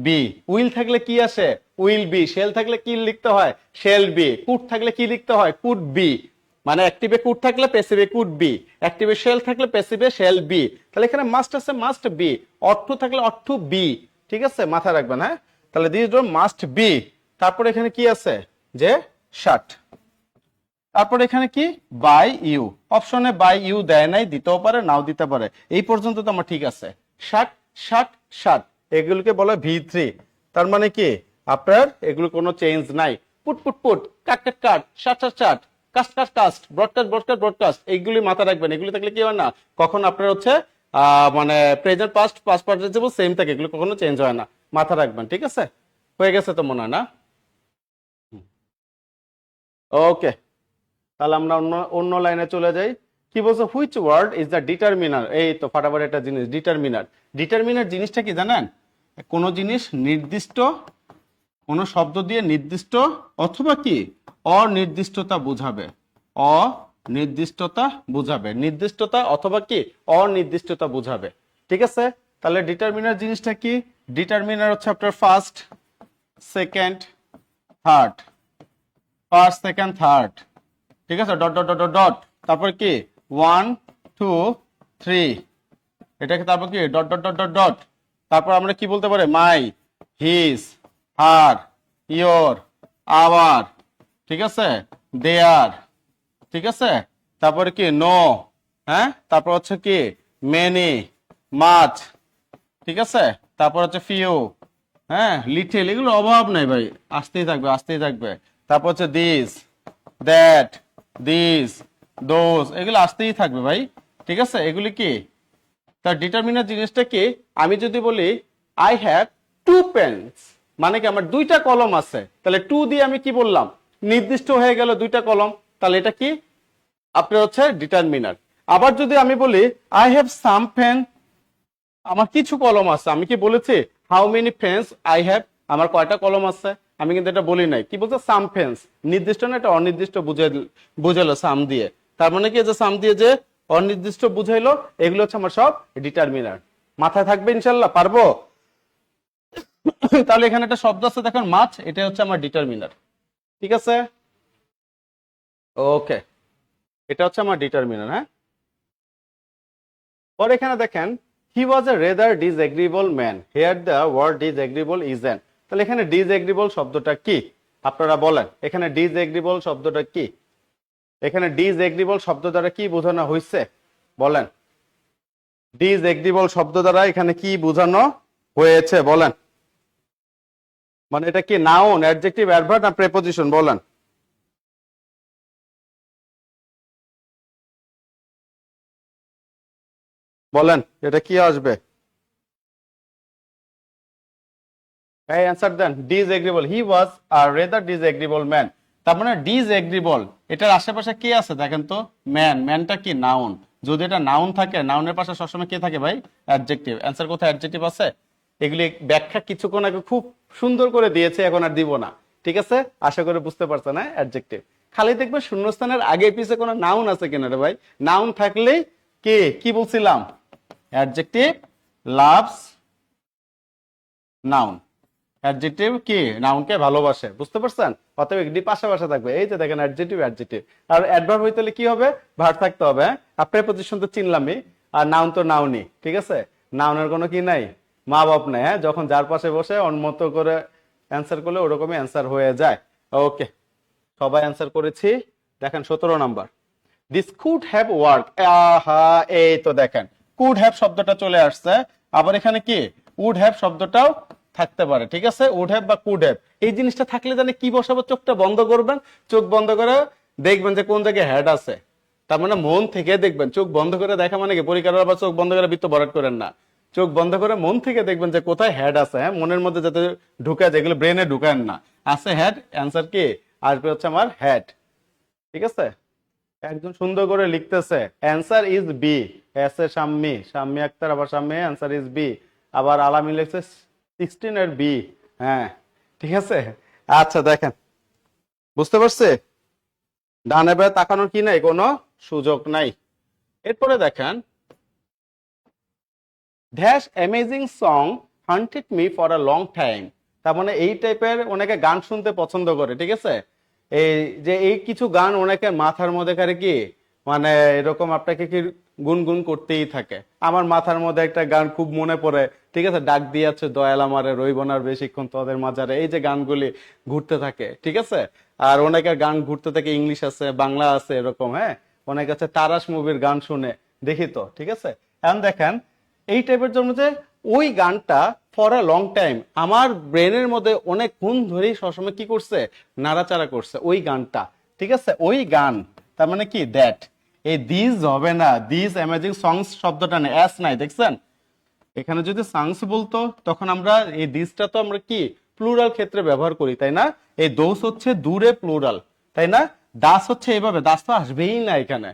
বি। উইল থাকলে কি আসে, উইল বি। শেল থাকলে কি লিখতে হয়, শেল বি। কুড থাকলে কি লিখতে হয়, কুড বি। মানে অ্যাক্টিভে কুড থাকলে প্যাসিভে কুড বি, অ্যাক্টিভে শেল থাকলে প্যাসিভে শেল বি। তাহলে এখানে মাস্ট আছে, মাস্ট বি। অর্থ থাকলে অর্থ বি, ঠিক আছে, মাথায় রাখবেন, হ্যাঁ। তাহলে দিস ডোর মাস্ট বি। তারপর এখানে কি আছে, যে শাট। তারপর এখানে কি, বাই ইউ। অপশনে বাই ইউ দেয় নাই, দিতেও পারে, নাও দিতে পারে। এই পর্যন্ত তো আমার ঠিক আছে। শাট, শাট, শাট, এগুলোকে বলে V3। তার মানে কি, আপনার এগুলো কোনো চেঞ্জ নাই। Put put put, cut cut cut, shut shut shut, cast cast cast, broadcast broadcast broadcast, এইগুলি মাথায় রাখবেন। এগুলি থাকলে কি হয় না, কখন আপনার হচ্ছে মানে present past past participle same থাকে, এগুলো কখনো চেঞ্জ হয় না, মাথা রাখবেন, ঠিক আছে। হয়ে গেছে তো মনে হয় না? ওকে, তাহলে আমরা অন্য অন্য লাইনে চলে যাই। কি বলছে, which word is the determiner. এই তো ফাটাফাটি একটা জিনিস, ডিটারমিনার। ডিটারমিনার জিনিসটা কি জানেন? কোনো জিনিস নির্দিষ্ট, কোনো শব্দ দিয়ে নির্দিষ্ট অথবা কি অনির্দিষ্টতা বোঝাবে, অনির্দিষ্টতা বোঝাবে, নির্দিষ্টতা অথবা কি অনির্দিষ্টতা বোঝাবে। ঠিক আছে, তাহলে ডিটারমিনার জিনিসটা কি? ডিটারমিনার হচ্ছে আপনার first, second, third, first, second, third. ঠিক আছে, dot dot dot dot dot, তারপর কি 1 2 3, এটাকে তারপর কি dot dot dot dot dot, তারপর আমরা কি বলতে পারি, মাই, হিজ, হার, ইয়োর, আওয়ার। ঠিক আছে, দেয়ার। ঠিক আছে, তারপরে কি নো, হ্যাঁ, তারপর হচ্ছে কি মেনি, মাচ। ঠিক আছে, তারপর হচ্ছে ফিউ, হ্যাঁ, লিটল, এগুলো অভাব নাই ভাই, আসতেই থাকবে আসতেই থাকবে। তারপর হচ্ছে দিস, দ্যাট, দিস, দোজ, এগুলো আসতেই থাকবে ভাই। ঠিক আছে, এগুলি কি তার ডিটারমিনার জিনিসটা কি? আমি যদি বলি আই হ্যাভ 2 পেন্স, মানে কি আমার 2টা কলম আছে, তাহলে 2 দিয়ে আমি কি বললাম, নির্দিষ্ট হয়ে গেল 2টা কলম, তাহলে এটা কি আপনার হচ্ছে ডিটারমিনার। আবার যদি আমি বলি আই হ্যাভ সাম পেন, আমার কিছু কলম আছে, আমি কি বলেছি how many pens I have, আমার কয়টা কলম আছে, আমি কিন্তু এটা বলি নাই। কি বলছে, সাম পেন্স, নির্দিষ্ট না, এটা অনির্দিষ্ট বুঝাইলো সাম দিয়ে। তার মানে কি যে সাম দিয়ে যে অনির্দিষ্ট বুঝাইলো, এগুলো হচ্ছে আমার সব ডিটারমিনার। মাথায় থাকবে ইনশাল্লাহ, পারবো? তাহলে এখানে একটা শব্দ আছে দেখেন, মাছ, এটা হচ্ছে আমার ডিটারমিনার। ঠিক আছে, ওকে, এটা হচ্ছে আমার ডিটারমিনার। হ্যাঁ, পরে এখানে দেখেন he was a rather disagreeable man, here the word disagreeable is an. তাহলে এখানে ডিসএগ্রিবল শব্দটা কি আপনারা বলেন, এখানে ডিসএগ্রিবল শব্দটা কি? এখানে ডিসএগ্রিবল শব্দ দ্বারা কি বোঝানো হয়েছে বলেন? ডিসএগ্রিবল শব্দ দ্বারা এখানে কি বোঝানো হয়েছে বলেন? মানে এটা কি নাউন, অ্যাডজেক্টিভ, অ্যাডভার্ব না প্রেপোজিশন বলেন? বলেন এটা কি আসবে? এই অ্যান্সার দেন। ডিসএগ্রিবল, হি ওয়াজ আ রেদার ডিসএগ্রিবল ম্যান। তার মানে ডিসএগ্রিবল, এটার আশেপাশে কি আছে দেখেন তো, ম্যান, ম্যানটা কি নাউন, যদি এটা নাউন থাকে, নাউনের পাশে সবসময় কি থাকে ভাই, অ্যাডজেক্টিভ। অ্যান্সার কোথায়, অ্যাডজেক্টিভ আছে? এগুলি ব্যাখ্যা কিছুক্ষণ আগে খুব সুন্দর করে দিয়েছে, এখন আর দিব না। ঠিক আছে, আশা করে বুঝতে পারছেন, হ্যাঁ, অ্যাডজেক্টিভ। খালি দেখবে শূন্যস্থানের আগে পিছে কোনো নাউন আছে কিনা রে ভাই, নাউন থাকলেই কি কি বলছিলাম, অ্যাডজেক্টিভ লাভস নাউন। অ্যাডজেক্টিভ কি নাউনকে ভালোবাসে, বুঝতে পারছেন? অতএব এগুলি পাশাপাশি থাকবে। এই যে দেখেন অ্যাডজেক্টিভ, অ্যাডজেক্টিভ। আর অ্যাডভার্ব হইতে হলে কি হবে, ভার্ব থাকতে হবে। হ্যাঁ, আর প্রেপোজিশন তো চিনলামই, আর নাউন তো নাউনই। ঠিক আছে, নাউনের কোনো কি নাই, মা বাপ নাই। হ্যাঁ, যখন যার পাশে বসে অন্যমত করে অ্যান্সার করলে ওরকমই অ্যান্সার হয়ে যায়। ওকে, সবাই অ্যান্সার করেছি। দেখেন 17 number, this could have work. আহা, এই তো দেখেন কুড হ্যাভ শব্দটা চলে আসছে, আবার এখানে কি উড হ্যাভ শব্দটাও থাকতে পারে। ঠিক আছে, উড হ্যাভ বা কুড হ্যাভ, এই জিনিসটা থাকলে জানে কি বসাবো, চোখটা বন্ধ করবেন, চোখ বন্ধ করে দেখবেন যে কোন জায়গায় হ্যাড আছে। তার মানে মন থেকে দেখবেন, চোখ বন্ধ করে দেখা মানে কি পরীক্ষার আবার চোখ বন্ধ করে বৃত্ত ভরাট করেন না, চোখ বন্ধ করে মন থেকে দেখবেন যে কোথায় হ্যাড আছে। হ্যাঁ, মনের মধ্যে যাতে ঢুকে, যেগুলো ব্রেনে ঢুকান না, আছে হ্যাড, অ্যান্সার কি আসবে হচ্ছে আমার হ্যাড। ঠিক আছে, একজন সুন্দর করে লিখতেছে answer is B, S A Shammi, Shammi Akhtar, আবার শাম্মী, অ্যান্সার ইজ বি। আবার আলামিন লিখছে 16 এর বি। হ্যাঁ, ঠিক আছে, আচ্ছা দেখেন, বুঝতে পারছে? ডানে বায়ে তাকানোর কি নাই, কোনো সুযোগ নাই। এরপরে দেখেন dash amazing song haunted me for a long time. তার মানে এই টাইপের অনেকে গান শুনতে পছন্দ করে। ঠিক আছে, এই যে এই কিছু গান অনেকে মাথার মধ্যে করে কি, মানে এরকম আপনাকে কি গুনগুন করতেই থাকে। আমার মাথার মধ্যে একটা গান খুব মনে পড়ে। ঠিক আছে, ডাক দিয়াছে দয়াল আমারে, রইবনার বেশিক্ষণ তোদের মাঝারে, এই যে গানগুলি ঘুরতে থাকে। ঠিক আছে, আর অনেকের গান ঘুরতে থাকে, ইংলিশ আছে, বাংলা আছে, এরকম। হ্যাঁ, অনেক আছে তারাস মুভির গান শুনে, দেখি তো। ঠিক আছে, এখন দেখেন এই টাইপের জন্য যে ওই গানটা ফর আ লং টাইম আমার ব্রেনের মধ্যে অনেকক্ষণ ধরেই সবসময় কি করছে, নাড়াচাড়া করছে ওই গানটা। ঠিক আছে, ওই গান, তার মানে কি দ্যাট, এই দিস হবে না, দিস অ্যামেজিং সংস শব্দটা নেই, এস নাই, দেখছেন? এখানে যদি সংস বলতো তখন আমরা এই দিসটা তো আমরা কি প্লুরাল ক্ষেত্রে ব্যবহার করি, তাই না? এই দোষ হচ্ছে দূরে প্লুরাল, তাই না? দাস হচ্ছে এইভাবে, দাস তো আসবেই না এখানে,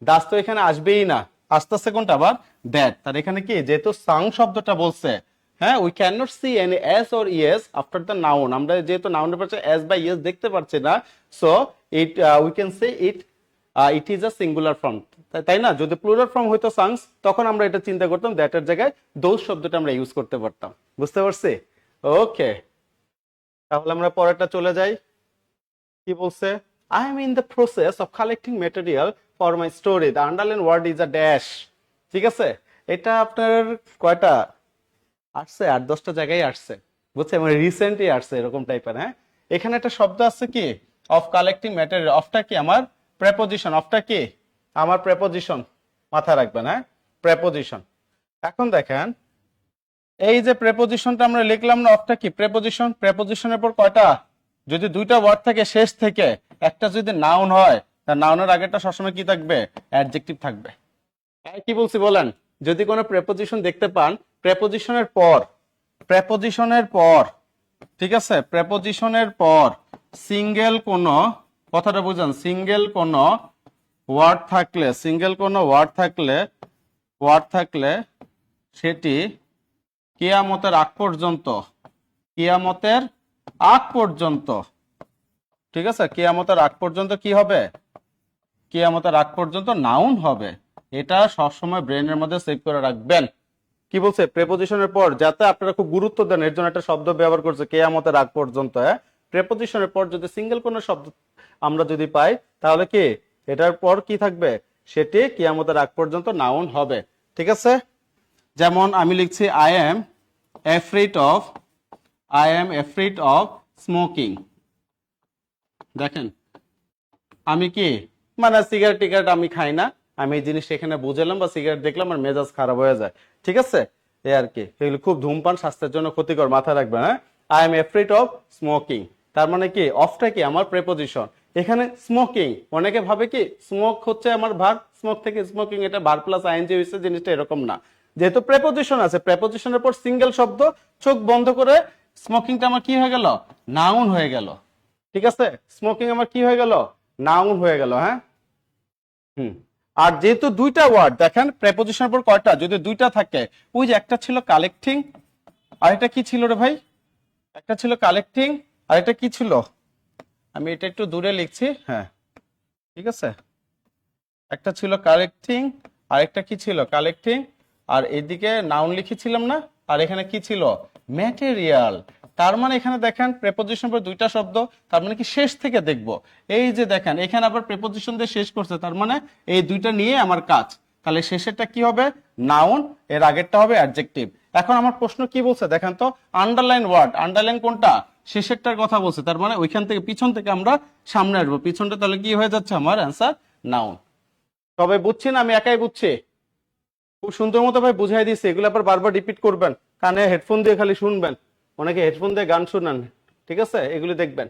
ডাস তো এখানে আসবেই না, আসতেছে কোনটা আবার দ্যাট। তার এখানে কি যেহেতু সাং শব্দটা বলছে, হ্যাঁ, we can not C any S or yes after the noun, আমরা যেহেতু নাউনের পাশে এস বা ইয়েস দেখতে পাচ্ছি না, so it we can say it it is a singular form, তাই না? যদি প্লুরাল ফর্ম হইতো সাংস, তখন আমরা এটা চিন্তা করতাম দ্যাট এর জায়গায় দোজ শব্দটা আমরা ইউজ করতে পারতাম। বুঝতে পারছি? ওকে, তাহলে আমরা পরেরটা চলে যাই। কি বলছে? I am in the process of collecting material for my story, the underline word is a dash. ঠিক আছে, এটা আপনার কয়টা আসছে? 8-10টা জায়গায় আসছে, বুঝছে, মানে রিসেন্টলি আসছে এরকম টাইপের। হ্যাঁ, এখানে একটা শব্দ আছে কি, অফ কালেক্টিং ম্যাটেরিয়াল। অফটা কি আমার প্রেপোজিশন, অফটা কি আমার প্রেপোজিশন, মাথায় রাখবেন। হ্যাঁ, প্রেপোজিশন। এখন দেখেন, এই যে প্রেপোজিশনটা আমরা লিখলাম না, অফটা কি প্রেপোজিশন। প্রেপোজিশনের পর কয়টা? যদি দুইটা ওয়ার্ড থাকে শেষ থেকে, একটা যদি নাউন হয়, তার নাউনের আগেরটা সবসময় কি থাকবে? অ্যাডজেক্টিভ থাকবে। কি বলছি বলেন? যদি কোনো প্রেপোজিশন দেখতে পান, প্রেপোজিশনের পর, প্রেপোজিশনের পর, ঠিক আছে, প্রেপোজিশনের পর সিঙ্গেল কোনো, কথাটা বুঝান, সিঙ্গেল কোনো ওয়ার্ড থাকলে, সিঙ্গেল কোনো ওয়ার্ড থাকলে সেটি কিয়ামতের আগ পর্যন্ত, কিয়ামতের আগ পর্যন্ত, ঠিক আছে, কিয়ামতের আগ পর্যন্ত কি হবে? কিয়ামতের আগ পর্যন্ত নাউন হবে। এটা সবসময় ব্রেনের মধ্যে সেভ করে রাখবেন। কি বলছে? প্রেপোজিশনের পর, যাতে আপনারা খুব গুরুত্ব দেন, এর জন্য একটা শব্দ ব্যবহার করছে কিয়ামতের আগ পর্যন্ত। হ্যাঁ, প্রেপোজিশনের পর যদি সিঙ্গেল কোনো শব্দ আমরা যদি পাই, তাহলে কি এটার পর কি থাকবে? সেটি কিয়ামতের আগ পর্যন্ত নাউন হবে। ঠিক আছে, যেমন আমি লিখছি I am afraid of smoking. দেখেন, আমি কি, মানে সিগারেট টিগারেট আমি খাই না, আমি এই জিনিসটা এখানে বুঝলাম বা সিগারেট দেখলাম আর মেজাজ খারাপ হয়ে যায়। ঠিক আছে, এই আর কি, এগুলো খুব ধূমপান স্বাস্থ্যের জন্য ক্ষতিকর, মাথায় রাখবেন। হ্যাঁ, I am afraid of smoking, তার মানে কি অফটা কি আমার প্রেপোজিশন। এখানে স্মোকিং, অনেকে ভাবে কি স্মোক হচ্ছে আমার ভার্ব, স্মোক থেকে স্মোকিং, এটা ভার্ব প্লাস আইএনজি হয়েছে, জিনিসটা এরকম না। যেহেতু প্রেপোজিশন আছে, প্রেপোজিশনের পর সিঙ্গেল শব্দ, চোখ বন্ধ করে স্মোকিংটা আমার কি হয়ে গেল? নাউন হয়ে গেল। ঠিক আছে, স্মোকিং আমার কি হয়ে গেল? নাউন হয়ে গেল। হ্যাঁ, আর যেহেতু দুইটা ওয়ার্ড, দেখেন প্রেপোজিশনের পর কয়টা? যদি দুইটা থাকে, ওই যে একটা ছিল কালেক্টিং, আর এটা কি ছিল রে ভাই? একটা ছিল কালেক্টিং, আর এটা কি ছিল? আমি এটা একটু দূরে লিখছি। হ্যাঁ, ঠিক আছে, একটা ছিল কালেক্টিং, আর একটা কি ছিল? কালেক্টিং, আর এদিকে নাউন লিখেছিলাম না, আর এখানে কি ছিল? ম্যাটেরিয়াল। তার মানে এখানে দেখেন প্রেপোজিশন পর দুইটা শব্দ, তার মানে কি শেষ থেকে দেখব। এই যে দেখেন এখানে আবার প্রেপোজিশন দিয়ে শেষ করছে, তার মানে এই দুইটা নিয়ে আমার কাজ। তাহলে শেষেরটা কি হবে? নাউন, এর আগেরটা হবে অ্যাডজেক্টিভ। এখন আমার প্রশ্ন কি বলছে দেখেন তো, আন্ডারলাইন ওয়ার্ড, আন্ডারলাইন কোনটা? শেষেরটার কথা বলছে, তার মানে ওইখান থেকে পিছন থেকে আমরা সামনে আসবো, পিছনটা তাহলে কি হয়ে যাচ্ছে আমার অ্যান্সার? নাউন। সবাই বুঝছি না আমি একাই বুঝছি? খুব সুন্দর মতো ভাই বুঝাই দিচ্ছে, এগুলো আবার বারবার রিপিট করবেন, কানে হেডফোন দিয়ে খালি শুনবেন, অনেকে হেডফোন দিয়ে গান শুনান। ঠিক আছে, এগুলো দেখবেন।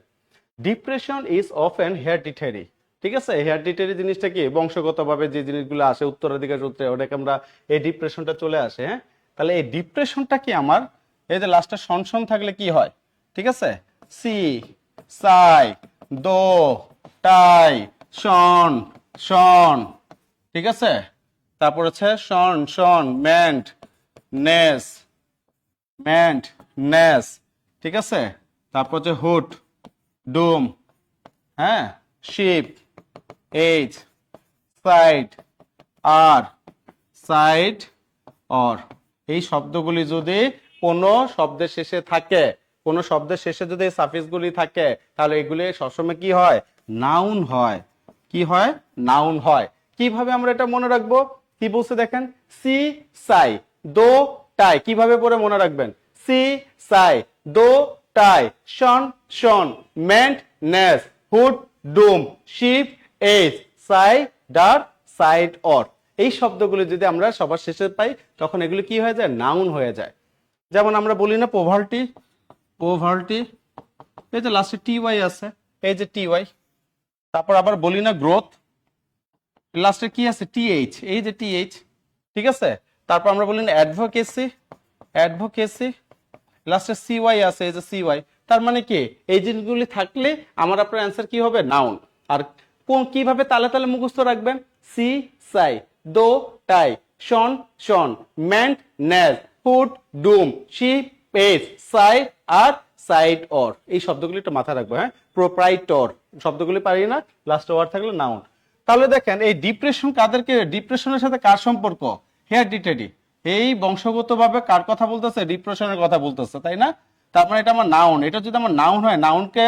Depression is often hereditary. ঠিক আছে, হেরিডিটারি জিনিসটা কি? বংশগতভাবে যে জিনিসগুলো আসে উত্তরাধিকার সূত্রে, ওটাকে আমরা এই ডিপ্রেশনটা চলে আসে। হ্যাঁ, তাহলে এই ডিপ্রেশনটা কি আমার, এই যে লাস্টে সন থাকলে কি হয়? ঠিক আছে, সি, সাই, দো, টাই, শন, শন। ঠিক আছে, তারপর হচ্ছে শন, মেন্ট, নেস। ঠিক আছে, তারপর হচ্ছে হুড, ডুম, হ্যাঁ, ship, age, side, er, side, or. এই শব্দগুলি যদি কোনো শব্দের শেষে থাকে, কোনো শব্দের শেষে যদি এই সাফিক্সগুলি থাকে, তাহলে এগুলি সবসময় কি হয়? নাউন হয়। কি হয়? নাউন হয়। কিভাবে আমরা এটা মনে রাখবো? কি বলছে দেখেন, সি, সাই, দো, টাই। কিভাবে পরে মনে রাখবেন? সি, সাই, দো, টাই, শন, meant, নেস, hood, ডুম, sheep, age, Sai, der, side, or. এই শব্দগুলো যদি আমরা সবার শেষে পাই, তখন এগুলো কি হয়ে যায়? নাউন হয়ে যায়। যেমন আমরা বলি না পোভার্টি, এই যে লাস্টে টি ওয়াই আছে, এই যে টি ওয়াই। তারপর আবার বলি না গ্রোথ, লাস্টে কি আছে? টিএইচ, এই যে টিএইচ। ঠিক আছে, তারপর আমরা বলি না অ্যাডভোকেসি, লাস্টে সিওয়াই আছে, এই যে সিওয়াই। তার মানে কি এই জিনিসগুলি থাকলে আমার আপনার অ্যান্সার কি হবে? নাউন। আর কোন কিভাবে তালে তালে মুখস্থ রাখবেন? সি সাই, দো টাই, শন শন, মেন্ট নেজ, hood ডুম, sheep page, Sai R side or, এই শব্দগুলি একটু মাথায় রাখবো। হ্যাঁ, প্রোপ্রাইটর শব্দগুলি পারি না, লাস্ট ওয়ার্ড থাকলে নাউন। তাহলে দেখেন এই ডিপ্রেশন কাদেরকে, ডিপ্রেশনের সাথে কার সম্পর্ক? হেরিডিটারি, এই বংশগতভাবে কার কথা বলতেছে? ডিপ্রেশনের কথা বলতেছে, তাই না? তার মানে এটা আমার নাউন। এটা যদি আমার নাউন হয়, নাউনকে,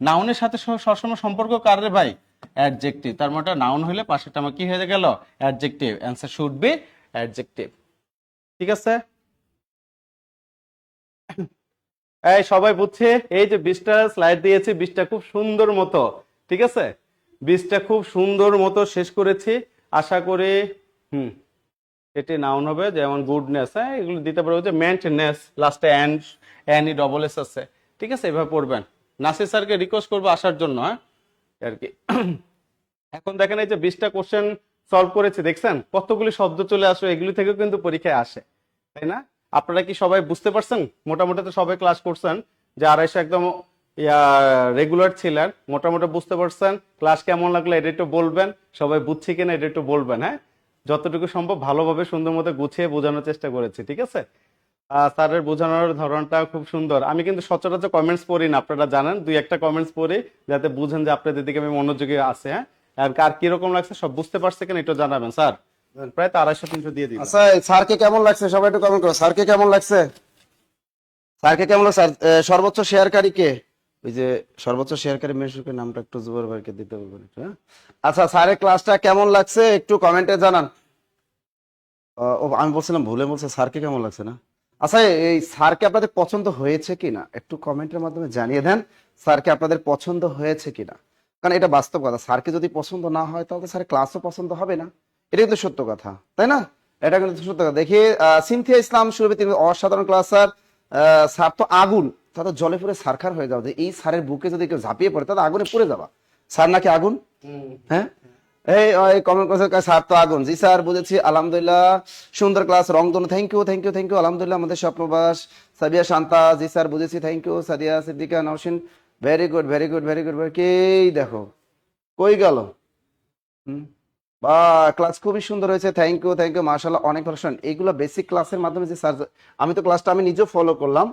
নাউনের সাথে সবসময় সম্পর্ক কার রে ভাই? অ্যাডজেক্টিভ। তার মানে এটা নাউন হলে পাশেরটা আমার কি হয়ে গেল? Adjective. Answer should B adjective. ঠিক আছে, এই সবাই বুঝছে? এই যে 20টা স্লাইড দিয়েছি, 20টা খুব সুন্দর মতো, ঠিক আছে, 20টা খুব সুন্দর মতো শেষ করেছি আশা করি। এটি নাউন হবে, যেমন গুডনেস, হ্যাঁ এগুলো দিতে পারবো, যে মেন্টনেস, লাস্টে এন ই ডবল এস আছে, ঠিক আছে, এভাবে পড়বেন। নাসির স্যারকে রিকোয়েস্ট করবো আসার জন্য, হ্যাঁ আর কি। এখন দেখেন এই যে 20টা কোশ্চেন সলভ করেছি, দেখছেন কতগুলি শব্দ চলে আসলো, এগুলি থেকেও কিন্তু পরীক্ষায় আসে, তাই না? আপনারা কি সবাই বুঝতে পারছেন? মোটামুটি তো সবাই ক্লাস করছেন, যে আড়াইশো একদম রেগুলার ছিলেন, মোটামুটি বুঝতে পারছেন। ক্লাস কেমন লাগলো এটা একটু বলবেন, সবাই বুঝছি কিনা এটা একটু বলবেন। হ্যাঁ, যতটুকু সম্ভব ভালোভাবে সুন্দর মতো গুছিয়ে বোঝানোর চেষ্টা করেছি, ঠিক আছে। স্যারের বোঝানোর ধরনটা খুব সুন্দর। আমি কিন্তু সচরাচর কমেন্টস পড়ি না, আপনারা জানেন, দুই একটা কমেন্টস পড়ি যাতে বুঝেন যে আপনাদের দিকে আমি মনোযোগী আছে। হ্যাঁ, আর কার কিরকম লাগছে সব বুঝতে পারছে কিনা একটু জানাবেন। স্যার প্রায় তো 250-300 দিয়ে দিন। আচ্ছা, স্যারকে কেমন লাগছে সবাই একটু কমেন্ট করো। স্যারকে কেমন লাগছে? স্যারকে কেমন লাগছে? সর্বোচ্চ শেয়ারকারী কে? ওই যে সর্বোচ্চ শেয়ারকারী মেশুকের নামটা একটু জুবাইর ভাইকে দিতে বলবেন একটু, হ্যাঁ? আচ্ছা, স্যারের ক্লাসটা কেমন লাগছে একটু কমেন্টে জানান। ও আমি বলছিলাম, ভুলে বলছে স্যারকে কেমন লাগছে না। আচ্ছা, এই স্যারকে আপনাদের পছন্দ হয়েছে কিনা একটু কমেন্টের মাধ্যমে জানিয়ে দেন, স্যারকে আপনাদের পছন্দ হয়েছে কিনা। কারণ এটা বাস্তব কথা, স্যারকে যদি পছন্দ না হয় তাহলে স্যারের ক্লাসও পছন্দ হবে না। এটা কিন্তু সত্য কথা, তাই না? এটা কিন্তু সত্য কথা। দেখি সিনথিয়া ইসলাম সুরভি, তিনি অসাধারণ ক্লাস স্যার। স্যার তো আগুন, তা তো জলে পুরে সারখার হয়ে যাও, যে এই স্যারের বুকে যদি কেউ ঝাঁপিয়ে পড়ে তাহলে আগুনে পুড়ে যাবা। স্যার নাকি আগুন? হ্যাঁ, এই কমেন্ট করেছে স্যার তো আগুন। জি স্যার, বুঝেছি, আলহামদুলিল্লাহ, সুন্দর ক্লাস, রংধনু, thank you thank you thank you, আলহামদুলিল্লাহ। আমাদের স্বপ্নবাস সাবিয়া শান্তা, জি স্যার বুঝেছি, thank you. Sadia Siddika Nowshin, very good very good very good. কেই দেখো কই গেল? বা ক্লাস খুবই সুন্দর হয়েছে, থ্যাংক ইউ মাশাআল্লাহ, অনেক ভালো। শোনেন, এইগুলো বেসিক ক্লাসের মাধ্যমে যে স্যার, আমি তো ক্লাসটা আমি নিজেও ফলো করলাম।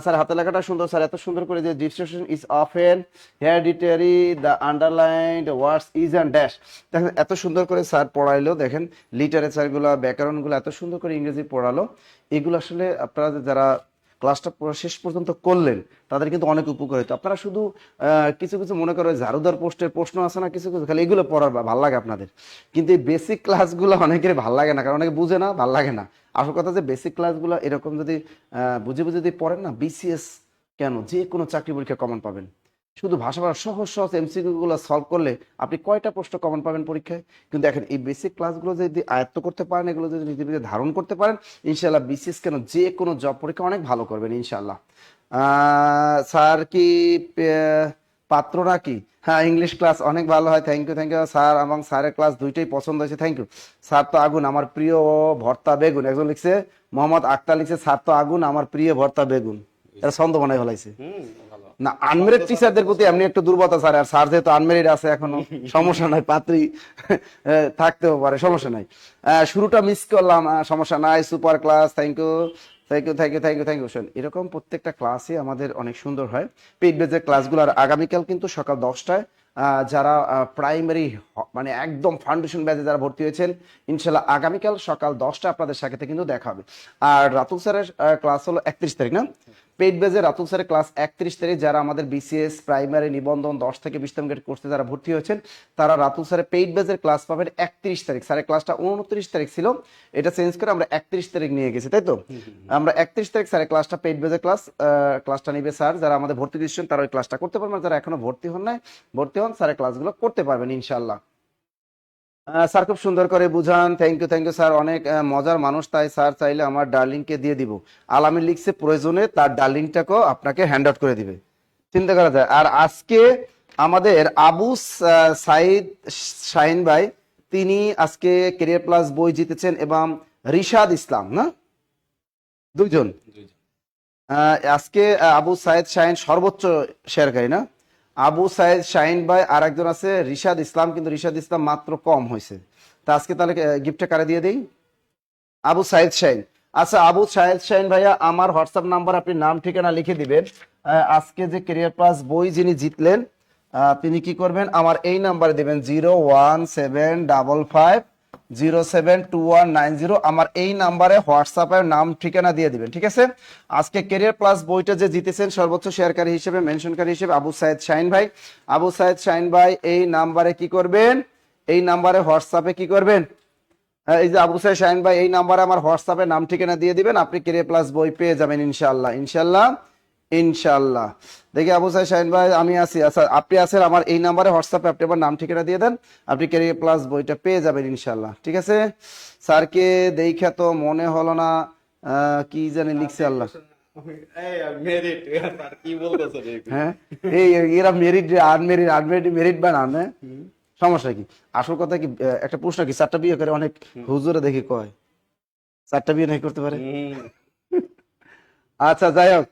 স্যার হাতে লেখাটা সুন্দর, স্যার এত সুন্দর করে যে distribution is often hereditary, the underlined words is and dash, দেখেন এত সুন্দর করে স্যার পড়াইলো। দেখেন লিটারেচারগুলো, ব্যাকরণগুলো এত সুন্দর করে ইংরেজি পড়ালো। এগুলো আসলে আপনারা যারা ক্লাসটা পুরো শেষ পর্যন্ত করলেন তাদের কিন্তু অনেক উপকার হতো। আপনারা শুধু কিছু কিছু মনে করো ঝাড়ুদার পোস্টের প্রশ্ন আছে না, কিছু কিছু খালি এগুলো পড়ার ভাল লাগে আপনাদের, কিন্তু এই বেসিক ক্লাসগুলো অনেকের ভাল লাগে না, কারণ অনেকে বুঝে না, ভাল লাগে না। আসল কথা যে বেসিক ক্লাসগুলো এরকম যদি বুঝে বুঝে যদি পড়েন না, বিসিএস কেন যে কোনো চাকরি পরীক্ষা কমন পাবেন। শুধু ভাষা ভাষা সহজ সহজ এমসিকিউ গুলো সলভ করলে আপনি কয়টা প্রশ্ন কমন পাবেন পরীক্ষায়। কিন্তু দেখেন এই বেসিক ক্লাসগুলো যদি আয়ত্ত করতে পারেন, এগুলো যদি নিজে নিজে ধারণ করতে পারেন, ইনশাল্লাহ বিসিএস কেন যে কোনো জব পরীক্ষা অনেক ভালো করবেন ইনশাল্লাহ। স্যার কি পাত্র নাকি? হ্যাঁ, ইংলিশ ক্লাস অনেক ভালো হয়, থ্যাংক ইউ স্যার, এবং স্যারের ক্লাস দুইটাই পছন্দ হয়েছে, থ্যাংক ইউ। স্যার তো আগুন, আমার প্রিয় ভর্তা বেগুন, একজন লিখছে, মোহাম্মদ আক্তার লিখছে, স্যার তো আগুন, আমার প্রিয় ভর্তা বেগুন। এটা ছন্দ বানাই ফেলাইছে না। আনমেরিড টিচারদের প্রতি এমনি একটু দুর্বলতা স্যার, আর স্যার যেহেতু আনমেরিড আছে এখনো, সমস্যা নাই, পাত্রী থাকতেও পারে, সমস্যা নাই। শুরুটা মিস করলাম, সমস্যা নাই, super class, thank you thank you thank you thank you thank you. এরকম প্রত্যেকটা ক্লাসই আমাদের অনেক সুন্দর হয়। পেইড বেজের ক্লাসগুলো আর আগামীকাল কিন্তু সকাল 10টায় যারা প্রাইমারি মানে একদম ফাউন্ডেশন ব্যাচে যারা ভর্তি হয়েছেন, ইনশাল্লাহ আগামীকাল সকাল 10টা আপনাদের সাথে কিন্তু দেখা হবে। আর রাতুল স্যারের ক্লাস হলো 31 তারিখ না? পেইড বেজে রাতুল স্যারের ক্লাস 31 তারিখ। যারা আমাদের বিসিএস প্রাইমারি নিবন্ধন 10 থেকে 20তম গ্রেড কোর্সে যারা ভর্তি হয়েছেন, তারা রাতুল স্যারের পেইড বেজের ক্লাস পাবেন 31 তারিখ। স্যারের ক্লাসটা 29 তারিখ ছিল, এটা চেঞ্জ করে আমরা 31 তারিখ নিয়ে গেছি, তাই তো? আমরা 31 তারিখ স্যারের ক্লাসটা পেইড বেজের ক্লাসটা নিবে স্যার। যারা আমাদের ভর্তি দিচ্ছেন তারা ওই ক্লাসটা করতে পারবেন, যারা এখনো ভর্তি হন নাই, ভর্তি হন, স্যারের ক্লাসগুলো করতে পারবেন ইনশাল্লাহ। স্যার খুব সুন্দর করে বুঝান, থ্যাংক ইউ স্যার, অনেক মজার মানুষ, তাই স্যার চাইলে আমার ডার্লিংকে দিয়ে দিব। আলামিন লিখছে প্রয়োজনে তার ডার্লিংটাকেও আপনাকে হ্যান্ড আউট করে দিবে, চিন্তা করা যায়। আর আজকে আমাদের আবু সাইদ শাহিন ভাই, তিনি আজকে ক্যারিয়ার প্লাস বই জিতেছেন, এবং রিশাদ ইসলাম, না দুইজন। আজকে আবু সাইদ শাহিন সর্বোচ্চ শেয়ারকারী, না? আবু সাইদ শাহিন ভাই, আর একজন আছে রিশাদ ইসলাম, কিন্তু রিশাদ ইসলাম মাত্র কম হয়েছে। তা আজকে তাহলে গিফটটা কারে দিয়ে দেই? আবু সাইদ শাহিন। আচ্ছা আবু সাইদ শাহিন ভাইয়া, আমার হোয়াটসঅ্যাপ নাম্বার আপনি নাম ঠিকানা লিখে দিবেন। আজকে যে ক্যারিয়ার প্লাস বই যিনি জিতলেন, তিনি কি করবেন, আমার এই নাম্বারে দিবেন 01755072190। আমার এই নাম্বারে হোয়াটসঅ্যাপে নাম ঠিকানা দিয়ে দিবেন, ঠিক আছে? আজকে ক্যারিয়ার প্লাস বইটা যে জিতেছেন সর্বোচ্চ শেয়ারকারী হিসেবে, মেনশনকারী হিসেবে আবু সাইদ শাহিন ভাই। আবু সাইদ শাহিন ভাই এই নাম্বারে কি করবেন, এই নাম্বারে হোয়াটসঅ্যাপে কি করবেন, এই যে আবু সাইদ শাহিন ভাই এই নাম্বারে আমার হোয়াটসঅ্যাপে নাম ঠিকানা দিয়ে দিবেন, আপনি ক্যারিয়ার প্লাস বই পেয়ে যাবেন ইনশাআল্লাহ, ইনশাআল্লাহ, ইনশাআল্লাহ। দেখি আবু সাইদ শাহিন ভাই আমি আছি, আচ্ছা আপনি আছেন, আমার এই নাম্বারে হোয়াটসঅ্যাপে আপনি আমার নাম ঠিকানা দিয়ে দেন, আপনি ক্যারিয়ার প্লাস বইটা পেয়ে যাবেন ইনশাআল্লাহ, ঠিক আছে? স্যারকে দেখা তো মনে হলো না, কি জানি লিখছে আল্লাহ। হ্যাঁ, এই এরা মেরিট আনমেরিট আনমেরিট মেরিট বানান, হ্যাঁ? সমস্যা কি? আসল কথা কি, একটা প্রশ্ন কি, 4টা বিয়ে করে অনেক হুজুরে দেখি কয় 4টা বিয়ে নাই করতে পারে। আচ্ছা যাই হোক,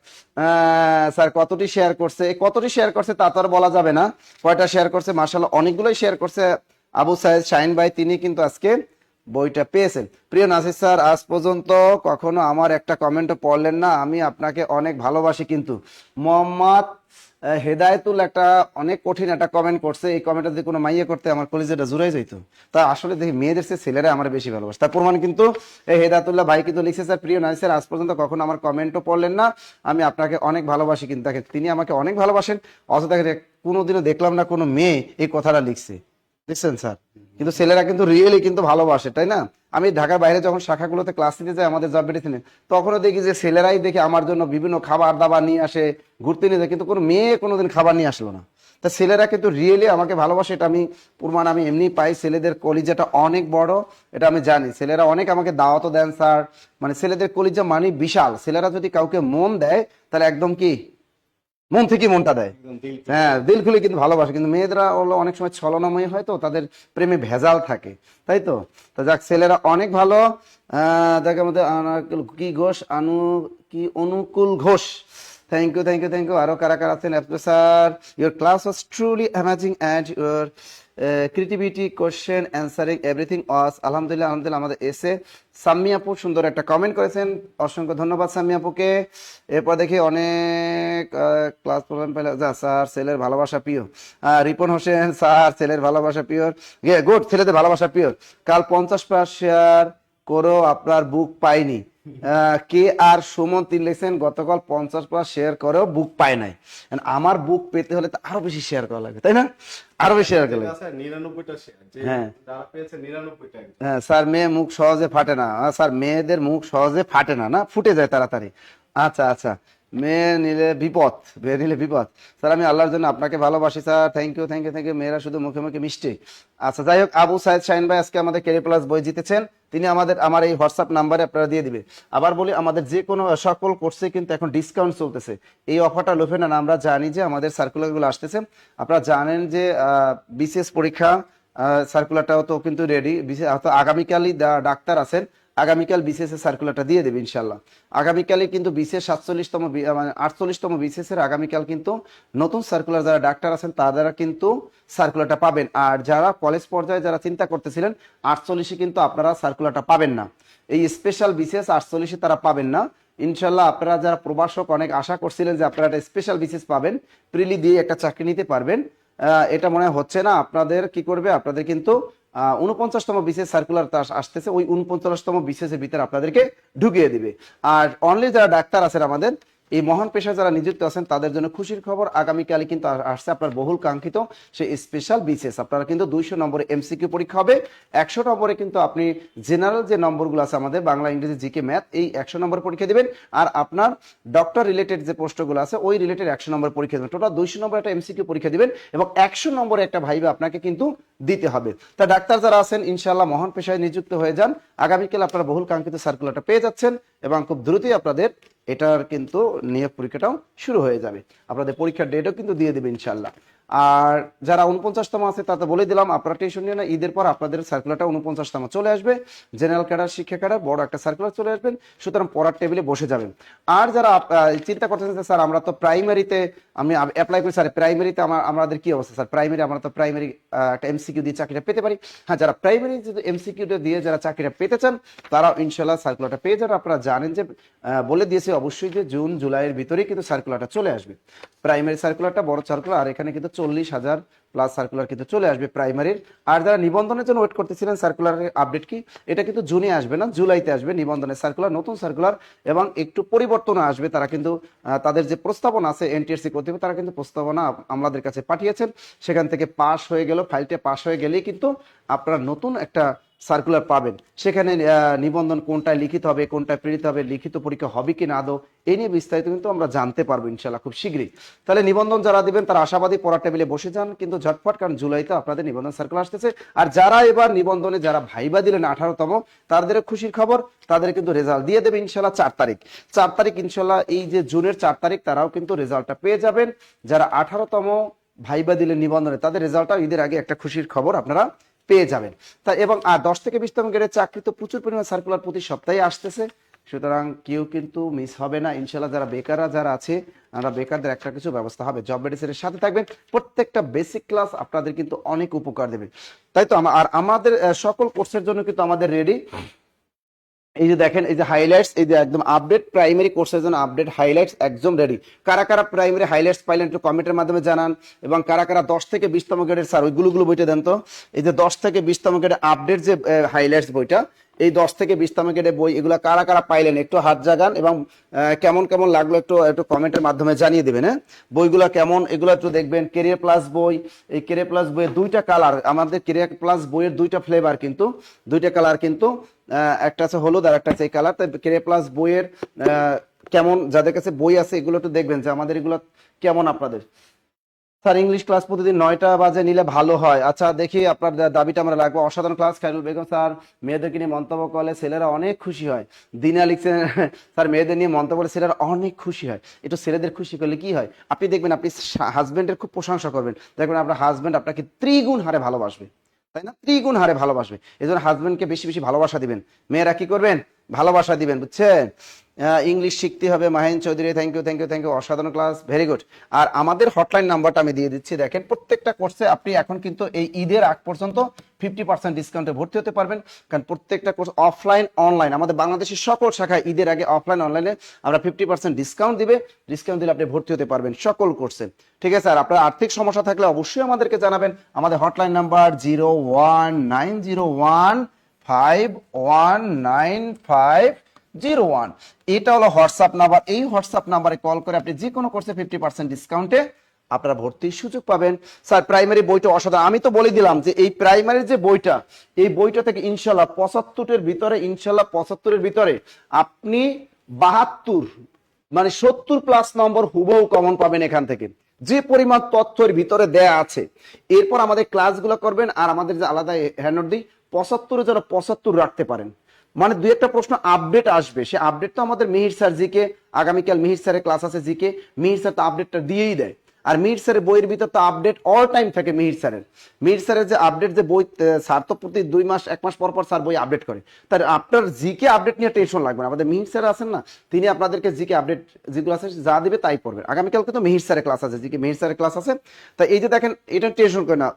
স্যার কতটি শেয়ার করছে, এই কতটি শেয়ার করছে তা তো আর বলা যাবে না, কয়টা শেয়ার করছে মাশাআল্লাহ অনেকগুলোই শেয়ার করছে আবু সাইদ শাহিন ভাই, তিনি কিন্তু আজকে বইটা পেয়েছেন। প্রিয় নাসির স্যার, আজ পর্যন্ত কখনো আমার একটা কমেন্টও পড়লেন না, আমি আপনাকে অনেক ভালোবাসি, কিন্তু মোহাম্মদ হেদায়েতুল একটা অনেক কঠিন একটা কমেন্ট করছে, এই কমেন্টটা যদি কোনো মাইয়ে করতে আমার কলেজেটা জুড়াই যাইতো। তা আসলে দেখি মেয়েদের চেয়ে ছেলেরা আমার বেশি ভালোবাসে, তার প্রমাণ কিন্তু এই হেদায়েতুল্লাহ ভাই কিন্তু লিখছে, স্যার প্রিয় নাসির স্যার, আজ পর্যন্ত কখনো আমার কমেন্টও পড়লেন না, আমি আপনাকে অনেক ভালোবাসি, কিন্তু দেখেন তিনি আমাকে অনেক ভালোবাসেন, অথচ দেখেন কোনোদিনও দেখলাম না কোনো মেয়ে এই কথাটা লিখছে, দেখছেন স্যার? কিন্তু ছেলেরা কিন্তু রিয়েলি কিন্তু ভালোবাসে, তাই না? আমি ঢাকার বাইরে যখন শাখাগুলোতে ক্লাস নিতে যাই আমাদের জব মেডিসিনে, তখনও দেখি যে ছেলেরাই দেখে আমার জন্য বিভিন্ন খাবার দাবার নিয়ে আসে, ঘুরতে নিয়ে যায়, কিন্তু কোনো মেয়ে কোনোদিন খাবার নিয়ে আসলো না। তা ছেলেরা কিন্তু রিয়েলি আমাকে ভালোবাসে, এটা আমি প্রমাণ আমি এমনি পাই, ছেলেদের কলিজাটা অনেক বড়, এটা আমি জানি। ছেলেরা অনেক আমাকে দাওয়াতও দেন স্যার, মানে ছেলেদের কলিজা মানে বিশাল, ছেলেরা যদি কাউকে মন দেয় তাহলে একদম কি মন থেকে মনটা দেয়, হ্যাঁ দিল খুলে কিন্তু ভালোবাসে। কিন্তু মেয়েরা হলো অনেক সময় ছলনাময়ী হয়, তো তাদের প্রেমে ভেজাল থাকে, তাই তো? তা যাক, ছেলেরা অনেক ভালো। যাকে মধ্যে কি ঘোষ, কি Anukul Ghosh, thank you, thank you, thank you. আরো কারা কারা আছেন? Sir your class was truly amazing and your creativity, question answering everything was, আলহামদুলিল্লাহ, আলহামদুলিল্লাহ। আমাদের এসে সাম্মি আপু সুন্দর একটা কমেন্ট করেছেন, অসংখ্য ধন্যবাদ সাম্মি আপুকে। এরপর দেখি অনেক ক্লাস প্রোগ্রাম পেলে, যা স্যার ছেলের ভালোবাসা পিওর, রিপন হোসেন স্যার ছেলের ভালোবাসা পিওর, গুড, ছেলেদের ভালোবাসা পিওর। কাল 50+ শেয়ার করো, আপনার বুক পাইনি। কে আর সুমন তিন লিখছেন, গতকাল 50+ শেয়ার করেও বুক পায় নাই, আমার বুক পেতে হলে তো আরো বেশি শেয়ার করা লাগে, তাই না? আরো বেশি শেয়ার করা লাগে। 99টা শেয়ার, যে হ্যাঁ যারা পেয়েছে 99টা। হ্যাঁ স্যার, মেয়ে মুখ সহজে ফাটে না, স্যার মেয়েদের মুখ সহজে ফাটে না, না ফুটে যায় তাড়াতাড়ি। আচ্ছা আচ্ছা, মেয়ে নিলে বিপদ, মেয়ে নিলে বিপদ। স্যার আমি আল্লাহর জন্য আপনাকে ভালোবাসি sir, thank you, thank you, thank you. মেয়েরা শুধু মুখে মুখে মিষ্টি। আচ্ছা যাই হোক, আবু সাইদ শাহিন ভাই আজকে আমাদের ক্যারিয়ার প্লাস বই জিতেছেন, তিনি আমার এই হোয়াটসঅ্যাপ নাম্বারে আপনারা দিয়ে দিবে। আবার বলি, আমাদের যে কোনো সকল কোর্সে কিন্তু এখন ডিসকাউন্ট চলতেছে, এই অফারটা লোভে না, আমরা জানি যে আমাদের সার্কুলারগুলো আসতেছে, আপনারা জানেন যে বিসিএস পরীক্ষা সার্কুলারটাও তো কিন্তু রেডি, আগামীকালই ডাক্তার আছেন, আগামীকাল বিসিএস এর সার্কুলারটা দিয়ে দেবে ইনশাল্লাহ। আগামীকালই কিন্তু বিসিএস 47তম মানে 48তম বিসিএস এর আগামীকাল কিন্তু নতুন সার্কুলার, যারা ডাক্তার আছেন তারা কিন্তু সার্কুলারটা পাবেন। আর যারা কলেজ পর্যায়ে যারা চিন্তা করতেছিলেন 48-এ কিন্তু আপনারা সার্কুলারটা পাবেন না, এই স্পেশাল বিসিএস 48-এ তারা পাবেন না ইনশাল্লাহ। আপনারা যারা প্রবাসক অনেক আশা করছিলেন যে আপনারা একটা স্পেশাল বিসিএস পাবেন, প্রিলি দিয়ে একটা চাকরি নিতে পারবেন, এটা মনে হচ্ছে না। আপনাদের কি করবে, আপনাদের কিন্তু 49তম বিসিএস সার্কুলার আসতেছে, ওই 49তম বিসিএস এর ভিতরে আপনাদেরকে ঢুকিয়ে দিবে। আর অনলি যারা ডাক্তার আছেন, আমাদের এই মহান পেশায় যারা নিযুক্ত আছেন, তাদের জন্য খুশির খবর, আগামীকালই কিন্তু আসছে আপনার বহুল কাঙ্ক্ষিত সেই স্পেশাল বিসিএস। আপনারা কিন্তু 200 নম্বরে এমসিকিউ পরীক্ষা হবে, 100 নম্বরে কিন্তু আপনি জেনারেল যে নম্বরগুলো আছে আমাদের বাংলা, ইংরেজি, জিকে, ম্যাথ, এই 100 নম্বর পরীক্ষা দিবেন। আর আপনার ডক্টর রিলেটেড যে পোস্টগুলো আছে ওই রিলেটেড 100 নম্বর পরীক্ষা দেবেন। টোটাল 200 নম্বর একটা এমসিকিউ পরীক্ষা দিবেন এবং 100 নম্বরে একটা ভাইবা আপনাকে কিন্তু দিতে হবে। তা ডাক্তার যারা আছেন ইনশাআল্লাহ মহান পেশায় নিযুক্ত হয়ে যান, আগামীকাল আপনারা বহুল কাঙ্ক্ষিত সার্কুলারটা পেয়ে যাচ্ছেন এবং খুব দ্রুতই আপনাদের এটার কিন্তু নিয়োগ পরীক্ষাটাও শুরু হয়ে যাবে, আপনাদের পরীক্ষার ডেটও কিন্তু দিয়ে দেবে ইনশাআল্লাহ। আর যারা 49তম আছে তাতে বলে দিলাম, আপনারা টেনশন নিয়ে না, ঈদের পর আপনাদের সার্কুলারটা 49তম চলে আসবে, জেনারেল ক্যাডার শিক্ষা ক্যাডার বড় একটা সার্কুলার চলে আসবেন, সুতরাং পড়ার টেবিলে বসে যাবেন। আর যারা চিন্তা করতেছেন যে স্যার আমরা তো প্রাইমারিতে আমি অ্যাপ্লাই করি, স্যার প্রাইমারিতে আমাদের কি অবস্থা স্যার, প্রাইমারি আমরা তো প্রাইমারি একটা এমসিকিউ দিয়ে চাকরিটা পেতে পারি। হ্যাঁ, যারা প্রাইমারি যদি এমসিকিউটা দিয়ে যারা চাকরিটা পেতে চান তারা ইনশাল্লাহ সার্কুলারটা পেয়ে যাবেন। আপনারা জানেন যে বলে দিয়েছে অবশ্যই যে জুন জুলাইয়ের ভিতরেই কিন্তু সার্কুলারটা চলে আসবে, প্রাইমারি সার্কুলারটা বড় সার্কুলার, আর এখানে কিন্তু 40,000 প্লাস সার্কুলার কিন্তু চলে আসবে প্রাইমারির। আর যারা নিবন্ধনের জন্য ওয়েট করতেছিলেন সার্কুলারের আপডেট কি, এটা কিন্তু জুনে আসবে না, জুলাইতে আসবে নিবন্ধনের সার্কুলার, নতুন সার্কুলার, এবং একটু পরিবর্তন আসবে। তারা কিন্তু তাদের যে প্রস্তাবনা আছে এনটিআরসি কর্তৃপক্ষ, তারা কিন্তু প্রস্তাবনা আমাদের কাছে পাঠিয়েছেন, সেখান থেকে পাস হয়ে গেল, ফাইলটা পাস হয়ে গেলেই কিন্তু আপনারা নতুন একটা সার্কুলার পাবেন। সেখানে নিবন্ধন কোনটায় লিখিত হবে, কোনটায় প্রেরিত হবে, লিখিত পরীক্ষা হবে কি না আদৌ, এই নিয়ে বিস্তারিত কিন্তু আমরা জানতে পারবো ইনশাল্লাহ খুব শীঘ্রই। তাহলে নিবন্ধন যারা দিবেন তারা আশাবাদী, পড়ার টেবিলে বসে যান কিন্তু ঝটপট, কারণ জুলাইতে আপনাদের নিবন্ধন সার্কুলার আসতেছে। আর যারা এবার নিবন্ধনে যারা ভাইবা দিলেন 18তম, তাদের খুশির খবর, তাদের কিন্তু রেজাল্ট দিয়ে দেবে ইনশাল্লাহ 4 তারিখ ইনশাল্লাহ, এই যে জুনের 4 তারিখ তারাও কিন্তু রেজাল্টটা পেয়ে যাবেন। যারা 18তম ভাইবা দিলেন নিবন্ধনে, তাদের রেজাল্টটা ঈদের আগে একটা খুশির খবর আপনারা পেয়ে যাবেন। তা এবং 10 থেকে 20তম গ্রেডের চাকরি তো প্রচুর পরিমাণ সার্কুলার প্রতি সপ্তাহে আসতেছে, সুতরাং কেউ কিন্তু মিস হবে না ইনশাল্লাহ। যারা বেকাররা যারা আছে, আমরা বেকারদের একটা কিছু ব্যবস্থা হবে, জব মেডিসিনের সাথে থাকবেন, প্রত্যেকটা বেসিক ক্লাস আপনাদের কিন্তু অনেক উপকার দেবে। তাই তো আর আমাদের সকল কোর্সের জন্য কিন্তু আমাদের রেডি। এই যে দেখেন, এই যে হাইলাইটস, এই যে একদম আপডেট প্রাইমারি কোর্সের জন্য আপডেট হাইলাইটস একদম রেডি। কারা কারা প্রাইমারি হাইলাইটস পাইলেন একটু কমেন্টের মাধ্যমে জানান, এবং কারা কারা 10 থেকে 20তম গ্রেডের স্যার ওইগুলো বইটা দেন তো। এই যে 10 থেকে 20তম গ্রেডের আপডেট যে হাইলাইটস বইটা, এই 10 থেকে 20তম গ্রেডের বই, এগুলো কারা কারা পাইলেন একটু হাত জাগান, এবং কেমন কেমন লাগলো একটু একটু কমেন্টের মাধ্যমে জানিয়ে দেবেন। হ্যাঁ, বইগুলো কেমন এগুলো একটু দেখবেন। কেরিয়ার প্লাস বই, এই কেরিয়ার প্লাস বইয়ের 2টা কালার, আমাদের কেরিয়ার প্লাস বইয়ের 2টা ফ্লেভার কিন্তু, 2টা কালার কিন্তু, একটা আছে হলুদ আর একটা আছে এই কালার। তাই কেরিয়ার প্লাস বইয়ের কেমন, যাদের কাছে বই আছে এগুলো একটু দেখবেন যে আমাদের এগুলো কেমন আপনাদের। স্যার ইংলিশ ক্লাস প্রতিদিন 9টা বাজে নিলে ভালো হয়। আচ্ছা দেখি আপনার দাবিটা আমরা রাখবো। অসাধারণ ক্লাস খায়রুল বেগম স্যার, মেয়েদেরকে নিয়ে মন্তব্য করলে ছেলেরা অনেক খুশি হয়। দিনা লিখছেন স্যার মেয়েদের নিয়ে মন্তব্য করলে ছেলেরা অনেক খুশি হয়। একটু ছেলেদের খুশি করলে কি হয়, আপনি দেখবেন আপনি হাজবেন্ডের খুব প্রশংসা করবেন, দেখবেন আপনার হাজবেন্ড আপনাকে ত্রিগুণ হারে ভালোবাসবে, তাই না, ত্রিগুণ হারে ভালোবাসবে। এই জন্য হাজবেন্ডকে বেশি বেশি ভালোবাসা দিবেন, মেয়েরা কি করবেন, ভালোবাসা দিবেন, বুঝছেন। ইংলিশ শিখতে হবে Mahin Chowdhury, thank you thank you thank you, অসাধারণ ক্লাস, ভেরি গুড। আর আমাদের হটলাইন নাম্বারটা আমি দিয়ে দিচ্ছি, দেখেন প্রত্যেকটা কোর্সে আপনি এখন কিন্তু এই ঈদের আগ পর্যন্ত 50% ডিসকাউন্টে ভর্তি হতে পারবেন, কারণ প্রত্যেকটা কোর্স অফলাইন অনলাইন, আমাদের বাংলাদেশের সকল শাখায় ঈদের আগে অফলাইন অনলাইনে আমরা 50% ডিসকাউন্ট দিলে আপনি ভর্তি হতে পারবেন সকল কোর্সে। ঠিক আছে, আর আপনার আর্থিক সমস্যা থাকলে অবশ্যই আমাদেরকে জানাবেন। আমাদের হটলাইন নাম্বার 019015195001, এটা হলো হোয়াটসঅ্যাপ নাম্বার। এই হোয়াটসঅ্যাপ নাম্বারে কল করে আপনি যে কোনো কোর্সে 50% ডিসকাউন্টে আপনারা ভর্তির সুযোগ পাবেন। স্যার প্রাইমারি বইটা অসাধারণ, আমি তো বলে দিলাম যে এই প্রাইমারির যে বইটা, এই বইটা থেকে ইনশাল্লাহ 75-এর ভিতরে আপনি 72 মানে 70+ নম্বর হুবহু কমন পাবেন এখান থেকে, যে পরিমাণ তথ্যের ভিতরে দেয়া আছে। এরপর আমাদের ক্লাসগুলো করবেন, আর আমাদের যে আলাদা হ্যান্ডনোট দিই, 75-এ যারা 75 রাখতে পারেন, মানে 2-একটা প্রশ্ন আপডেট আসবে, সে আপডেট তো আমাদের মিহির স্যার জিকে, আগামীকাল মিহির স্যারের ক্লাস আছে জিকে, মিহির স্যার তো আপডেটটা দিয়েই দেয়। আর মিহির স্যারের বইয়ের ভিতর তো আপডেট অল টাইম থাকে। মিহির স্যারের যে আপডেট যে বই, স্যার তো প্রতি 2 মাস 1 মাস পর পর স্যার বই আপডেট করে, তার আপনার জিকে আপডেট নিয়ে টেনশন লাগবে না। আমাদের মিহির স্যার আছেন না, তিনি আপনাদেরকে জিকে আপডেট যেগুলো আছে যা দিবে তাই পড়বেন। আগামীকালকে তো মিহির স্যারের ক্লাস আছে, জিকে মিহির স্যারের ক্লাস আছে। তা এই যে দেখেন, এটা টেনশন করে না,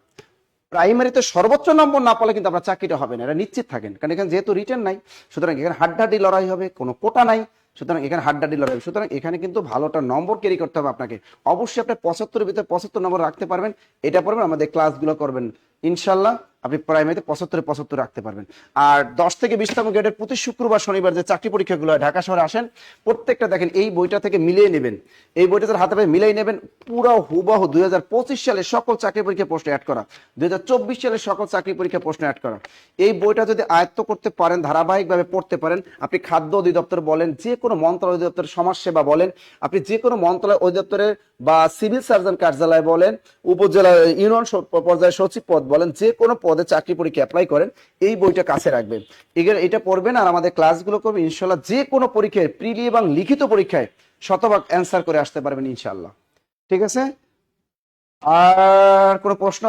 প্রাইমারিতে সর্বোচ্চ নম্বর না পেলে কিন্তু আপনার চাকরিটা হবে না, এটা নিশ্চিত থাকেন, কারণ এখানে যেহেতু রিটেন নাই, সুতরাং এখানে হাড্ডাহাড্ডি লড়াই হবে, কোনো কোটা নাই, সুতরাং এখানে হাড্ডাহাড্ডি লড়াই হবে। সুতরাং এখানে কিন্তু ভালোটা নম্বর ক্যারি করতে হবে আপনাকে। অবশ্যই আপনি 75-এর ভিতরে 75 নম্বর রাখতে পারবেন, এটা পড়বেন, আমাদের ক্লাসগুলো করবেন, ইনশাল্লাহ আপনি প্রাইমারিতে 75-এ রাখতে পারবেন। আর 10 থেকে 20তম গ্রেডের প্রতি শুক্রবার শনিবার যে চাকরি পরীক্ষাগুলো হয় ঢাকা শহরে আসেন, প্রত্যেকটা দেখেন এই বইটা থেকে মিলিয়ে নেবেন, এই বইটা হাতে পেয়ে মিলিয়ে নেবেন, পুরো হুবহু 2025 সালে সকল চাকরি পরীক্ষা প্রশ্ন অ্যাড করা, 2024 সালে সকল চাকরি পরীক্ষা প্রশ্ন অ্যাড করা। এই বইটা যদি আয়ত্ত করতে পারেন, ধারাবাহিকভাবে পড়তে পারেন, আপনি খাদ্য অধিদপ্তর বলেন, যে কোনো মন্ত্রণালয় অধিদপ্তরের সমাজসেবা বলেন, আপনি যে কোনো মন্ত্রণালয় অধিদপ্তরের বা সিভিল সার্জন কার্যালয় বলেন, উপজেলা ইউনিয়ন পর্যায়ে সচিব পদ বলেন, যে কোনো পদে চাকরি পরীক্ষা অ্যাপ্লাই করেন, এই বইটা কাছে রাখবেন, এটা পড়বেন, আর আমাদের ক্লাসগুলো করবেন। ইনশাল্লাহ যে কোনো পরীক্ষায় প্রিলি এবং লিখিত পরীক্ষায় শতভাগ অ্যান্সার করে আসতে পারবেন ইনশাল্লাহ। ঠিক আছে। আর কোনো প্রশ্ন?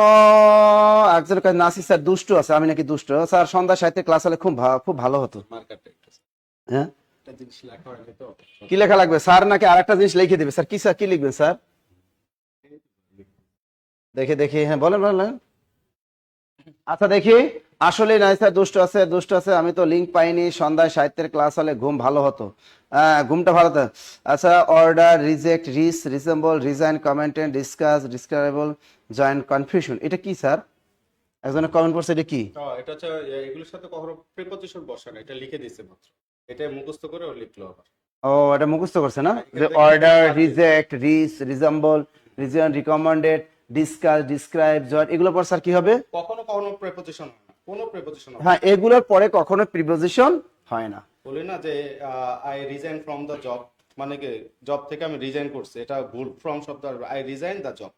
একজনের কাছে নাসি স্যার দুষ্টু আছে, আমি নাকি দুষ্ট স্যার? সন্ধ্যা সাহিত্যে ক্লাস হলে খুব ভালো হতো। হ্যাঁ, কি লেখা লাগবে স্যার? নাকি আরেকটা জিনিস লিখে দিবে স্যার? কি স্যার, কি লিখবেন স্যার? দেখে দেখি, হ্যাঁ বলেন বলেন। আচ্ছা দেখি, আসলে নাই স্যার, দুষ্ট আছে, আমি তো লিঙ্ক পাইনি। সন্ধ্যায় সাহিত্যের ক্লাস হলে ঘুম ভালো হতো। হ্যাঁ, ঘুমটা ভালো হতো। আচ্ছা, অর্ডার, রিজেক্ট, রিসেম্বল, রিজাইন, কমেন্টেন্ট, ডিসকাস, ডিসক্রাইবল, জয়েন্ট, কনফিউশন, এটা কি স্যার? একজনের কমেন্ট করছে, এটা কি? এটা হচ্ছে এগুলোর সাথে কখনো প্রিপজিশন বসে না, এটা লিখে দিয়েছে মাত্র, এটা মুখস্থ করে ও লিখলো আবার। ও, এটা মুখস্থ করছে না? এখান যে থেকে অর্ডার, বাদ দিয়েছে। Reject, resemble, reason, recommended, discuss, describe, joint, এগুলোর পর স্যার কি হবে? কখনো কখনো প্রিপজিশন হয় না, কোনো প্রিপজিশন হবে হ্যাঁ, না। এগুলোর পরে কখনো প্রিপোজিশন হয় না। বলি না যে I resign from the job, মানে কি জব থেকে আমি রিজাইন করছি, এটা ভুল। ফ্রম শব্দ আই রিজাইন দ্য জব।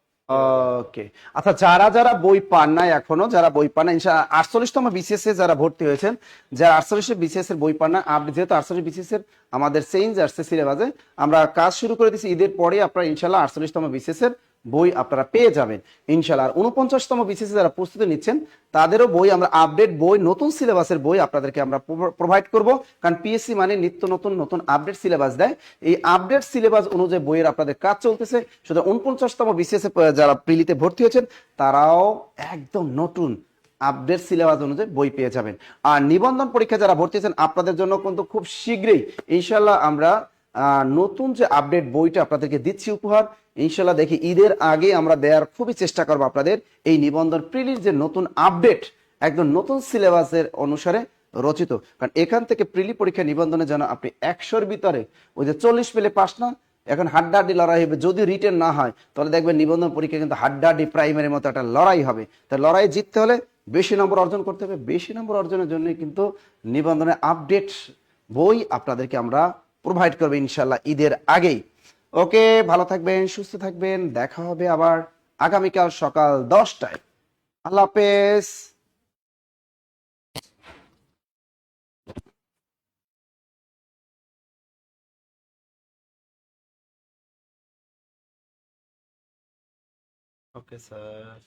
ওকে। আচ্ছা, যারা যারা বই পান না এখনো, যারা বই পান না, ইনশাআল্লাহ 48তম বিসিএস এ যারা ভর্তি হয়েছেন, যারা 48 বিসিএস এর বই পান না, আপনি যেহেতু 48 বিসিএস এর আমাদের চেঞ্জ আসছে সিলেবাসে, আমরা কাজ শুরু করে দিয়েছি ঈদের পরে। আপনারা ইনশাআল্লাহ 48তম বিসিএস এর বই আপনারা পেয়ে যাবেন ইনশাআল্লাহ। আর 49তম বিসিএস যারা প্রস্তুতি নিচ্ছেন, তাদেরও বই আমরা আপডেট বই, নতুন সিলেবাসের বই আপনাদেরকে আমরা প্রোভাইড করব। কারণ পিএসসি মানে নিত্য নতুন নতুন আপডেট সিলেবাস দেয়। এই আপডেট সিলেবাস অনুযায়ী বইয়ের আপনাদের কাজ চলতেছে। শুধু 49তম বিসিএস এ যারা প্রিলিতে ভর্তি হয়েছেন, তারাও একদম নতুন আপডেট সিলেবাস অনুযায়ী বই পেয়ে যাবেন। আর নিবন্ধন পরীক্ষা যারা ভর্তি হয়েছেন, আপনাদের জন্য কিন্তু খুব শীঘ্রই ইনশাআল্লাহ আমরা নতুন যে আপডেট বইটা আপনাদেরকে দিচ্ছি উপহার। ইনশাআল্লাহ দেখি ঈদের আগে আমরা দেওয়ার খুবই চেষ্টা করবো আপনাদের এই নিবন্ধন প্রিলির যে নতুন আপডেট, একদম নতুন সিলেবাসের অনুসারে রচিত। কারণ এখান থেকে প্রিলি পরীক্ষা নিবন্ধনে যেন আপনি 100-র ভিতরে ওই যে 40 পেলে পাস না, এখন হাড্ডাহাড্ডি লড়াই হবে। যদি রিটেন না হয়, তাহলে দেখবেন নিবন্ধন পরীক্ষা কিন্তু হাড্ডাহাড্ডি প্রাইমারির মতো একটা লড়াই হবে। তাই লড়াই জিততে হলে বেশি নম্বর অর্জন করতে হবে। বেশি নম্বর অর্জনের জন্য কিন্তু নিবন্ধনের আপডেট বই আপনাদেরকে আমরা প্রোভাইড করবো ইনশাল্লাহ ঈদের আগেই। ওকে, ভালো থাকবেন, সুস্থ থাকবেন, দেখা হবে আবার আগামীকাল সকাল 10টায়। আল্লাহ হাফেজ। Okay sir.